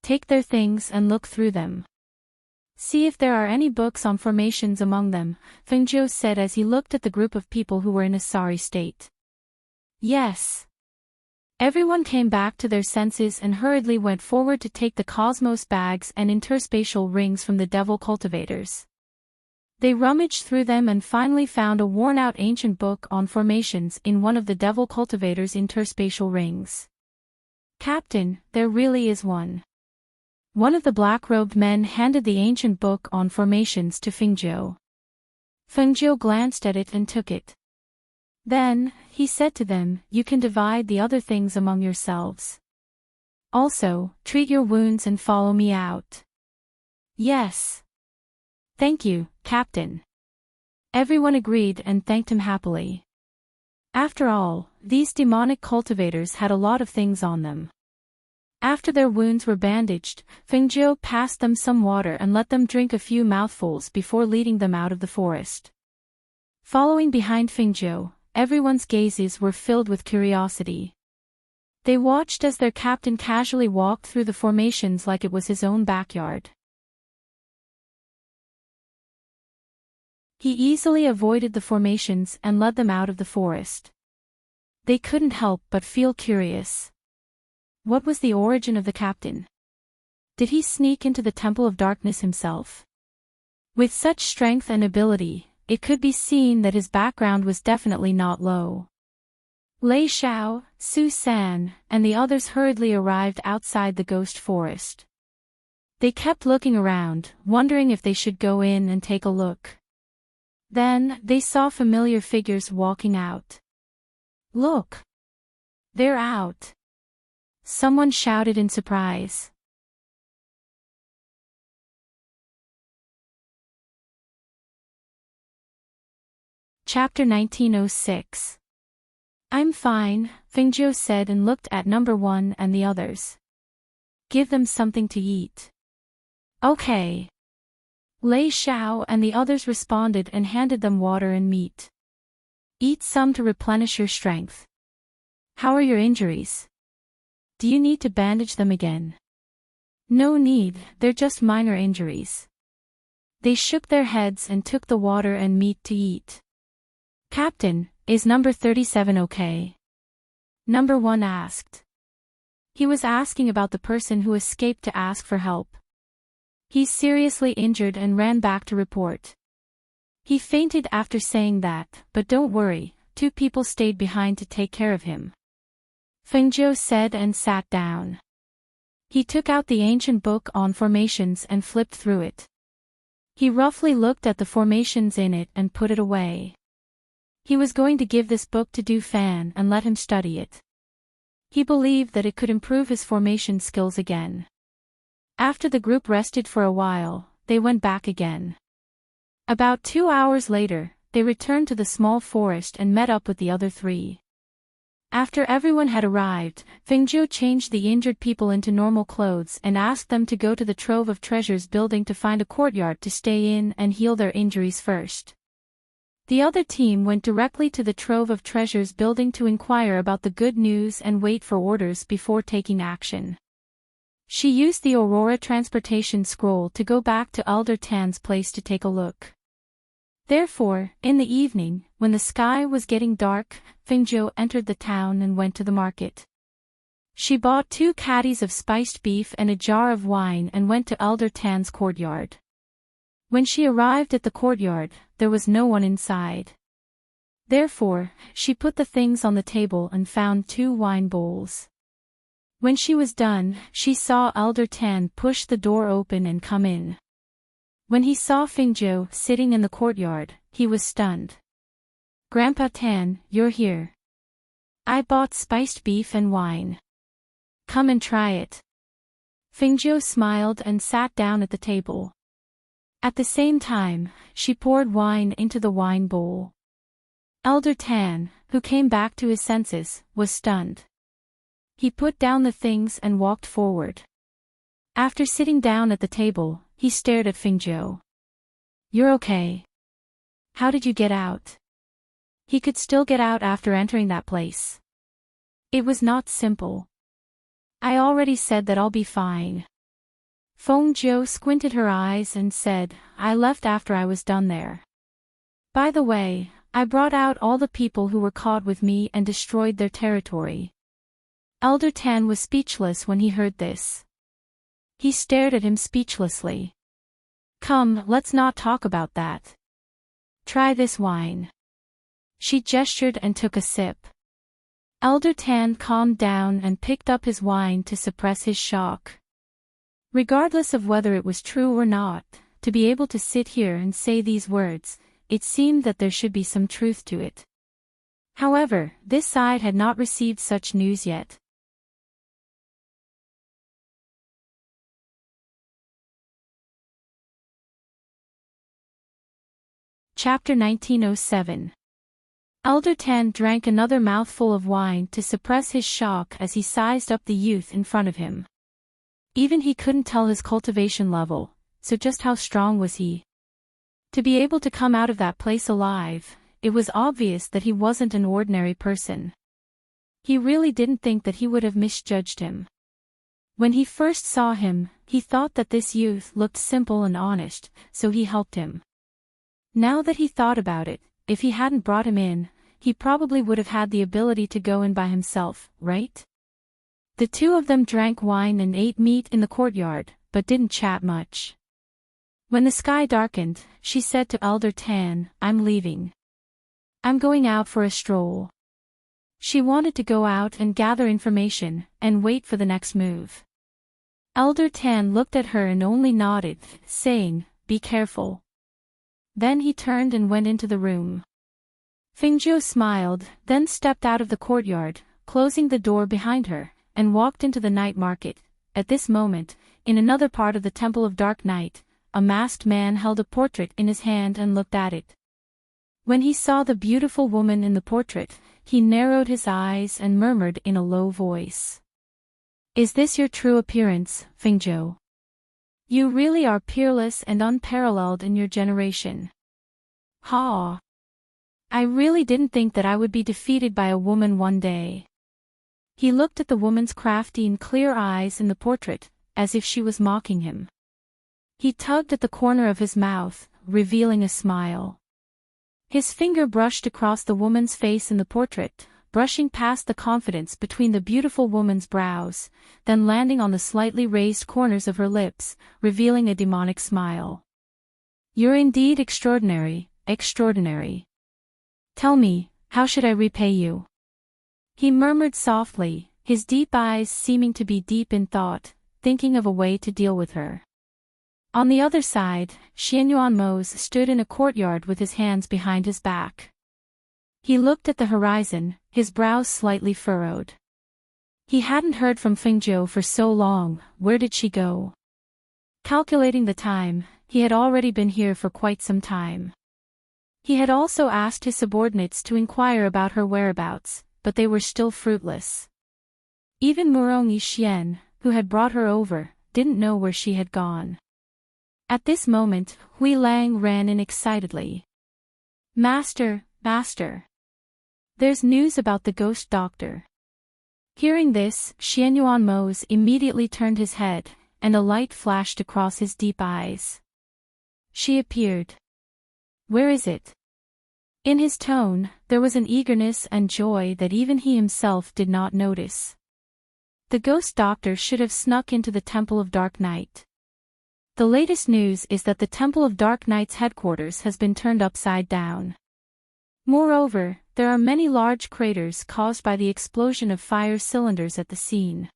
Take their things and look through them. See if there are any books on formations among them, Fengjiu said as he looked at the group of people who were in a sorry state. Yes. Everyone came back to their senses and hurriedly went forward to take the cosmos bags and interspatial rings from the devil cultivators. They rummaged through them and finally found a worn-out ancient book on formations in one of the devil cultivators' interspatial rings. Captain, there really is one. One of the black-robed men handed the ancient book on formations to Fengjiu. Fengjiu glanced at it and took it. Then, he said to them, "You can divide the other things among yourselves. Also, treat your wounds and follow me out." "Yes. Thank you, Captain." Everyone agreed and thanked him happily. After all, these demonic cultivators had a lot of things on them. After their wounds were bandaged, Fengjiu passed them some water and let them drink a few mouthfuls before leading them out of the forest. Following behind Fengjiu, everyone's gazes were filled with curiosity. They watched as their captain casually walked through the formations like it was his own backyard. He easily avoided the formations and led them out of the forest. They couldn't help but feel curious. What was the origin of the captain? Did he sneak into the Temple of Darkness himself? With such strength and ability, it could be seen that his background was definitely not low. Lei Xiao, Su San, and the others hurriedly arrived outside the ghost forest. They kept looking around, wondering if they should go in and take a look. Then, they saw familiar figures walking out. "Look! They're out!" Someone shouted in surprise. Chapter 1906. "I'm fine," Fengjiu said and looked at number 1 and the others. "Give them something to eat." "Okay." Lei Xiao and the others responded and handed them water and meat. "Eat some to replenish your strength." "How are your injuries? Do you need to bandage them again?" "No need, they're just minor injuries." They shook their heads and took the water and meat to eat. "Captain, is number 37 okay?" Number 1 asked. He was asking about the person who escaped to ask for help. He's seriously injured and ran back to report. He fainted after saying that, but don't worry, 2 people stayed behind to take care of him. Fengzhou said and sat down. He took out the ancient book on formations and flipped through it. He roughly looked at the formations in it and put it away. He was going to give this book to Du Fan and let him study it. He believed that it could improve his formation skills again. After the group rested for a while, they went back again. About 2 hours later, they returned to the small forest and met up with the other 3. After everyone had arrived, Fengzhou changed the injured people into normal clothes and asked them to go to the Trove of Treasures building to find a courtyard to stay in and heal their injuries first. The other team went directly to the Trove of Treasures building to inquire about the good news and wait for orders before taking action. She used the Aurora transportation scroll to go back to Elder Tan's place to take a look. Therefore, in the evening, when the sky was getting dark, Fengzhou entered the town and went to the market. She bought 2 caddies of spiced beef and a jar of wine and went to Elder Tan's courtyard. When she arrived at the courtyard, there was no one inside. Therefore, she put the things on the table and found 2 wine bowls. When she was done, she saw Elder Tan push the door open and come in. When he saw Fengzhou sitting in the courtyard, he was stunned. "Grandpa Tan, you're here. I bought spiced beef and wine. Come and try it." Fengzhou smiled and sat down at the table. At the same time, she poured wine into the wine bowl. Elder Tan, who came back to his senses, was stunned. He put down the things and walked forward. After sitting down at the table, he stared at Fengzhou. "You're okay. How did you get out?" He could still get out after entering that place. It was not simple. "I already said that I'll be fine." Fengzhou squinted her eyes and said, "I left after I was done there. By the way, I brought out all the people who were caught with me and destroyed their territory." Elder Tan was speechless when he heard this. He stared at him speechlessly. "Come, let's not talk about that. Try this wine." She gestured and took a sip. Elder Tan calmed down and picked up his wine to suppress his shock. Regardless of whether it was true or not, to be able to sit here and say these words, it seemed that there should be some truth to it. However, this side had not received such news yet. Chapter 1907. Elder Tan drank another mouthful of wine to suppress his shock as he sized up the youth in front of him. Even he couldn't tell his cultivation level, so just how strong was he? To be able to come out of that place alive, it was obvious that he wasn't an ordinary person. He really didn't think that he would have misjudged him. When he first saw him, he thought that this youth looked simple and honest, so he helped him. Now that he thought about it, if he hadn't brought him in, he probably would have had the ability to go in by himself, right? The 2 of them drank wine and ate meat in the courtyard, but didn't chat much. When the sky darkened, she said to Elder Tan, "I'm leaving. I'm going out for a stroll." She wanted to go out and gather information, and wait for the next move. Elder Tan looked at her and only nodded, saying, "Be careful." Then he turned and went into the room. Fengzhou smiled, then stepped out of the courtyard, closing the door behind her, and walked into the night market. At this moment, in another part of the Temple of Dark Night, a masked man held a portrait in his hand and looked at it. When he saw the beautiful woman in the portrait, he narrowed his eyes and murmured in a low voice. "Is this your true appearance, Fengzhou? You really are peerless and unparalleled in your generation. Ha! I really didn't think that I would be defeated by a woman one day." He looked at the woman's crafty and clear eyes in the portrait, as if she was mocking him. He tugged at the corner of his mouth, revealing a smile. His finger brushed across the woman's face in the portrait, brushing past the confidence between the beautiful woman's brows, then landing on the slightly raised corners of her lips, revealing a demonic smile. "You're indeed extraordinary, extraordinary. Tell me, how should I repay you?" He murmured softly, his deep eyes seeming to be deep in thought, thinking of a way to deal with her. On the other side, Xianyuan stood in a courtyard with his hands behind his back. He looked at the horizon, his brows slightly furrowed. He hadn't heard from Fengjiu for so long. Where did she go? Calculating the time, he had already been here for quite some time. He had also asked his subordinates to inquire about her whereabouts, but they were still fruitless. Even Murongi Xian, who had brought her over, didn't know where she had gone. At this moment, Hui Lang ran in excitedly. "Master, master! There's news about the ghost doctor." Hearing this, Xianyuan immediately turned his head, and a light flashed across his deep eyes. She appeared. "Where is it?" In his tone, there was an eagerness and joy that even he himself did not notice. The ghost doctor should have snuck into the Temple of Dark Night. The latest news is that the Temple of Dark Night's headquarters has been turned upside down. Moreover, there are many large craters caused by the explosion of fire cylinders at the scene.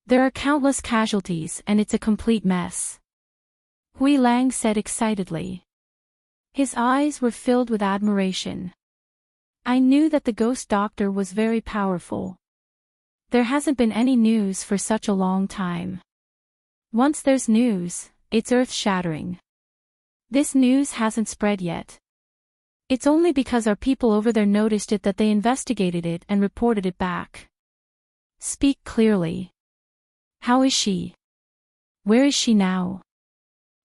There are countless casualties and it's a complete mess. Hui Lang said excitedly. His eyes were filled with admiration. "I knew that the ghost doctor was very powerful. There hasn't been any news for such a long time. Once there's news, it's earth-shattering. This news hasn't spread yet. It's only because our people over there noticed it that they investigated it and reported it back." "Speak clearly. How is she? Where is she now?"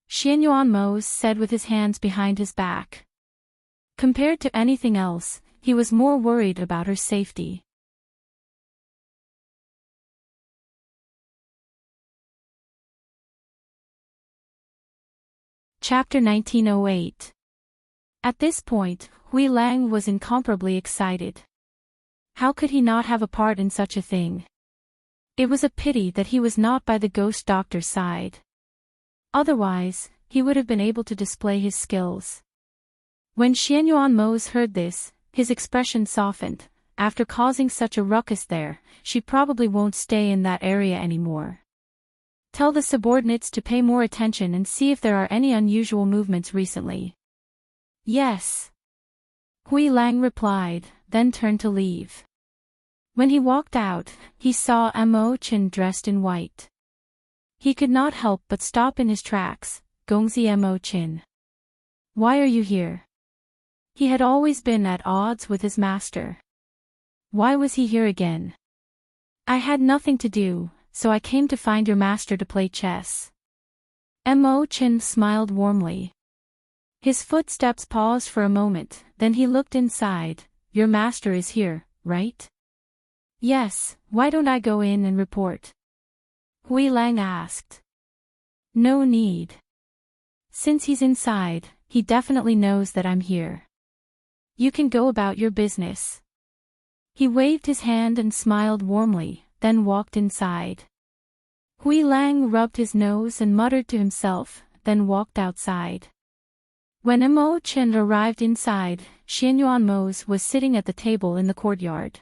Xianyuan said with his hands behind his back. Compared to anything else, he was more worried about her safety. Chapter 1908. At this point, Hui Lang was incomparably excited. How could he not have a part in such a thing? It was a pity that he was not by the ghost doctor's side. Otherwise, he would have been able to display his skills. When Xianyuan heard this, his expression softened. After causing such a ruckus there, she probably won't stay in that area anymore. Tell the subordinates to pay more attention and see if there are any unusual movements recently. Yes. Hui Lang replied, then turned to leave. When he walked out, he saw Mo Chin dressed in white. He could not help but stop in his tracks. "Gongzi Mo Chin. Why are you here?" He had always been at odds with his master. Why was he here again? "I had nothing to do, so I came to find your master to play chess." Mo Chin smiled warmly. His footsteps paused for a moment, then he looked inside. "Your master is here, right?" "Yes, why don't I go in and report?" Hui Lang asked. "No need. Since he's inside, he definitely knows that I'm here. You can go about your business." He waved his hand and smiled warmly, then walked inside. Hui Lang rubbed his nose and muttered to himself, then walked outside. When Mo Chin arrived inside, Xianyuan was sitting at the table in the courtyard.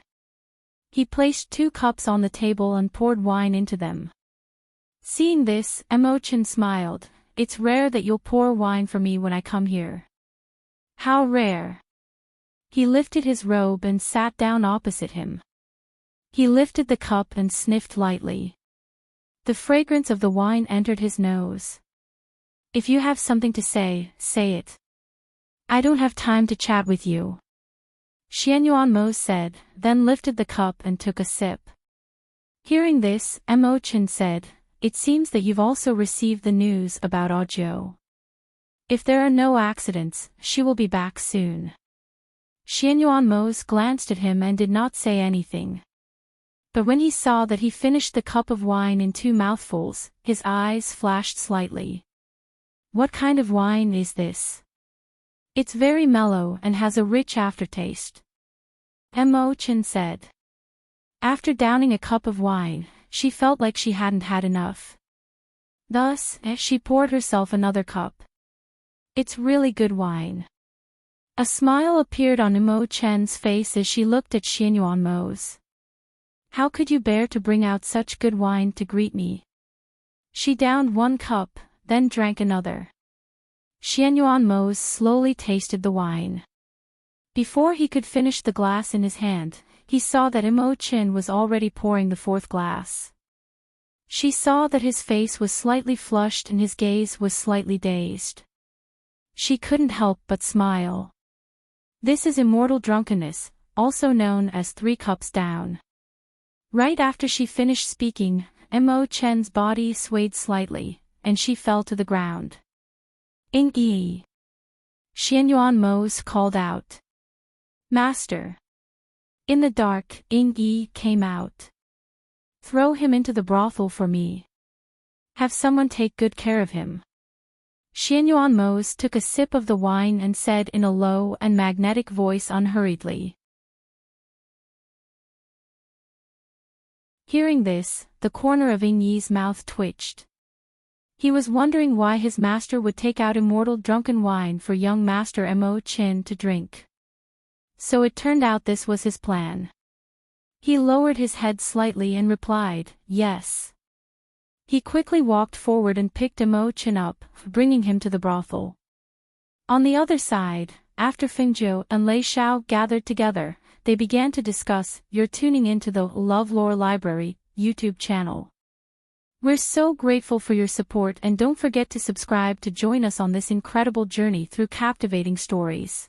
He placed 2 cups on the table and poured wine into them. Seeing this, Mo Chin smiled. "It's rare that you'll pour wine for me when I come here." "How rare?" He lifted his robe and sat down opposite him. He lifted the cup and sniffed lightly. The fragrance of the wine entered his nose. "If you have something to say, say it. I don't have time to chat with you," Xianyuan said, then lifted the cup and took a sip. Hearing this, Mo Chin said, "It seems that you've also received the news about Audiobook. If there are no accidents, she will be back soon." Xianyuan glanced at him and did not say anything. But when he saw that he finished the cup of wine in 2 mouthfuls, his eyes flashed slightly. "What kind of wine is this?" It's very mellow and has a rich aftertaste. Emo-chan said. After downing a cup of wine, she felt like she hadn't had enough. Thus, she poured herself another cup. It's really good wine. A smile appeared on Emo-chan's face as she looked at Xianyuanmo's. How could you bear to bring out such good wine to greet me? She downed one cup, then drank another. Xianyuanmo slowly tasted the wine. Before he could finish the glass in his hand, he saw that Emo-chan was already pouring the fourth glass. She saw that his face was slightly flushed and his gaze was slightly dazed. She couldn't help but smile. This is immortal drunkenness, also known as 3 cups down. Right after she finished speaking, Emo-chan's body swayed slightly, and she fell to the ground. Ing-yi. Xianyuanmo called out. Master. In the dark, Ing-yi came out. Throw him into the brothel for me. Have someone take good care of him. Xianyuanmo took a sip of the wine and said in a low and magnetic voice unhurriedly. Hearing this, the corner of Ing-yi's mouth twitched. He was wondering why his master would take out immortal drunken wine for young Master Emo-chan to drink. So it turned out this was his plan. He lowered his head slightly and replied, yes. He quickly walked forward and picked Emo-chan up, bringing him to the brothel. On the other side, after Fingzhou and Lei Xiao gathered together, they began to discuss, "You're tuning into the LoveLore Library YouTube channel. We're so grateful for your support and don't forget to subscribe to join us on this incredible journey through captivating stories.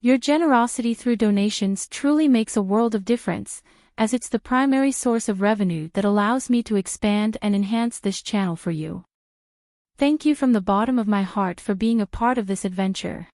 Your generosity through donations truly makes a world of difference, as it's the primary source of revenue that allows me to expand and enhance this channel for you. Thank you from the bottom of my heart for being a part of this adventure."